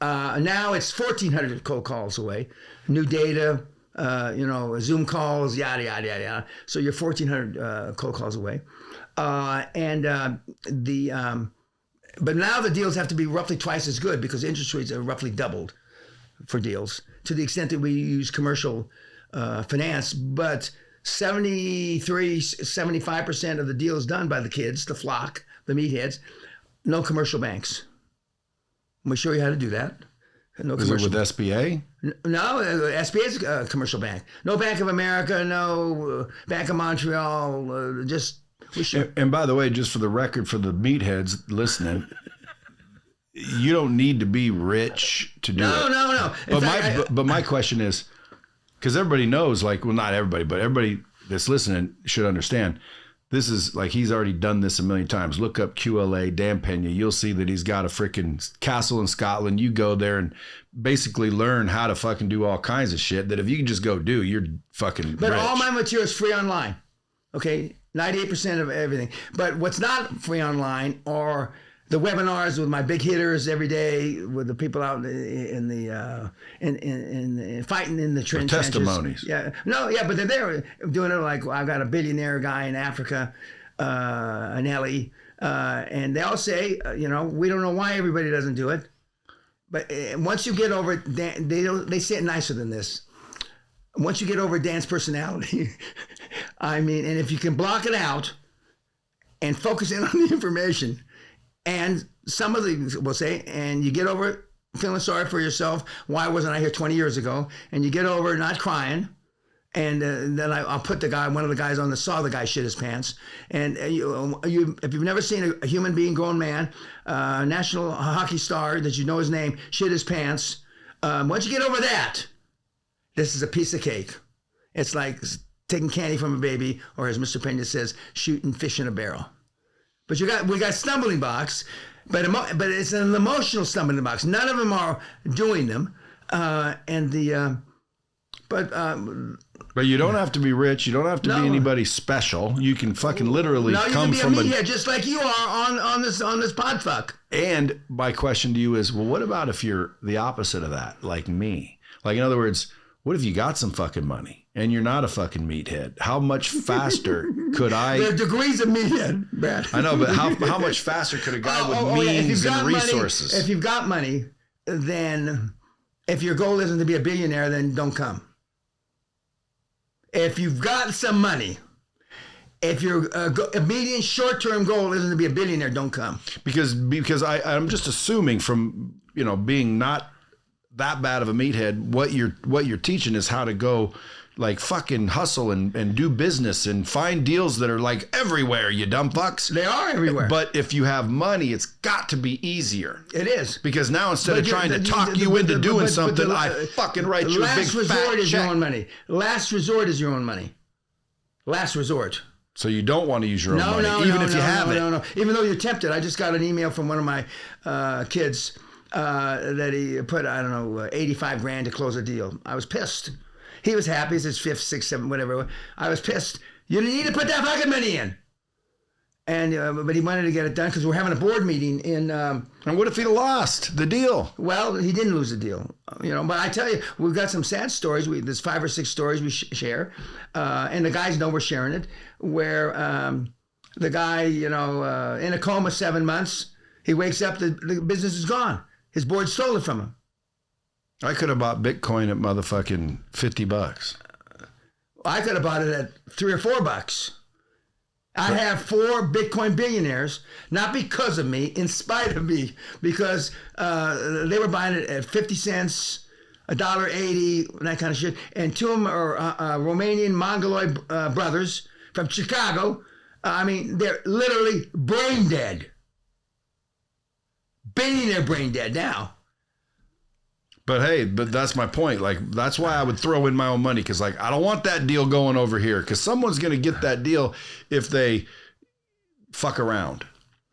Now it's 1,400 cold calls away. New data, Zoom calls, yada, yada, yada, yada. So you're 1,400 cold calls away. But now the deals have to be roughly twice as good because interest rates are roughly doubled for deals to the extent that we use commercial finance. But 75% of the deals done by the kids, the flock, the meatheads, no commercial banks. I'm going to show you how to do that. No Is it with SBA? No, SBA is a commercial bank. No Bank of America, no Bank of Montreal, And by the way, just for the record, for the meatheads listening, you don't need to be rich to do it. No. But my question is, because everybody knows, not everybody, but everybody that's listening should understand, this is like he's already done this a million times. Look up QLA, Dan Pena. You'll see that he's got a freaking castle in Scotland. You go there and basically learn how to fucking do all kinds of shit that if you can just go do, you're fucking But rich. all my material is free online. Okay? 98% of everything. But what's not free online are the webinars with my big hitters every day, with the people out in fighting in the trenches. Testimonies. Yeah, no, yeah, but they're there doing it like I've got a billionaire guy in Africa, an Ellie, and they all say, we don't know why everybody doesn't do it, but once you get over it, they say it nicer than this. Once you get over Dan's personality, and if you can block it out and focus in on the information, and some of the will say, and you get over it, feeling sorry for yourself. Why wasn't I here 20 years ago? And you get over not crying. And then I'll put one of the guys on saw the guy shit his pants. And if you've never seen a human being, grown man, national hockey star that you know his name, shit his pants. Once you get over that, this is a piece of cake. It's like taking candy from a baby, or as Mr. Pena says, shooting fish in a barrel. But we got stumbling blocks, but it's an emotional stumbling blocks. None of them are doing them, but you don't have to be rich. You don't have to be anybody special. You can fucking literally come from a meathead, just like you are on this podfuck. And my question to you is, well, what about if you're the opposite of that, like me? Like, in other words, what if you got some fucking money and you're not a fucking meathead? How much faster could I? There are degrees of meathead, Brad. I know, but how much faster could a guy with means and resources? If you've got money, then if your goal isn't to be a billionaire, then don't come. If you've got some money, if your immediate short-term goal isn't to be a billionaire, don't come. Because I'm just assuming from being not that bad of a meathead, what you're teaching is how to go like fucking hustle and do business and find deals that are like everywhere, you dumb fucks. They are everywhere. But if you have money, it's got to be easier. It is. Because now instead of trying to talk you into doing something, I fucking write you a big fat check. Last resort is your own money. Last resort is your own money. Last resort. So you don't want to use your own money, even if you have it. No. Even though you're tempted. I just got an email from one of my kids that he put, I don't know, 85 grand to close a deal. I was pissed. He was happy. It's his fifth, sixth, seventh, whatever. I was pissed. You need to put that fucking money in. And but he wanted to get it done because we're having a board meeting in. And what if he lost the deal? Well, he didn't lose the deal, But I tell you, we've got some sad stories. There's 5 or 6 stories we share, and the guys know we're sharing it. Where the guy, in a coma 7 months, he wakes up, the business is gone. His board stole it from him. I could have bought Bitcoin at motherfucking $50. I could have bought it at $3 or $4. I have 4 Bitcoin billionaires, not because of me, in spite of me, because they were buying it at 50 cents, $1.80, that kind of shit. And 2 of them are Romanian Mongoloid brothers from Chicago. They're literally brain dead. Billionaire brain dead now. But hey, that's my point. Like, that's why I would throw in my own money, because I don't want that deal going over here, because someone's going to get that deal if they fuck around.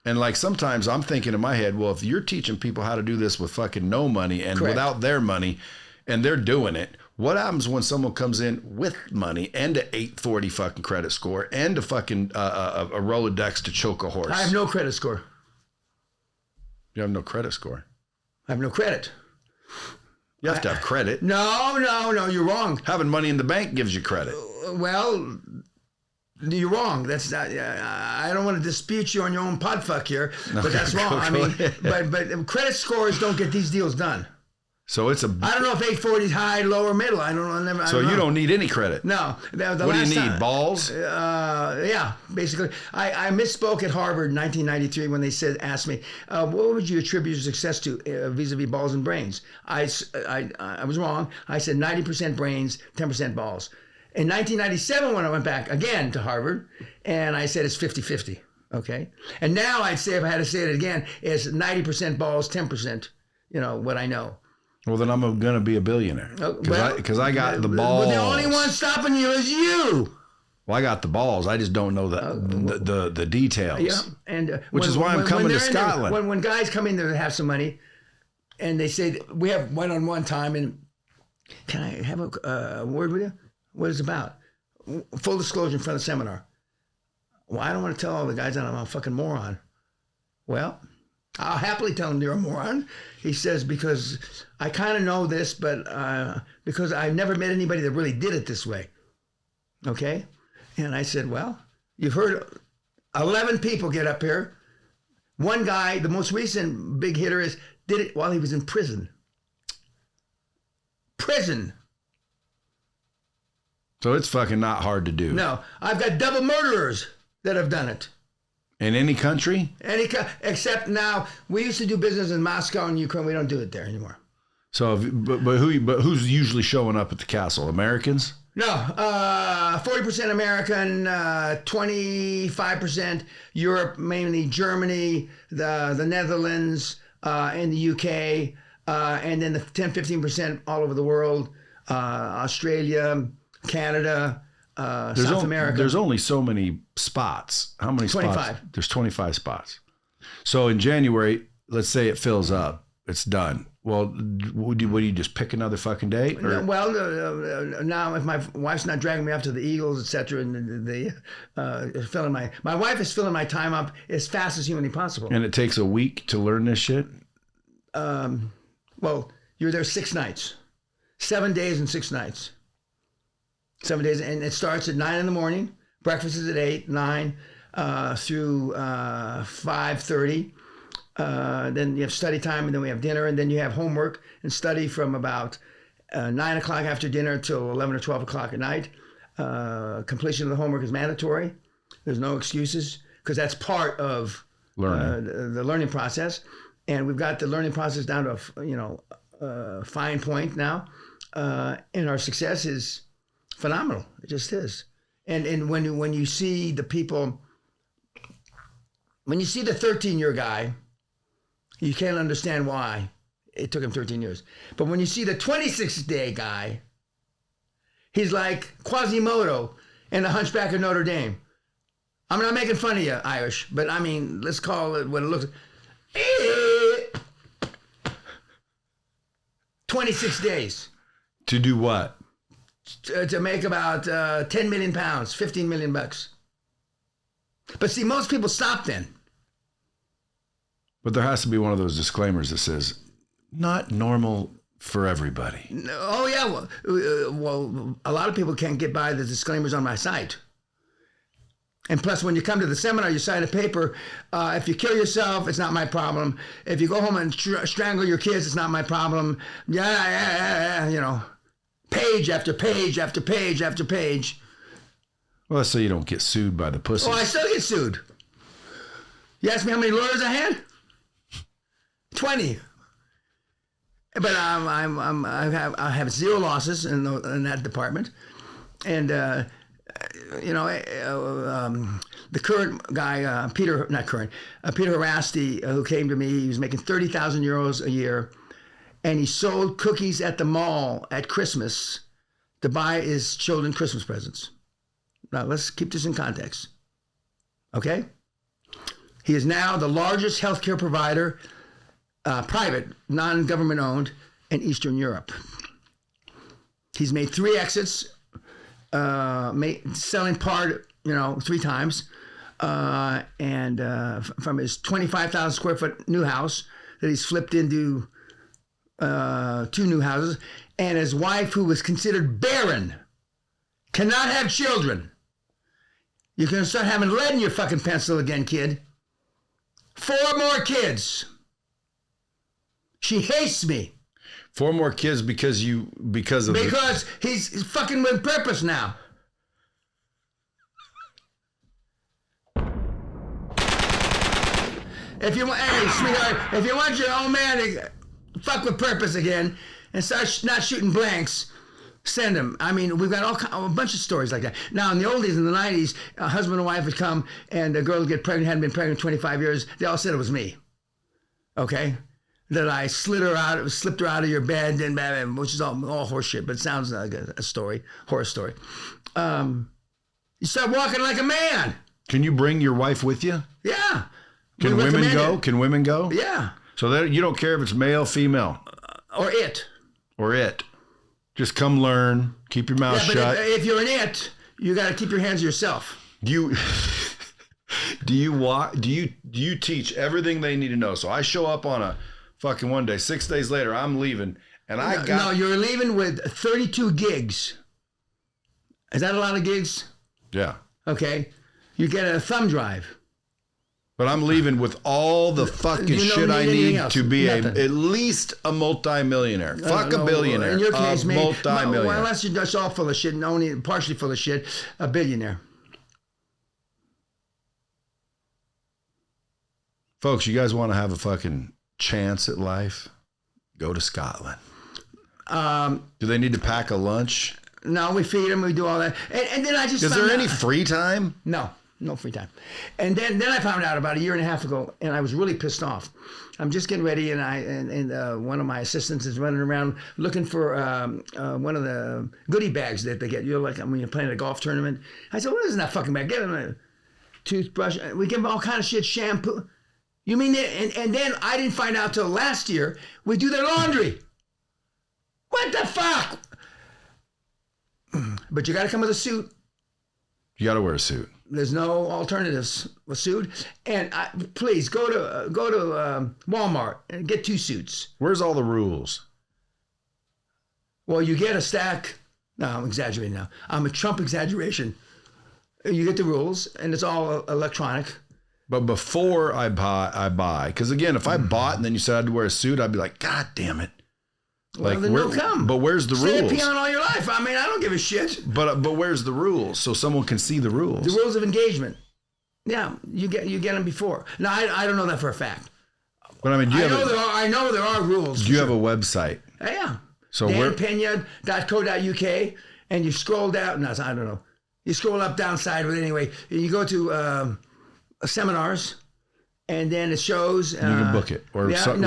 And sometimes I'm thinking in my head, well, if you're teaching people how to do this with fucking no money and Correct. Without their money, and they're doing it, what happens when someone comes in with money and an 840 fucking credit score and a fucking a Rolodex to choke a horse? I have no credit score. You have no credit score. I have no credit. You have to have credit. No, you're wrong. Having money in the bank gives you credit. Well, you're wrong. That's not, I don't want to dispute you on your own podfuck here, but that's wrong. But credit scores don't get these deals done. So it's I don't know if 840 is high, low, or middle. I don't know. So you don't need any credit. No. What do you need? Balls? Yeah, basically. I misspoke at Harvard in 1993 when they asked me, what would you attribute your success to vis-a-vis balls and brains? I was wrong. I said 90% brains, 10% balls. In 1997, when I went back again to Harvard, and I said it's 50-50. Okay. And now I'd say, if I had to say it again, it's 90% balls, 10%, what I know. Well, then I'm going to be a billionaire because I got the balls. Well, the only one stopping you is you. Well, I got the balls. I just don't know the details. Yeah, and which is why I'm coming to Scotland. When guys come in there to have some money, and they say we have one-on-one time, and can I have a word with you? What is it about? Full disclosure in front of the seminar. Well, I don't want to tell all the guys that I'm a fucking moron. Well, I'll happily tell him you're a moron. He says, because I kind of know this, but because I've never met anybody that really did it this way. Okay? And I said, well, you've heard 11 people get up here. One guy, the most recent big hitter, did it while he was in prison. Prison. So it's fucking not hard to do. No, I've got double murderers that have done it. In any country? Except now, we used to do business in Moscow and Ukraine. We don't do it there anymore. So, but who's usually showing up at the castle? Americans? No, 40% American, 25% Europe, mainly Germany, the Netherlands, and the UK, and then the 10-15% all over the world, Australia, Canada, South America. There's only so many spots. How many 25. spots? There's 25 spots. So in January, let's say it fills up. It's done. Well, would you just pick another fucking day? Or? Well, now if my wife's not dragging me up to the Eagles, etc., and filling my wife is filling my time up as fast as humanly possible. And it takes a week to learn this shit? Well, you're there 6 nights. 7 days and 6 nights. 7 days, and it starts at 9 in the morning. Breakfast is at 8, 9 through 5:30. Then you have study time, and then we have dinner, and then you have homework and study from about 9 o'clock after dinner till 11 or 12 o'clock at night. Completion of the homework is mandatory. There's no excuses, because that's part of the learning process. And we've got the learning process down to a fine point now, and our success is phenomenal. It just is. And when you see the people, when you see the 13-year guy, you can't understand why it took him 13 years. But when you see the 26-day guy, he's like Quasimodo in The Hunchback of Notre Dame. I'm not making fun of you, Irish, but I mean, let's call it what it looks like. 26 days. To do what? To make about 10 million pounds, 15 million bucks. But see, most people stop then. But there has to be one of those disclaimers that says, not normal for everybody. Oh, yeah. Well, a lot of people can't get by the disclaimers on my site. And plus, when you come to the seminar, you sign a paper. If you kill yourself, it's not my problem. If you go home and strangle your kids, it's not my problem. Yeah, page after page after page after page. Well, that's so you don't get sued by the pussies. Oh, I still get sued. You asked me how many lawyers I had? 20. But I have 0 losses in that department. And, the current guy, Peter Harasti, who came to me, he was making 30,000 euros a year. And he sold cookies at the mall at Christmas to buy his children Christmas presents. Now, let's keep this in context. Okay? He is now the largest healthcare provider, private, non-government owned, in Eastern Europe. He's made 3 exits, selling part, 3 times, and from his 25,000 square foot new house that he's flipped into 2 new houses, and his wife, who was considered barren, cannot have children. You're going to start having lead in your fucking pencil again, kid. 4 more kids. She hates me. 4 more kids because he's fucking with purpose now. Hey, sweetheart, if you want your old man to fuck with purpose again and start not shooting blanks, send him. I mean, we've got a bunch of stories like that. Now, in the old days, in the 90s, a husband and wife would come and a girl would get pregnant, hadn't been pregnant 25 years. They all said it was me. Okay? That I slipped her out of your bed, and which is all horseshit, but it sounds like a story, horror story. You start walking like a man. Can you bring your wife with you? Yeah. Can women go? Can women go? Yeah. So you don't care if it's male, female. Or it. Just come learn. Keep your mouth shut. If you're an it, you got to keep your hands to yourself. Do you teach everything they need to know? So I show up on a fucking one day, 6 days later, I'm leaving, and No, you're leaving with 32 gigs. Is that a lot of gigs? Yeah. Okay. You get a thumb drive. But I'm leaving with all the fucking shit I need to be at least a multi-millionaire. Fuck a billionaire. In your case, maybe multi-millionaire. Well, unless you're just all full of shit and only partially full of shit, a billionaire. Folks, you guys want to have a fucking chance at life? Go to Scotland. Do they need to pack a lunch? No, we feed them, we do all that. And then I just Is there any free time? No free time. And then I found out about a year and a half ago, and I was really pissed off. I'm just getting ready, and one of my assistants is running around looking for one of the goodie bags that they get. You're like, when you're playing a golf tournament. I said, what is that fucking bag? Get them a toothbrush. We give them all kind of shit, shampoo. You mean that? And then I didn't find out till last year, we do their laundry. What the fuck? But you got to come with a suit. You got to wear a suit. There's no alternatives with suit. And please go to Walmart and get 2 suits. Where's all the rules? Well, you get a stack. No, I'm exaggerating now. I'm a Trump exaggeration. You get the rules, and it's all electronic. But before I buy, because again, if I bought and then you said I had to wear a suit, I'd be like, God damn it. Well, then they'll come. But where's the rules? Stay a peon all your life. I mean, I don't give a shit. But where's the rules so someone can see the rules? The rules of engagement. Yeah, you get them before. Now, I don't know that for a fact. But I mean, I know there are rules. Do you have a website? Yeah. So danpena.co.uk, and you scroll down. No, I don't know. You scroll up, down, sideways. Anyway, you go to seminars. And then it shows. You can book it or reach someone.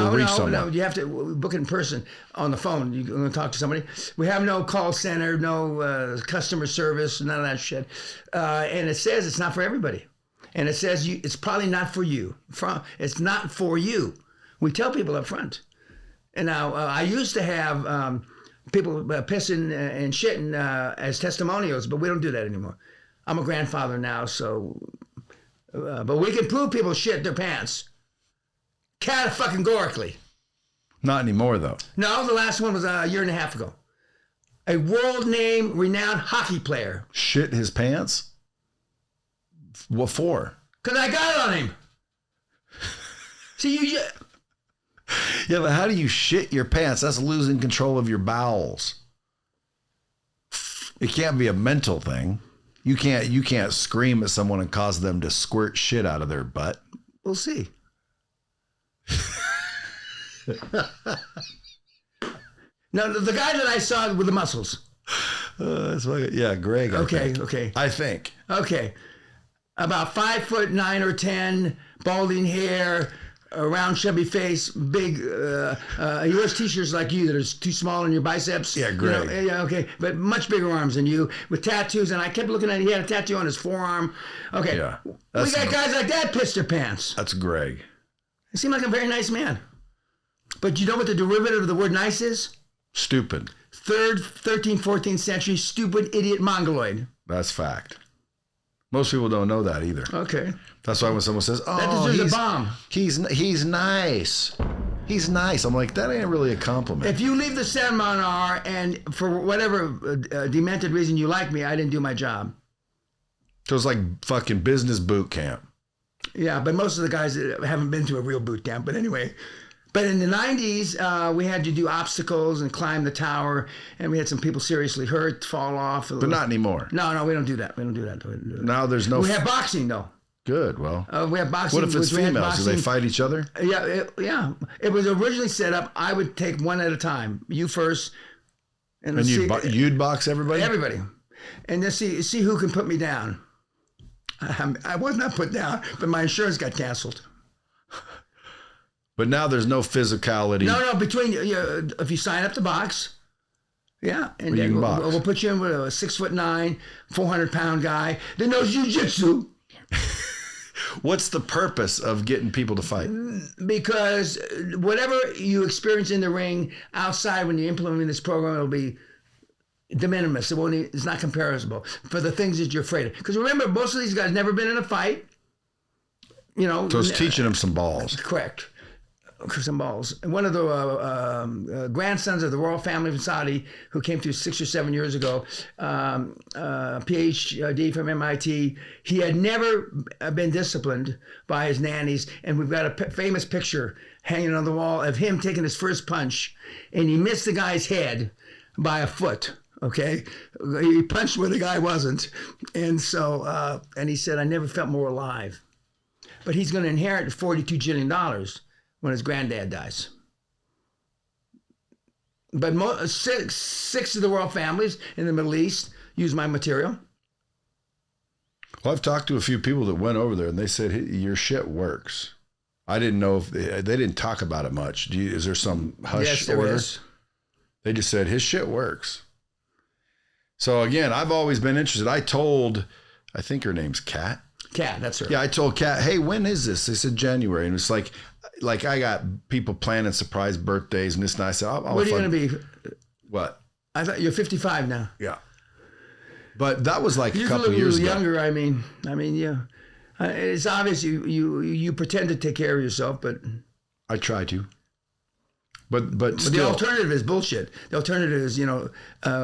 No. You have to book it in person on the phone. You're going to talk to somebody. We have no call center, no customer service, none of that shit. And it says it's not for everybody. And it says it's probably not for you. It's not for you. We tell people up front. And now I used to have people pissing and shitting as testimonials, but we don't do that anymore. I'm a grandfather now, so... but we can prove people shit their pants. Categorically. Not anymore, though. No, the last one was a year and a half ago. A world name, renowned hockey player. Shit his pants? What for? Because I got it on him. See, Yeah, but how do you shit your pants? That's losing control of your bowels. It can't be a mental thing. You can't scream at someone and cause them to squirt shit out of their butt. We'll see. No, the guy that I saw with the muscles. Yeah, Greg. Okay. I think. Okay. About 5'9" or 10, balding hair, a round chubby face, big. He wears t-shirts like you that are too small in your biceps. Yeah, great. Yeah, okay, but much bigger arms than you with tattoos. And I kept looking at it. He had a tattoo on his forearm. Okay, yeah, we got guys like that piss their pants. That's Greg. He seemed like a very nice man. But you know what the derivative of the word nice is? Stupid. 3rd, 13th, 14th century, stupid, idiot, mongoloid. That's fact. Most people don't know that either. Okay. That's why when someone says, "Oh, that deserves a bomb," he's nice. He's nice. I'm like, that ain't really a compliment. If you leave the seminar and for whatever demented reason you like me, I didn't do my job. So it's like fucking business boot camp. Yeah, but most of the guys haven't been to a real boot camp. But anyway, but in the 90s, we had to do obstacles and climb the tower, and we had some people seriously hurt, fall off. But not anymore. No, we don't do that. We don't do that. Now there's no... We have boxing, though. Good, well. We have boxing. What if it's females? Do they fight each other? Yeah, yeah. It was originally set up, I would take one at a time. You first. And you'd box everybody? Everybody. And then see who can put me down. I was not put down, but my insurance got canceled. But now there's no physicality. No, between if you sign up to box, yeah, and then we'll put you in with a 6'9", 400-pound guy that knows jujitsu. What's the purpose of getting people to fight? Because whatever you experience in the ring outside when you implement this program, it'll be de minimis. It's not comparable for the things that you're afraid of. Because remember, most of these guys never been in a fight. So it's teaching them some balls. Correct. Some balls. And one of the grandsons of the royal family of Saudi, who came through 6 or 7 years ago, PhD from MIT, he had never been disciplined by his nannies. And we've got a famous picture hanging on the wall of him taking his first punch, and he missed the guy's head by a foot. Okay, he punched where the guy wasn't, and so and he said, "I never felt more alive." But he's going to inherit $42 billion when his granddad dies. But six of the royal families in the Middle East use my material. Well, I've talked to a few people that went over there, and they said your shit works. I didn't know if they didn't talk about it much. Is there some hush yes, there order? is. They just said his shit works. So again, I've always been interested. I think her name's Kat. Kat, that's her. Yeah, I told Kat, hey, when is this? They said January. And it's like I got people planning surprise birthdays and this and I said, I'll what are you going to be? What? I thought you're 55 now. Yeah. But that was like you're a couple years ago. Younger, I mean, yeah. It's obvious you pretend to take care of yourself, but I try to. But still, the alternative is bullshit. The alternative is,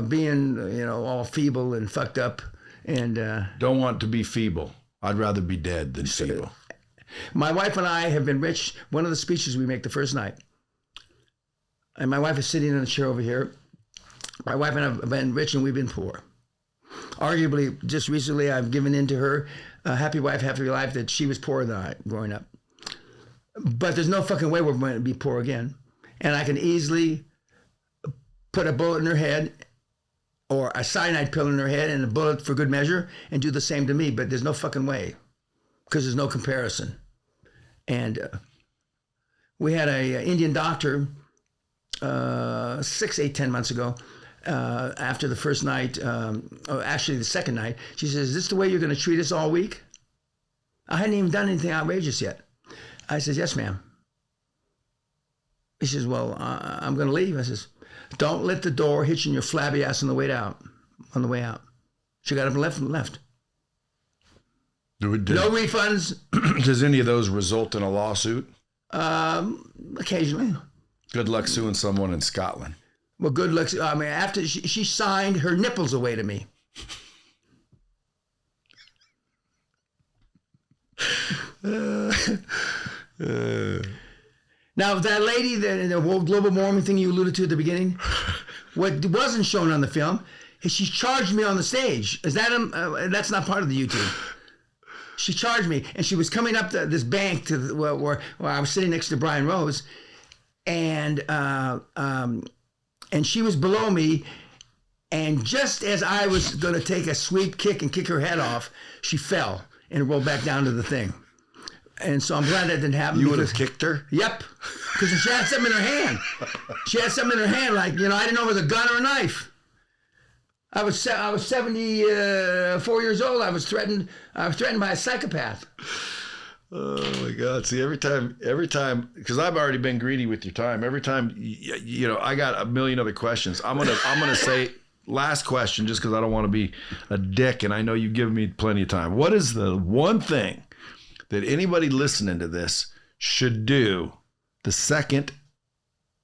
being, all feeble and fucked up and don't want to be feeble. I'd rather be dead than feeble. My wife and I have been rich. One of the speeches we make the first night, and my wife is sitting in a chair over here. My wife and I have been rich and we've been poor. Arguably, just recently, I've given in to her, happy wife, happy life, that she was poorer than I growing up. But there's no fucking way we're going to be poor again. And I can easily put a bullet in her head or a cyanide pill in her head and a bullet for good measure and do the same to me. But there's no fucking way because there's no comparison. And we had a Indian doctor 6, 8, 10 months ago after the first night, actually the second night. She says, is this the way you're going to treat us all week? I hadn't even done anything outrageous yet. I said, yes, ma'am. He says, well, I'm going to leave. I says, don't let the door hit you in your flabby ass on the way out. She got up and left. No refunds. Does any of those result in a lawsuit? Occasionally. Good luck suing someone in Scotland. Well, good luck. I mean, after she signed her nipples away to me. Now, that lady, the whole global warming thing you alluded to at the beginning, what wasn't shown on the film is she charged me on the stage. Is that that's not part of the YouTube? She charged me, and she was coming up this bank to where I was sitting next to Brian Rose, and she was below me, and just as I was going to take a sweep kick and kick her head off, she fell and rolled back down to the thing. And so I'm glad that didn't happen. You would have kicked her? Yep. Because she had something in her hand. She had something in her hand, like, I didn't know if it was a gun or a knife. I was 74 years old. I was threatened by a psychopath. Oh my God. See, every time, because I've already been greedy with your time. Every time, I got a million other questions. I'm going to say last question, just because I don't want to be a dick. And I know you've given me plenty of time. What is the one thing that anybody listening to this should do the second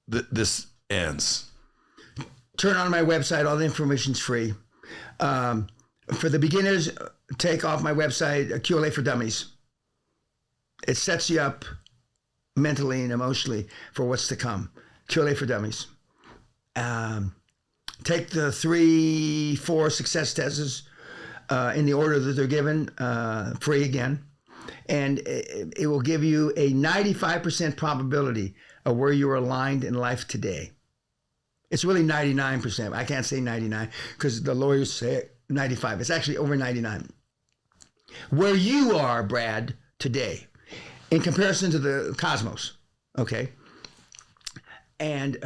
this ends? Turn on my website. All the information's free. For the beginners, take off my website, QLA for Dummies. It sets you up mentally and emotionally for what's to come. QLA for Dummies. Take the 3-4 success tests in the order that they're given, free again. And it will give you a 95% probability of where you're aligned in life today. It's really 99%. I can't say 99 because the lawyers say 95. It's actually over 99. Where you are, Brad, today, in comparison to the cosmos, okay? And,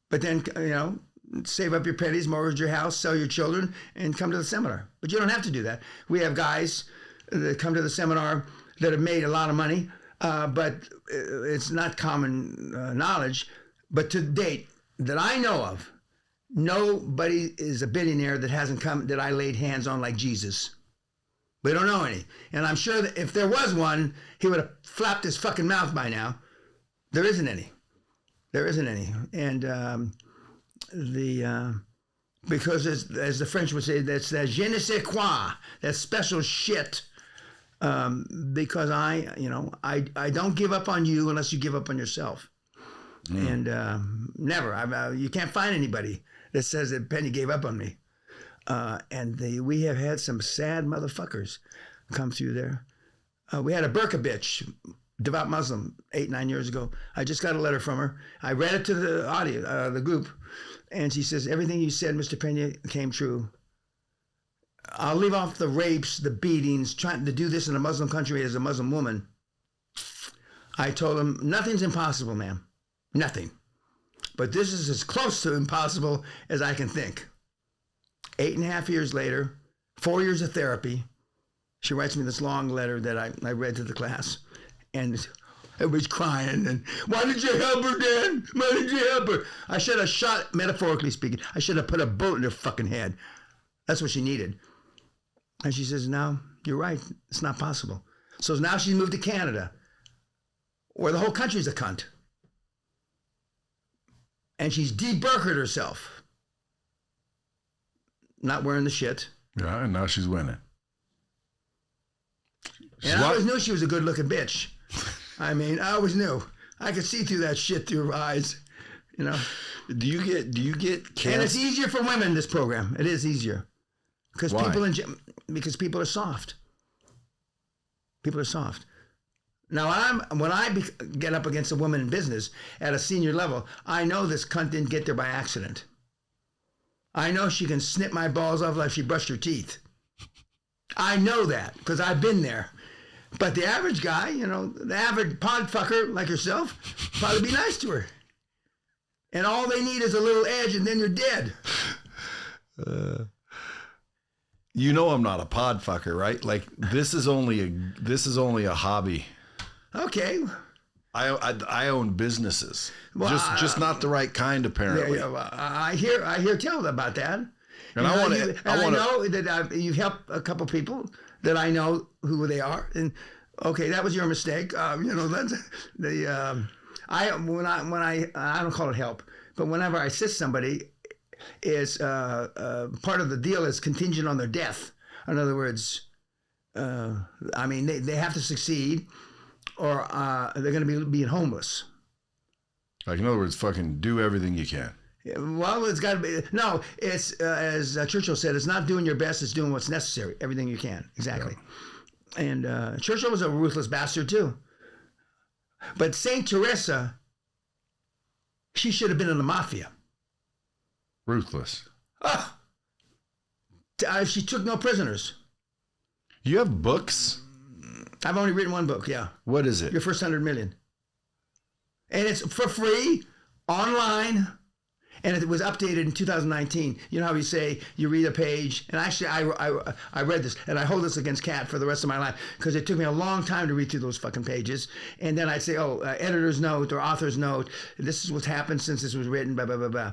but then, save up your pennies, mortgage your house, sell your children, and come to the seminar. But you don't have to do that. We have guys that come to the seminar that have made a lot of money, but it's not common knowledge. But to date, that I know of, nobody is a billionaire that hasn't come, that I laid hands on like Jesus. We don't know any. And I'm sure that if there was one, he would have flapped his fucking mouth by now. There isn't any. There isn't any. And because as the French would say, that's that je ne sais quoi, that special shit. Because I don't give up on you unless you give up on yourself. And never. You can't find anybody that says that Penny gave up on me. We have had some sad motherfuckers come through there. We had a burqa bitch, devout Muslim, 8-9 years ago. I just got a letter from her. I read it to the group, and she says, everything you said, Mr. Pena, came true. I'll leave off the rapes, the beatings, trying to do this in a Muslim country as a Muslim woman. I told him, nothing's impossible, ma'am. Nothing. But this is as close to impossible as I can think. 8.5 years later, 4 years of therapy, she writes me this long letter that I read to the class. And everybody's crying. And why did you help her, Dan? Why did you help her? I should have shot, metaphorically speaking, I should have put a bullet in her fucking head. That's what she needed. And she says, no, you're right. It's not possible. So now she's moved to Canada, where the whole country's a cunt. And she's deburkered herself. Not wearing the shit. Yeah, and now she's winning. And I always knew she was a good-looking bitch. I mean, I always knew. I could see through that shit through her eyes, you know. Do you get canceled? And it's easier for women, this program. It is easier. Because people are soft. People are soft. Now, when I get up against a woman in business at a senior level, I know this cunt didn't get there by accident. I know she can snip my balls off like she brushed her teeth. I know that because I've been there. But the average guy, the average pod fucker like yourself, probably be nice to her. And all they need is a little edge, and then you're dead. I'm not a pod fucker, right? Like this is only a hobby. Okay. I own businesses. Well, just not the right kind, apparently. Yeah, well, I hear tell about that. And I know that you've helped a couple people that I know who they are. And okay, that was your mistake. That's the I don't call it help, but whenever I assist somebody, is part of the deal is contingent on their death. In other words, they have to succeed, or they're going to be being homeless. Like, in other words, fucking do everything you can. Well, it's got to be. No, it's as Churchill said, it's not doing your best, it's doing what's necessary. Everything you can. Exactly. Yeah. And Churchill was a ruthless bastard too. But Saint Teresa, she should have been in the mafia. Ruthless. She took no prisoners. You have books? I've only written one book, yeah. What is it? Your First 100 Million. And it's for free, online, and it was updated in 2019. You know how you say you read a page, and actually I read this, and I hold this against Kat for the rest of my life, because it took me a long time to read through those fucking pages. And then I'd say, editor's note or author's note, this is what's happened since this was written, blah, blah, blah, blah.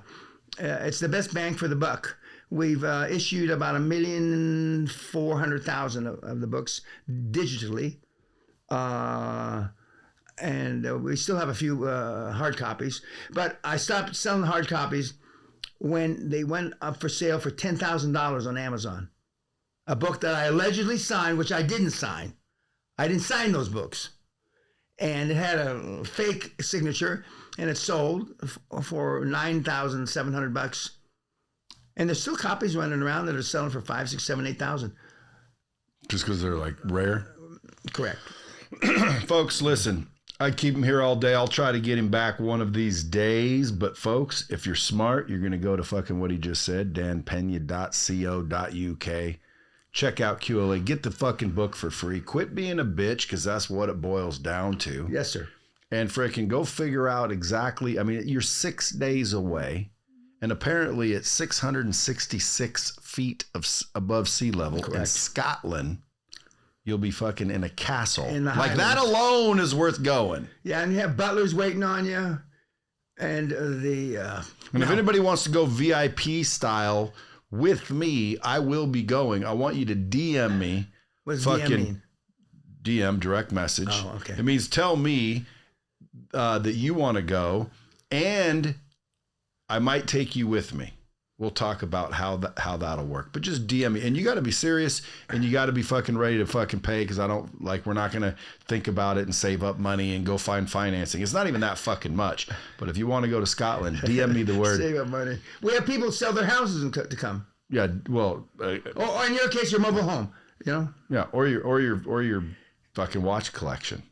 It's the best bang for the buck. We've issued about 1,400,000 of the books digitally. And we still have a few hard copies. But I stopped selling hard copies when they went up for sale for $10,000 on Amazon. A book that I allegedly signed, which I didn't sign. I didn't sign those books. And it had a fake signature, and it sold for $9,700. And there's still copies running around that are selling for $5,000, $6,000, $7,000, $8,000. Just because they're like rare? Correct. Folks, listen, I keep him here all day. I'll try to get him back one of these days. But folks, if you're smart, you're going to go to fucking what he just said, danpena.co.uk. Check out QLA. Get the fucking book for free. Quit being a bitch, because that's what it boils down to. Yes, sir. And frickin' go figure out exactly. I mean, you're 6 days away. And apparently it's 666 feet above sea level. Correct. In Scotland. You'll be fucking in a castle. In the like that Highlands. alone is worth going. Yeah, and you have butlers waiting on you. And if anybody wants to go VIP style with me, I will be going. I want you to DM me What does fucking DM mean? DM, direct message. Oh, okay. It means tell me that you want to go, and I might take you with me. We'll talk about how that'll work. But just DM me. And you got to be serious, and you got to be fucking ready to fucking pay, because we're not going to think about it and save up money and go find financing. It's not even that fucking much. But if you want to go to Scotland, DM me the word. Save up money. We have people sell their houses to come. Yeah, well. Or in your case, your mobile home, you know? Yeah, or your fucking watch collection.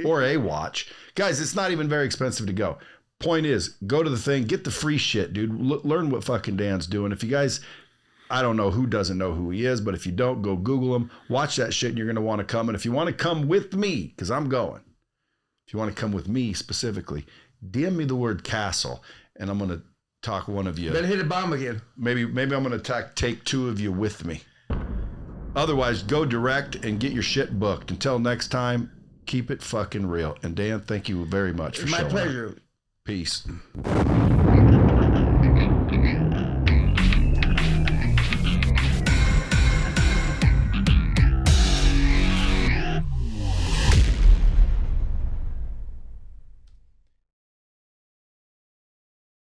Or a watch. Guys, it's not even very expensive to go. Point is, go to the thing, get the free shit, dude. Learn what fucking Dan's doing. If you guys, I don't know who doesn't know who he is, but if you don't, go Google him, watch that shit, and you're going to want to come. And if you want to come with me, because I'm going, if you want to come with me specifically, DM me the word castle, and I'm going to talk one of you. Better hit a bomb again. Maybe I'm going to take two of you with me. Otherwise, go direct and get your shit booked. Until next time, keep it fucking real. And Dan, thank you very much for showing up. My pleasure. Peace.